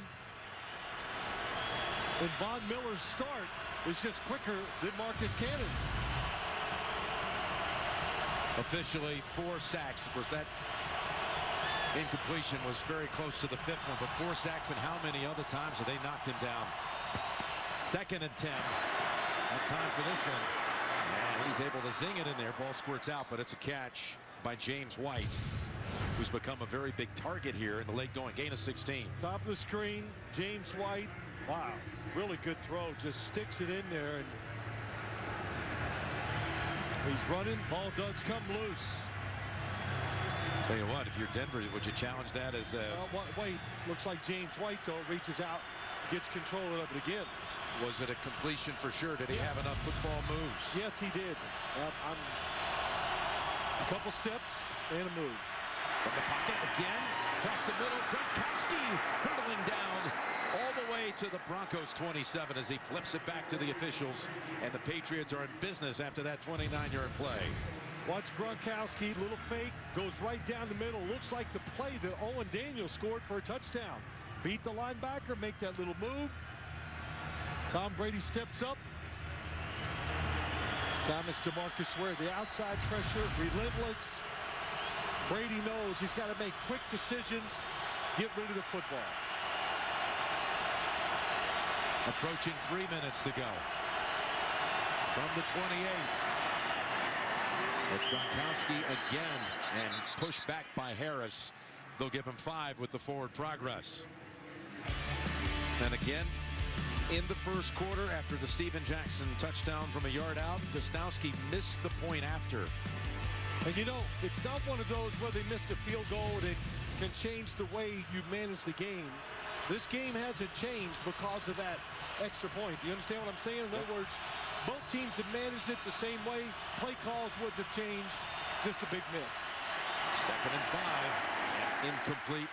And Von Miller's start is just quicker than Marcus Cannon's. Officially 4 sacks. Of course, that incompletion was very close to the 5th one, but 4 sacks, and how many other times have they knocked him down? 2nd and 10. Not time for this one. And he's able to zing it in there. Ball squirts out, but it's a catch by James White, who's become a very big target here in the late going. Gain of 16. Top of the screen, James White. Wow, really good throw. Just sticks it in there, and he's running. Ball does come loose. Tell you what, if you're Denver, would you challenge that as White, looks like James White, though, reaches out, gets control of it again. Was it a completion for sure? Did he have enough football moves? Yes, he did. A couple steps and a move. From the pocket again, across the middle, Gronkowski hurtling down all the way to the Broncos 27 as he flips it back to the officials, and the Patriots are in business after that 29-yard play. Watch Gronkowski, little fake, goes right down the middle. Looks like the play that Owen Daniels scored for a touchdown. Beat the linebacker, make that little move. Tom Brady steps up. This time it's DeMarcus Ware. The outside pressure, relentless. Brady knows he's got to make quick decisions, get rid of the football. Approaching 3 minutes to go. From the 28. It's Gronkowski again, and pushed back by Harris. They'll give him 5 with the forward progress. And again, in the first quarter, after the Steven Jackson touchdown from a yard out, Gostowski missed the point after. And you know, it's not one of those where they missed a field goal that can change the way you manage the game. This game hasn't changed because of that extra point. You understand what I'm saying? In other words, both teams have managed it the same way. Play calls wouldn't have changed. Just a big miss. 2nd and 5, and incomplete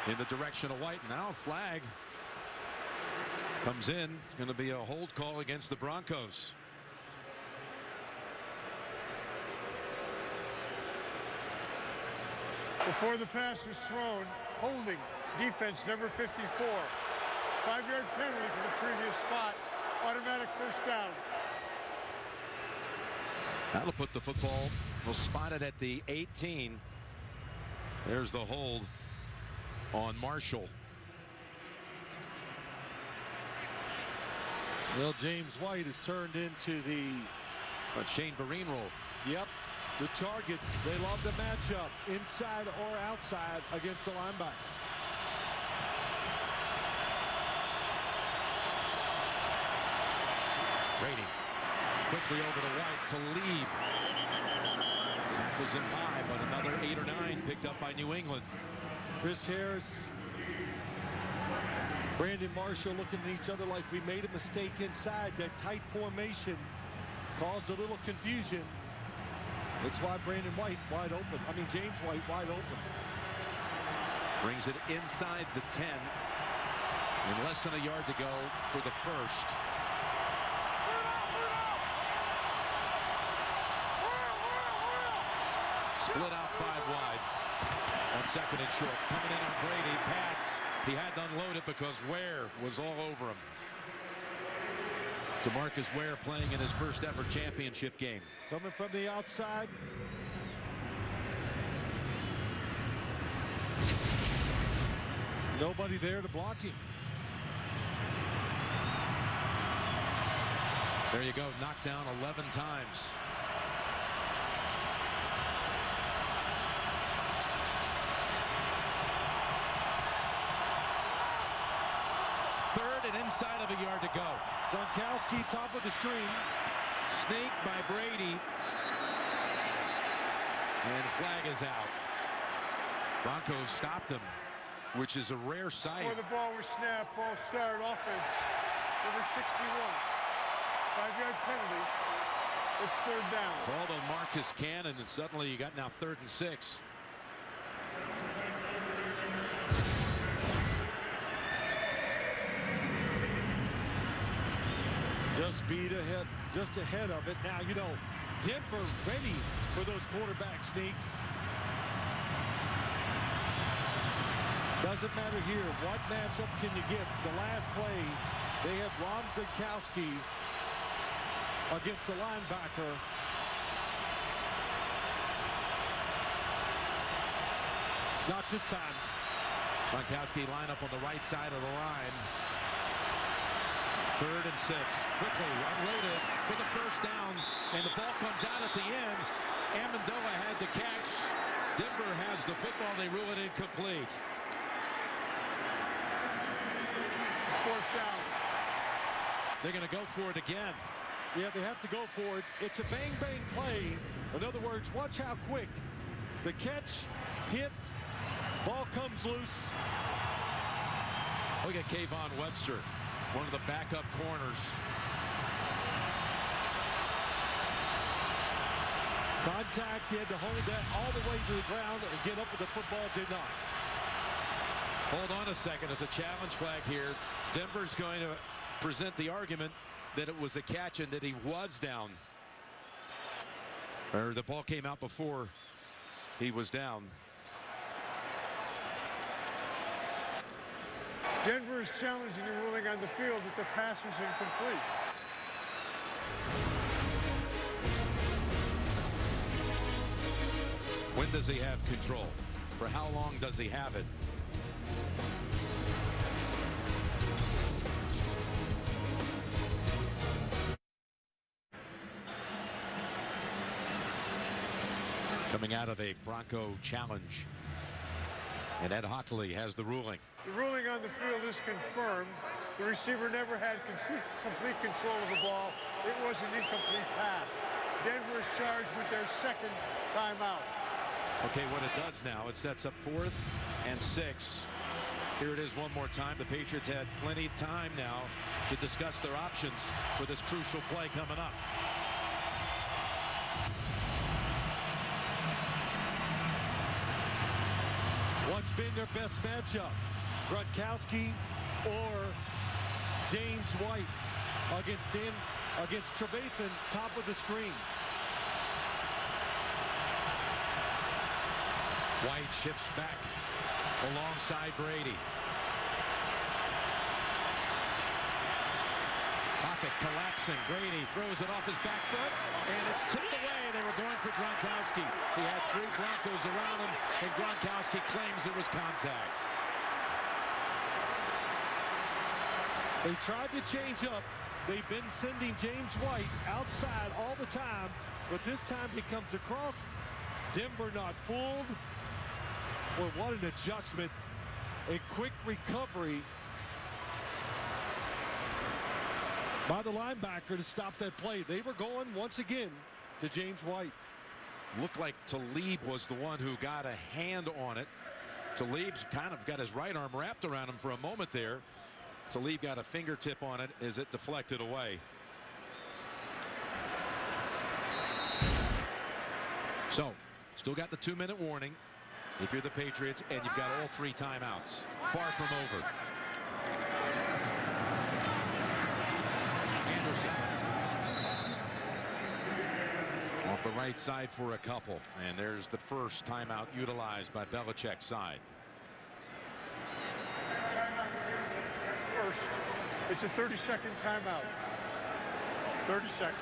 in the direction of White. Now flag comes in. It's going to be a hold call against the Broncos. Before the pass was thrown, holding, defense number 54. 5-yard penalty for the previous spot. Automatic first down. That'll put the football, we'll spot it at the 18. There's the hold on Marshall. Well, James White has turned into the Shane Vereen role. Yep, the target. They love the matchup, inside or outside, against the linebacker. Brady quickly over to White to lead. Tackles him high, but another 8 or 9 picked up by New England. Chris Harris, Brandon Marshall looking at each other like we made a mistake inside. That tight formation caused a little confusion. That's why Brandon White wide open. I mean, James White wide open. Brings it inside the 10. And less than a yard to go for the first. Split out 5 wide on 2nd and short. Coming in on Brady. Pass. He had to unload it because Ware was all over him. DeMarcus Ware playing in his first ever championship game. Coming from the outside. Nobody there to block him. There you go. Knocked down 11 times. And inside of a yard to go. Gronkowski, top of the screen. Snake by Brady. And flag is out. Broncos stopped him, which is a rare sight. Before the ball was snapped, ball start, offense. Number 61. 5-yard penalty. It's 3rd down. Called on Marcus Cannon, and suddenly you got now 3rd and 6. Just beat ahead, just ahead of it. Now, you know, Denver ready for those quarterback sneaks. Doesn't matter here. What matchup can you get? The last play, they had Ron Gronkowski against the linebacker. Not this time. Gronkowski line up on the right side of the line. 3rd and 6. Quickly unloaded for the first down, and the ball comes out at the end. Amendola had the catch. Denver has the football. They rule it incomplete. 4th down. They're going to go for it again. Yeah, they have to go for it. It's a bang-bang play. In other words, watch how quick the catch, hit, ball comes loose. Look at Kayvon Webster, one of the backup corners. Contact, he had to hold that all the way to the ground and get up with the football, did not. Hold on a second, there's a challenge flag here. Denver's going to present the argument that it was a catch and that he was down. Or the ball came out before he was down. Denver is challenging the ruling on the field that the pass was incomplete. When does he have control? For how long does he have it? Coming out of a Bronco challenge. And Ed Hockley has the ruling. The ruling on the field is confirmed. The receiver never had complete control of the ball. It was an incomplete pass. Denver is charged with their 2nd timeout. Okay, what it does now, it sets up 4th and 6. Here it is one more time. The Patriots had plenty of time now to discuss their options for this crucial play coming up. What's been their best matchup? Gronkowski or James White against Trevathan, top of the screen. White shifts back alongside Brady. Pocket collapsing. Brady throws it off his back foot, and it's tipped away. They were going for Gronkowski. He had 3 Broncos around him, and Gronkowski claims it was contact. They tried to change up. They've been sending James White outside all the time, but this time he comes across. Denver not fooled. Well, what an adjustment. A quick recovery by the linebacker to stop that play. They were going once again to James White. Looked like Talib was the one who got a hand on it. Talib's kind of got his right arm wrapped around him for a moment there. Talib got a fingertip on it as it deflected away. So, still got the 2-minute warning if you're the Patriots, and you've got all 3 timeouts. Far from over. Anderson off the right side for a couple, and there's the first timeout utilized by Belichick's side. First, it's a 30-second timeout. 30 seconds.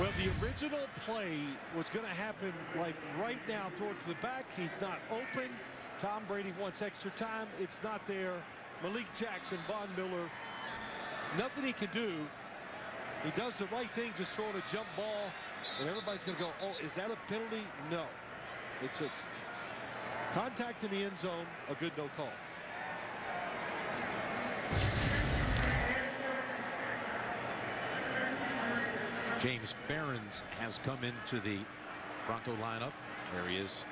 Well, the original play was going to happen like right now, throw it to the back. He's not open. Tom Brady wants extra time. It's not there. Malik Jackson, Von Miller, nothing he can do. He does the right thing, just throwing a jump ball, and everybody's going to go, oh, is that a penalty? No. It's just contact in the end zone, a good no call. James Ferentz has come into the Bronco lineup. There he is,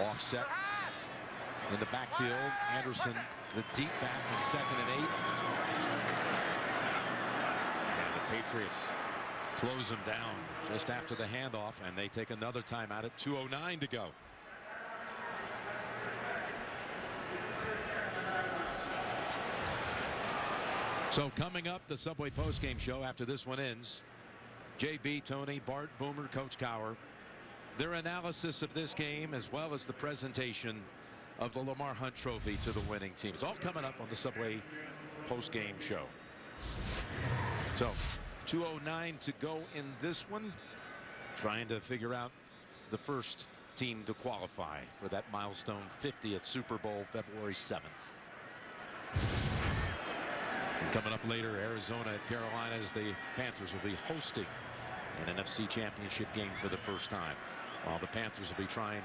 offset in the backfield. Anderson, the deep back in 2nd and 8. And the Patriots close him down just after the handoff, and they take another timeout at 2:09 to go. So coming up, the Subway postgame show after this one ends. JB, Tony, Bart, Boomer, Coach Cowher, their analysis of this game as well as the presentation of the Lamar Hunt Trophy to the winning teams. All coming up on the Subway post-game show. So 2:09 to go in this one. Trying to figure out the first team to qualify for that milestone 50th Super Bowl, February 7th. And coming up later, Arizona at Carolina, as the Panthers will be hosting an NFC Championship game for the first time, while the Panthers will be trying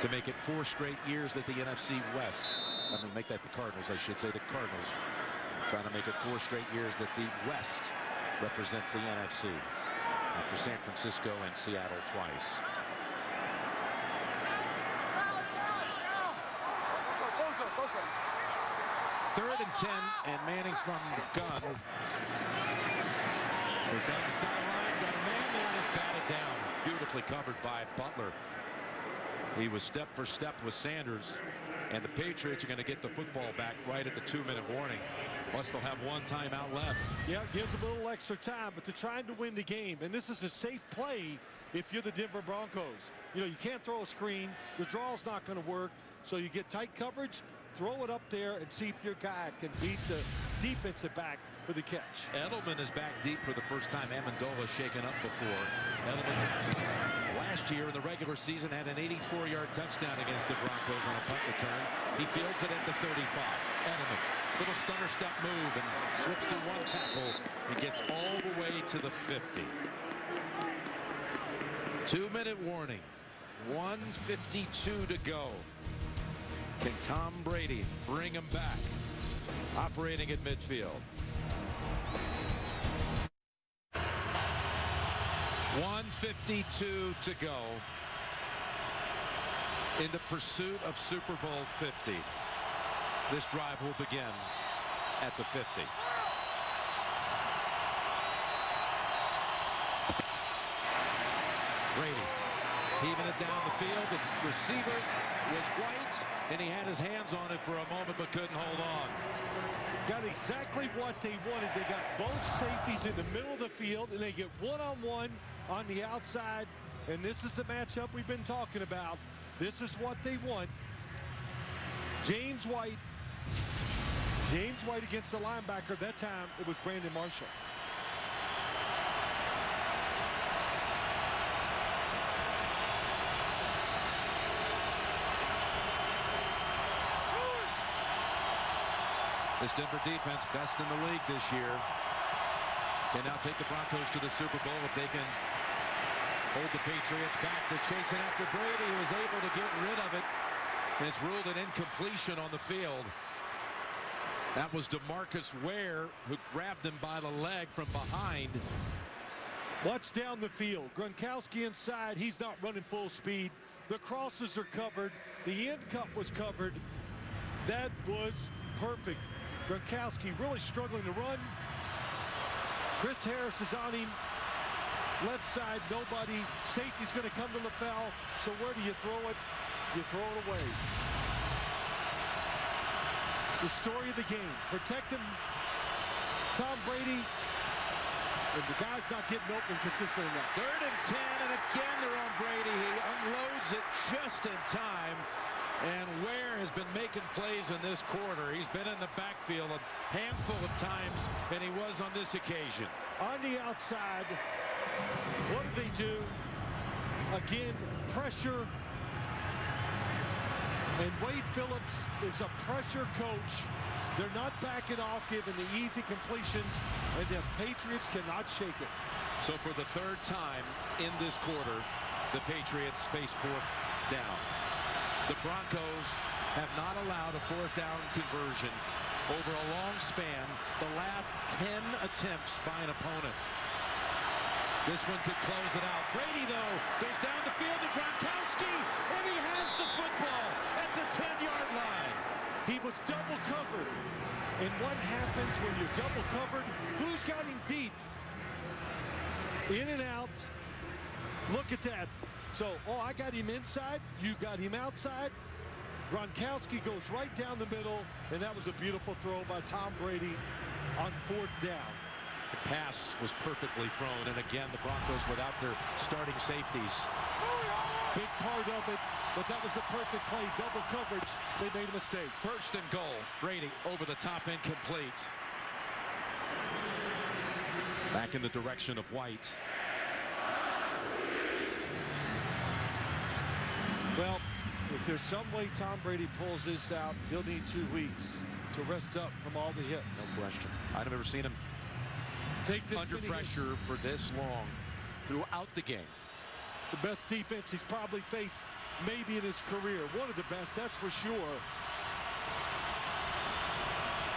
to make it 4 straight years that the NFC West, make that the Cardinals, I should say, the Cardinals trying to make it 4 straight years that the West represents the NFC, after San Francisco and Seattle twice. Third and 10, and Manning from the gun. Goes down the sidelines, got a man there, and is batted down. Beautifully covered by Butler. He was step for step with Sanders, and the Patriots are going to get the football back right at the 2-minute warning. Plus they'll have 1 timeout left. Yeah, it gives them a little extra time, but they're trying to win the game. And this is a safe play if you're the Denver Broncos. You can't throw a screen. The draw's not going to work. So you get tight coverage, throw it up there, and see if your guy can beat the defensive back for the catch. Edelman is back deep for the first time. Amendola shaken up before. Edelman last year in the regular season had an 84-yard touchdown against the Broncos on a punt return. He fields it at the 35. Edelman, little stunner step move, and slips through 1 tackle and gets all the way to the 50. 2-minute warning. 1:52 to go. Can Tom Brady bring him back? Operating at midfield. 1:52 to go in the pursuit of Super Bowl 50. This drive will begin at the 50. Brady heaving it down the field. The receiver was White, and he had his hands on it for a moment but couldn't hold on. Got exactly what they wanted. They got both safeties in the middle of the field, and they get one-on-one on the outside. And this is the matchup we've been talking about. This is what they want. James White against the linebacker. That time it was Brandon Marshall. This Denver defense, best in the league this year, can now take the Broncos to the Super Bowl if they can hold the Patriots back. They're chasing after Brady. He was able to get rid of it, and it's ruled an incompletion on the field. That was DeMarcus Ware who grabbed him by the leg from behind. Watch down the field. Gronkowski inside. He's not running full speed. The crosses are covered. The end cut was covered. That was perfect. Gronkowski really struggling to run. Chris Harris is on him. Left side, nobody. Safety's going to come to LaFell. So where do you throw it? You throw it away. The story of the game. Protect him. Tom Brady. And the guy's not getting open consistently enough. 3rd and 10, and again they're on Brady. He unloads it just in time. And Ware has been making plays in this quarter. He's been in the backfield a handful of times, and he was on this occasion. On the outside, what do they do? Again, pressure. And Wade Phillips is a pressure coach. They're not backing off, giving the easy completions, and the Patriots cannot shake it. So for the 3rd time in this quarter, the Patriots face 4th down. The Broncos have not allowed a 4th down conversion over a long span, the last 10 attempts by an opponent. This one could close it out. Brady, though, goes down the field to Gronkowski, and he has the football at the 10-yard line. He was double covered. And what happens when you're double covered? Who's got him deep? In and out. Look at that. So, I got him inside. You got him outside. Gronkowski goes right down the middle, and that was a beautiful throw by Tom Brady on 4th down. The pass was perfectly thrown, and again, the Broncos without their starting safeties. Big part of it, but that was the perfect play. Double coverage. They made a mistake. First and goal. Brady over the top, incomplete. Back in the direction of White. Well, if there's some way Tom Brady pulls this out, he'll need 2 weeks to rest up from all the hits. No question. I've never seen him take this under pressure for this long throughout the game. It's the best defense he's probably faced maybe in his career. One of the best, that's for sure.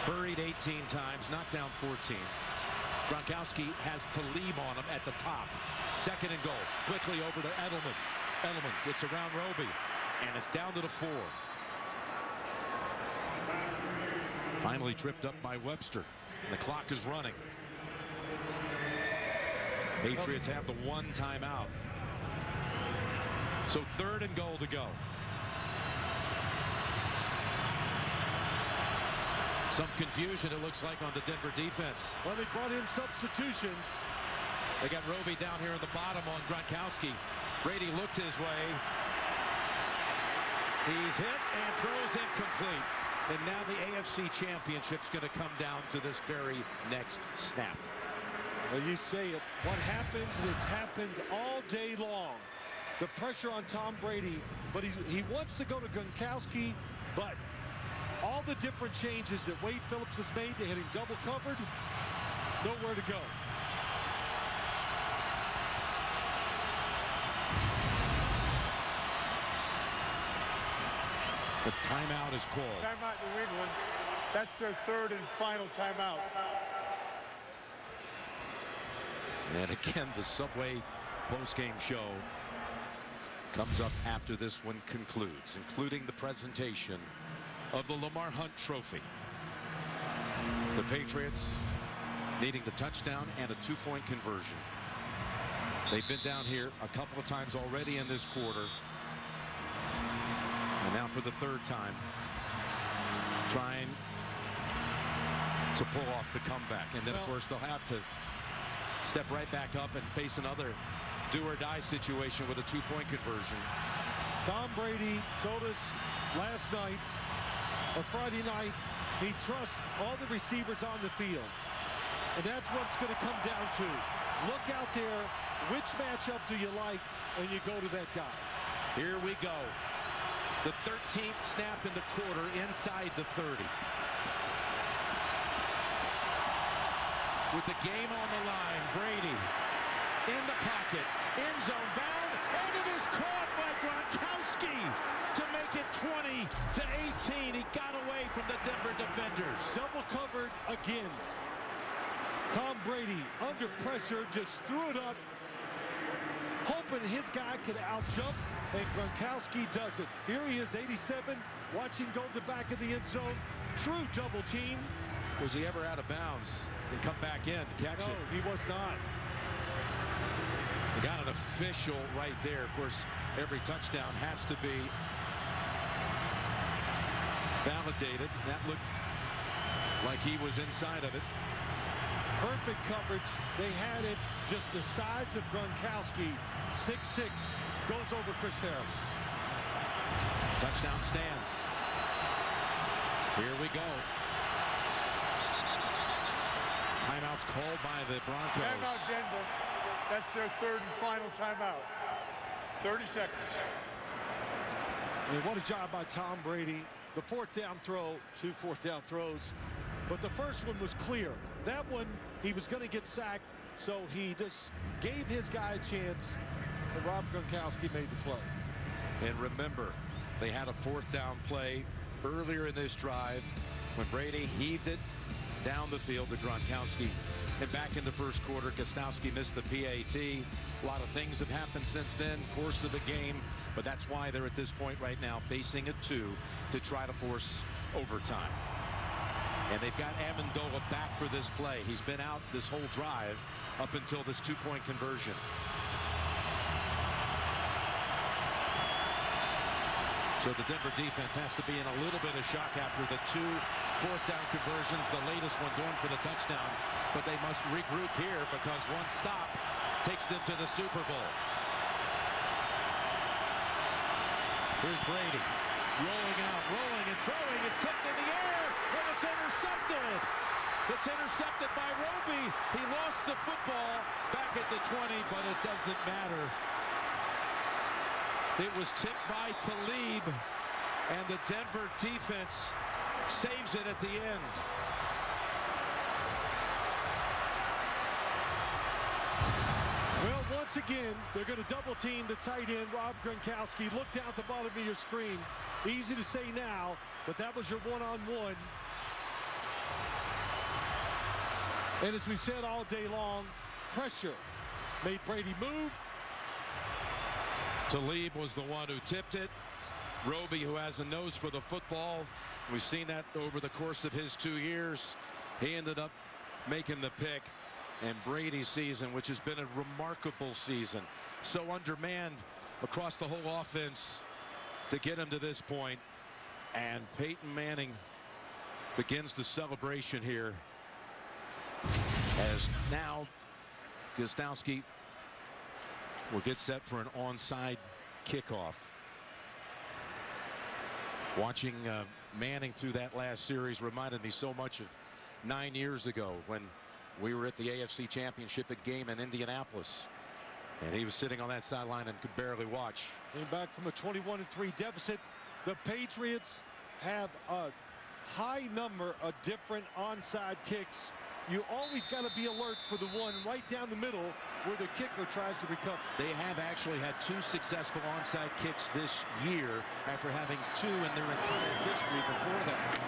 Hurried 18 times, knocked down 14. Gronkowski has Talib on him at the top. Second and goal. Quickly over to Edelman. Edelman gets around Roby, and it's down to the 4. Finally tripped up by Webster, and the clock is running. Patriots have the 1 timeout. So 3rd and goal to go. Some confusion, it looks like, on the Denver defense. Well, they brought in substitutions. They got Roby down here in the bottom on Gronkowski. Brady looked his way. He's hit and throws incomplete. And now the AFC Championship's going to come down to this very next snap. Well, you say it. What happens, and it's happened all day long. The pressure on Tom Brady, but he wants to go to Gronkowski, but all the different changes that Wade Phillips has made to hit him double covered, nowhere to go. The timeout is called. Timeout New England. That's their 3rd and final timeout. And again, the Subway postgame show comes up after this one concludes, including the presentation of the Lamar Hunt Trophy. The Patriots needing the touchdown and a 2-point conversion. They've been down here a couple of times already in this quarter. And now for the 3rd time, trying to pull off the comeback. And then, of course, they'll have to step right back up and face another do-or-die situation with a 2-point conversion. Tom Brady told us last night, or Friday night, he trusts all the receivers on the field. And that's what it's going to come down to. Look out there. Which matchup do you like? And you go to that guy. Here we go. The 13th snap in the quarter inside the 30. With the game on the line, Brady in the pocket, end zone bound, and it is caught by Gronkowski to make it 20-18. He got away from the Denver defenders. Double covered again. Tom Brady under pressure just threw it up, hoping his guy could out-jump, and Gronkowski does it. Here he is, 87, watching go to the back of the end zone. True double team. Was he ever out of bounds and come back in to catch it? No, he was not. They got an official right there. Of course, every touchdown has to be validated. That looked like he was inside of it. Perfect coverage. They had it just the size of Gronkowski. 6'6", goes over Chris Harris. Touchdown stands. Here we go. Timeouts called by the Broncos. Timeout Denver. That's their 3rd and final timeout. 30 seconds. And what a job by Tom Brady. The 4th down throw, 2 4th down throws. But the first one was clear. That one, he was going to get sacked, so he just gave his guy a chance, and Rob Gronkowski made the play. And remember, they had a 4th down play earlier in this drive when Brady heaved it down the field to Gronkowski. And back in the first quarter, Gostowski missed the PAT. A lot of things have happened since then, course of the game, but that's why they're at this point right now facing a 2 to try to force overtime. And they've got Amendola back for this play. He's been out this whole drive up until this 2-point conversion. So the Denver defense has to be in a little bit of shock after the 2 fourth-down conversions, the latest one going for the touchdown. But they must regroup here because one stop takes them to the Super Bowl. Here's Brady, rolling out, rolling and throwing. It's tipped in the air, and it's intercepted. It's intercepted by Roby. He lost the football back at the 20, but it doesn't matter. It was tipped by Talib, and the Denver defense saves it at the end. Well, once again, they're going to double team the tight end, Rob Gronkowski. Look down at the bottom of your screen. Easy to say now, but that was your one-on-one. And as we've said all day long, pressure made Brady move. Talib was the one who tipped it. Roby, who has a nose for the football. We've seen that over the course of his 2 years. He ended up making the pick. And Brady's season, which has been a remarkable season, so undermanned across the whole offense to get him to this point. And Peyton Manning begins the celebration here as now Gostowski will get set for an onside kickoff. Watching Manning through that last series reminded me so much of 9 years ago when we were at the AFC Championship game in Indianapolis, and he was sitting on that sideline and could barely watch. Came back from a 21-3 deficit. The Patriots have a high number of different onside kicks. You always got to be alert for the one right down the middle where the kicker tries to recover. They have actually had 2 successful onside kicks this year after having 2 in their entire history before that.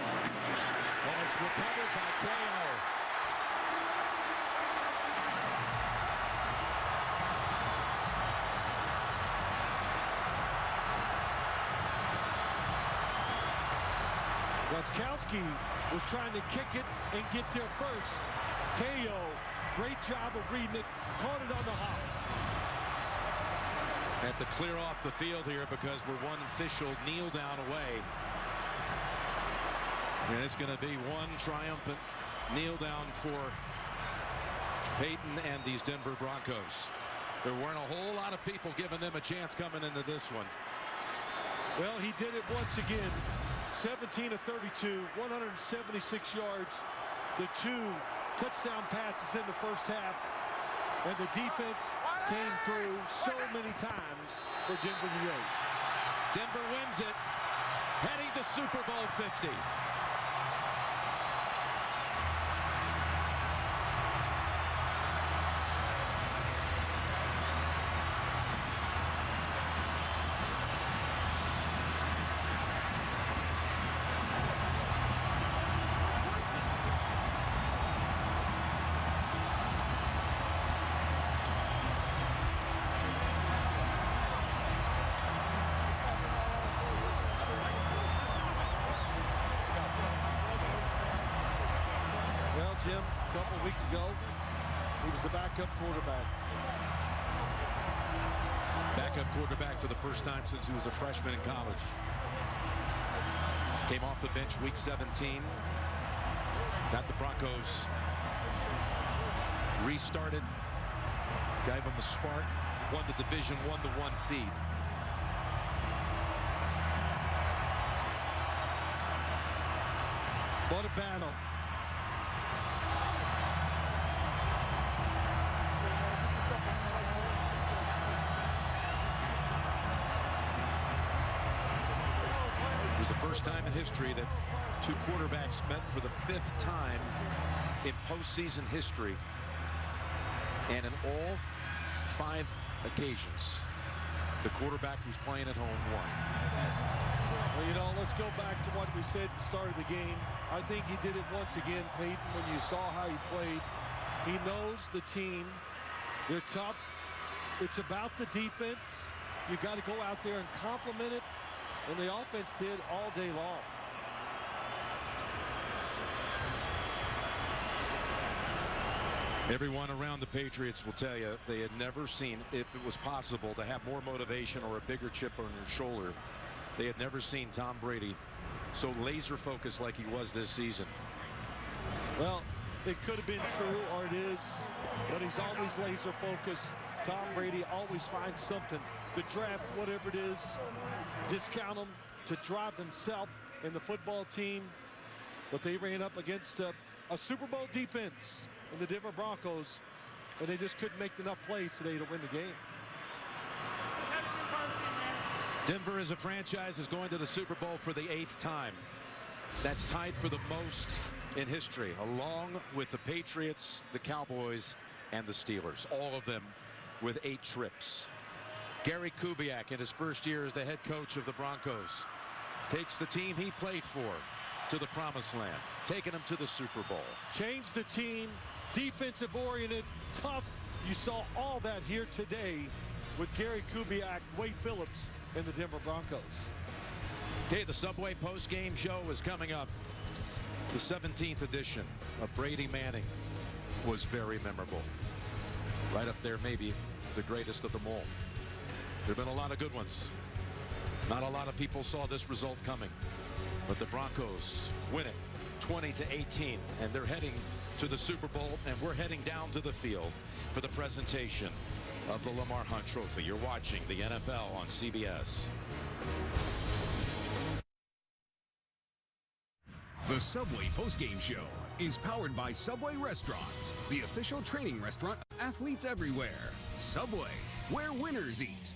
And it's recovered by KO. Gostowski was trying to kick it and get there first. KO, great job of reading it, caught it on the hop. Have to clear off the field here because we're one official kneel down away. And it's going to be one triumphant kneel down for Peyton and these Denver Broncos. There weren't a whole lot of people giving them a chance coming into this one. Well, he did it once again. 17 of 32, 176 yards, the 2 touchdown passes in the first half, and the defense came through so many times for Denver today. Denver wins it, heading to Super Bowl 50. Jim, a couple weeks ago, he was the backup quarterback. Backup quarterback for the first time since he was a freshman in college. Came off the bench week 17. Got the Broncos restarted. Gave them a spark. Won the division 1-1 seed. What a battle. It was the first time in history that 2 quarterbacks met for the 5th time in postseason history. And in all 5 occasions, the quarterback who's playing at home won. Well, you know, let's go back to what we said at the start of the game. I think he did it once again, Peyton, when you saw how he played. He knows the team. They're tough. It's about the defense. You got to go out there and compliment it. And the offense did all day long. Everyone around the Patriots will tell you they had never seen, if it was possible, to have more motivation or a bigger chip on your shoulder They had never seen Tom Brady so laser focused like he was this season. Well, it could have been true, or it is, but he's always laser focused. Tom Brady always finds something to draft, whatever it is, discount him, to drive himself and the football team. But they ran up against a Super Bowl defense in the Denver Broncos, and they just couldn't make enough plays today to win the game. Denver as a franchise is going to the Super Bowl for the 8th time. That's tied for the most in history, along with the Patriots, the Cowboys, and the Steelers, all of them with 8 trips. Gary Kubiak, in his first year as the head coach of the Broncos, takes the team he played for to the promised land, taking them to the Super Bowl. Changed the team, defensive oriented, tough. You saw all that here today with Gary Kubiak, Wade Phillips, and the Denver Broncos. Okay, the Subway post-game show is coming up. The 17th edition of Brady Manning was very memorable. Right up there, maybe the greatest of them all. There have been a lot of good ones. Not a lot of people saw this result coming, but the Broncos win it 20-18, and they're heading to the Super Bowl, and we're heading down to the field for the presentation of the Lamar Hunt Trophy. You're watching the NFL on CBS. The Subway postgame show is powered by Subway Restaurants, the official training restaurant of athletes everywhere. Subway, where winners eat.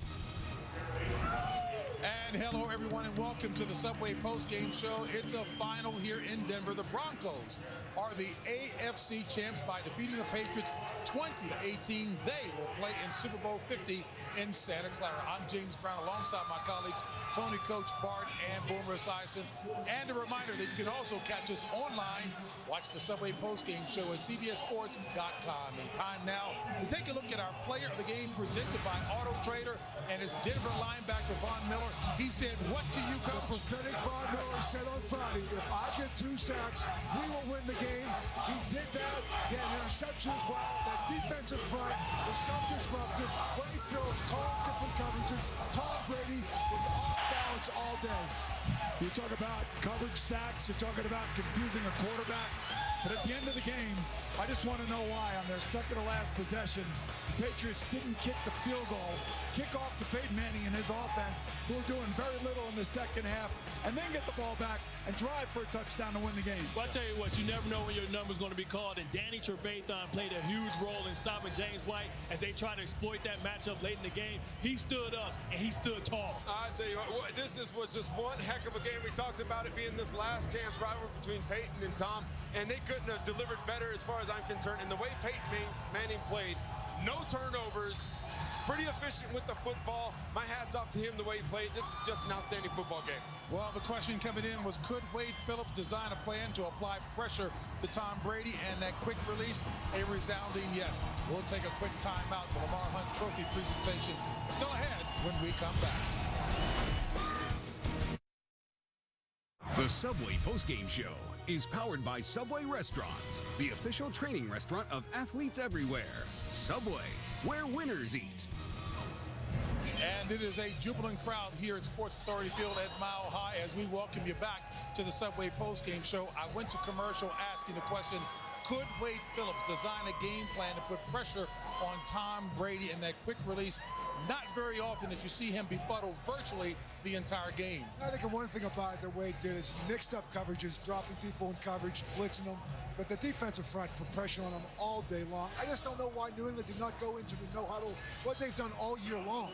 And hello, everyone, and welcome to the Subway postgame show. It's a final here in Denver. The Broncos are the AFC champs by defeating the Patriots 20-18. They will play in Super Bowl 50 in Santa Clara. I'm James Brown, alongside my colleagues Tony, Coach Bart, and Boomer Esiason. And a reminder that you can also catch us online. Watch the Subway postgame show at cbssports.com. And time now to take a look at our player of the game presented by Auto Trader and his Denver linebacker Von Miller. He said, what to you, Coach? The prophetic Von Miller said on Friday, if I get 2 sacks, we will win the game. He did that. He had an interception as well. That defensive front was so disruptive. Wade Phillips called different coverages. Tom Brady was off balance all day. You talk about coverage sacks. You're talking about confusing a quarterback. But at the end of the game, I just want to know why on their second to last possession, the Patriots didn't kick the field goal, kick off to Peyton Manning and his offense, who were doing very little in the second half, and then get the ball back and drive for a touchdown to win the game. Well, I tell you what, you never know when your number's going to be called, and Danny Trevathan played a huge role in stopping James White as they tried to exploit that matchup late in the game. He stood up, and he stood tall. I tell you what, this was just one heck of a game. We talked about it being this last chance rivalry between Peyton and Tom, and they couldn't have delivered better as far as I'm concerned. And the way Peyton Manning played, no turnovers, pretty efficient with the football. My hat's off to him the way he played. This is just an outstanding football game. Well, the question coming in was, could Wade Phillips design a plan to apply pressure to Tom Brady, and that quick release? A resounding yes. We'll take a quick timeout. The Lamar Hunt Trophy presentation still ahead when we come back. The Subway postgame show is powered by Subway Restaurants, the official training restaurant of athletes everywhere. Subway, where winners eat. And it is a jubilant crowd here at Sports Authority Field at Mile High as we welcome you back to the Subway postgame show. I went to commercial asking the question, could Wade Phillips design a game plan to put pressure on Tom Brady in that quick release? Not very often that you see him befuddle virtually the entire game. I think one thing about it that Wade did is he mixed up coverages, dropping people in coverage, blitzing them. But the defensive front put pressure on them all day long. I just don't know why New England did not go into the no-huddle, what they've done all year long.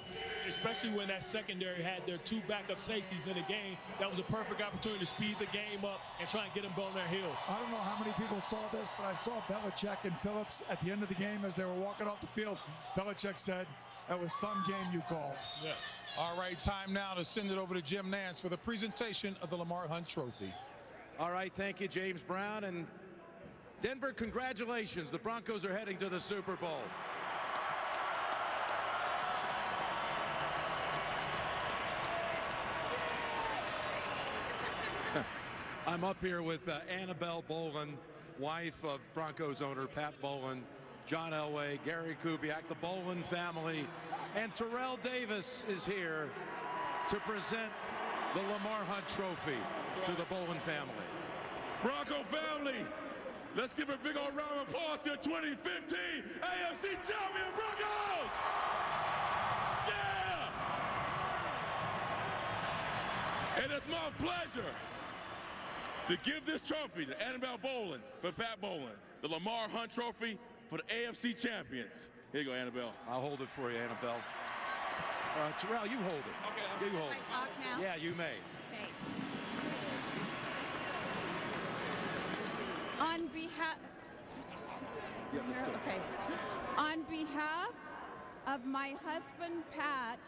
Especially when that secondary had their 2 backup safeties in the game. That was a perfect opportunity to speed the game up and try and get them on their heels. I don't know how many people saw this, but I saw Belichick and Phillips at the end of the game as they were walking off the field. Belichick said, that was some game you called. Yeah. All right, time now to send it over to Jim Nance for the presentation of the Lamar Hunt Trophy. All right, thank you, James Brown. And Denver, congratulations. The Broncos are heading to the Super Bowl. I'm up here with Annabelle Bolin, wife of Broncos owner Pat Bolin, John Elway, Gary Kubiak, the Bolin family, and Terrell Davis is here to present the Lamar Hunt Trophy to the Bolin family. Bronco family, let's give a big old round of applause to 2015 AFC champion Broncos! Yeah! And it's my pleasure to give this trophy to Annabelle Bolin for Pat Bolin, the Lamar Hunt Trophy for the AFC champions. Here you go, Annabelle. I'll hold it for you, Annabelle. Terrell, you hold it. Okay. You hold it. I talk now? Yeah, you may. Okay. On behalf, okay. On behalf of my husband Pat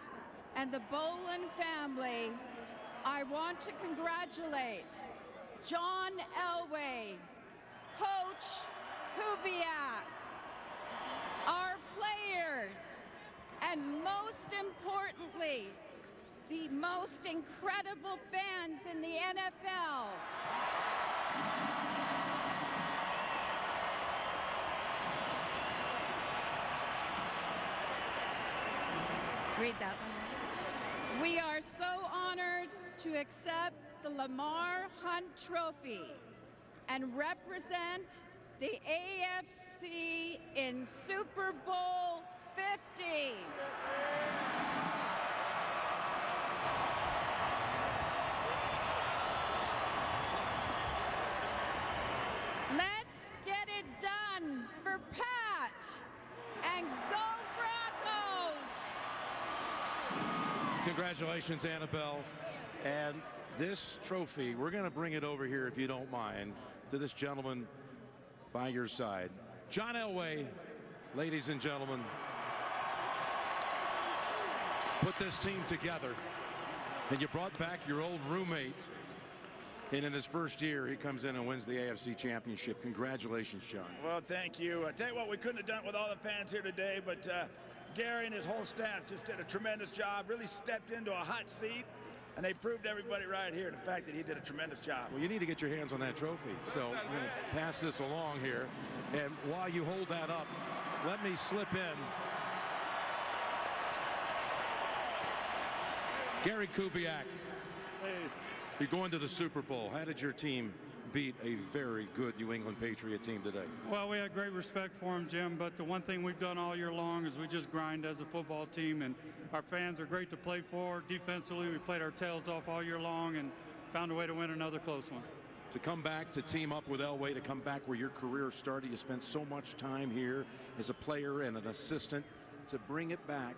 and the Bolin family, I want to congratulate John Elway, Coach Kubiak, our players, and most importantly, the most incredible fans in the NFL. Read that one then. We are so honored to accept the Lamar Hunt Trophy and represent the AFC in Super Bowl 50. Let's get it done for Pat and go Broncos! Congratulations, Annabelle. And this trophy, we're going to bring it over here, if you don't mind, to this gentleman by your side. John Elway, ladies and gentlemen, put this team together, and you brought back your old roommate, and in his first year, he comes in and wins the AFC Championship. Congratulations, John. Well, thank you. I tell you what, we couldn't have done it with all the fans here today, but Gary and his whole staff just did a tremendous job, really stepped into a hot seat, and they proved everybody right here the fact that he did a tremendous job. Well, you need to get your hands on that trophy. So I'm going to pass this along here. And while you hold that up, let me slip in Gary Kubiak. Hey. You're going to the Super Bowl. How did your team beat a very good New England Patriot team today? Well, we had great respect for him, Jim, but the one thing we've done all year long is we just grind as a football team, and our fans are great to play for. Defensively, we played our tails off all year long and found a way to win another close one. To come back, to team up with Elway, to come back where your career started, you spent so much time here as a player and an assistant, to bring it back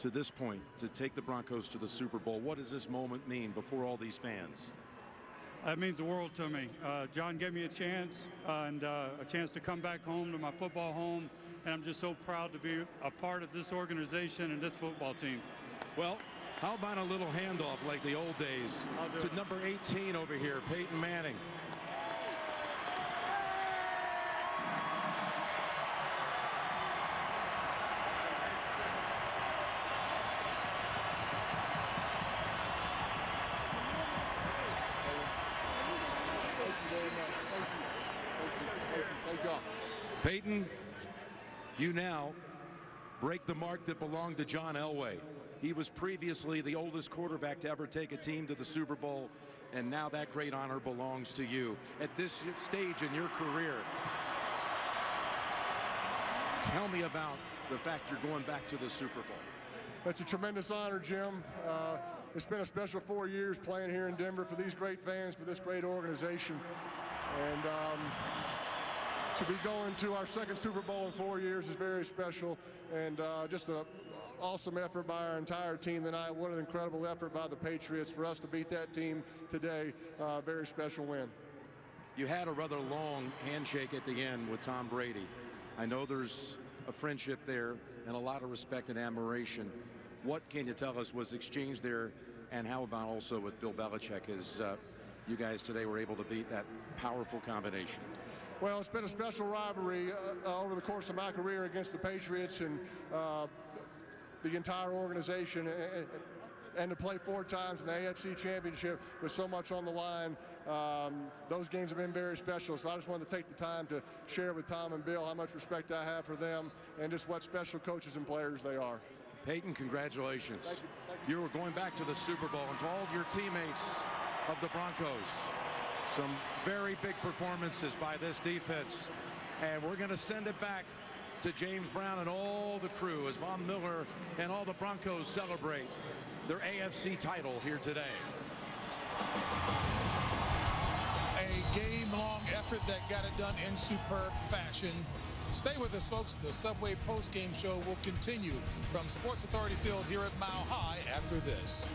to this point, to take the Broncos to the Super Bowl. What does this moment mean before all these fans? That means the world to me. John gave me a chance and a chance to come back home to my football home, and I'm just so proud to be a part of this organization and this football team. Well, how about a little handoff like the old days to number 18 over here, Peyton Manning. Peyton, you now break the mark that belonged to John Elway. He was previously the oldest quarterback to ever take a team to the Super Bowl, and now that great honor belongs to you. At this stage in your career, tell me about the fact you're going back to the Super Bowl. That's a tremendous honor, Jim. It's been a special 4 years playing here in Denver for these great fans, for this great organization. And to be going to our second Super Bowl in 4 years is very special, and just an awesome effort by our entire team tonight. What an incredible effort by the Patriots for us to beat that team today. Very special win. You had a rather long handshake at the end with Tom Brady. I know there's a friendship there and a lot of respect and admiration. What can you tell us was exchanged there, and how about also with Bill Belichick as you guys today were able to beat that powerful combination? Well, it's been a special rivalry over the course of my career against the Patriots and the entire organization, and to play 4 times in the AFC Championship with so much on the line. Those games have been very special, so I just wanted to take the time to share with Tom and Bill how much respect I have for them and just what special coaches and players they are. Peyton, congratulations. You were going back to the Super Bowl, and to all of your teammates of the Broncos, some very big performances by this defense. And we're going to send it back to James Brown and all the crew as Von Miller and all the Broncos celebrate their AFC title here today. A game-long effort that got it done in superb fashion. Stay with us, folks. The Subway post-game show will continue from Sports Authority Field here at Mile High after this.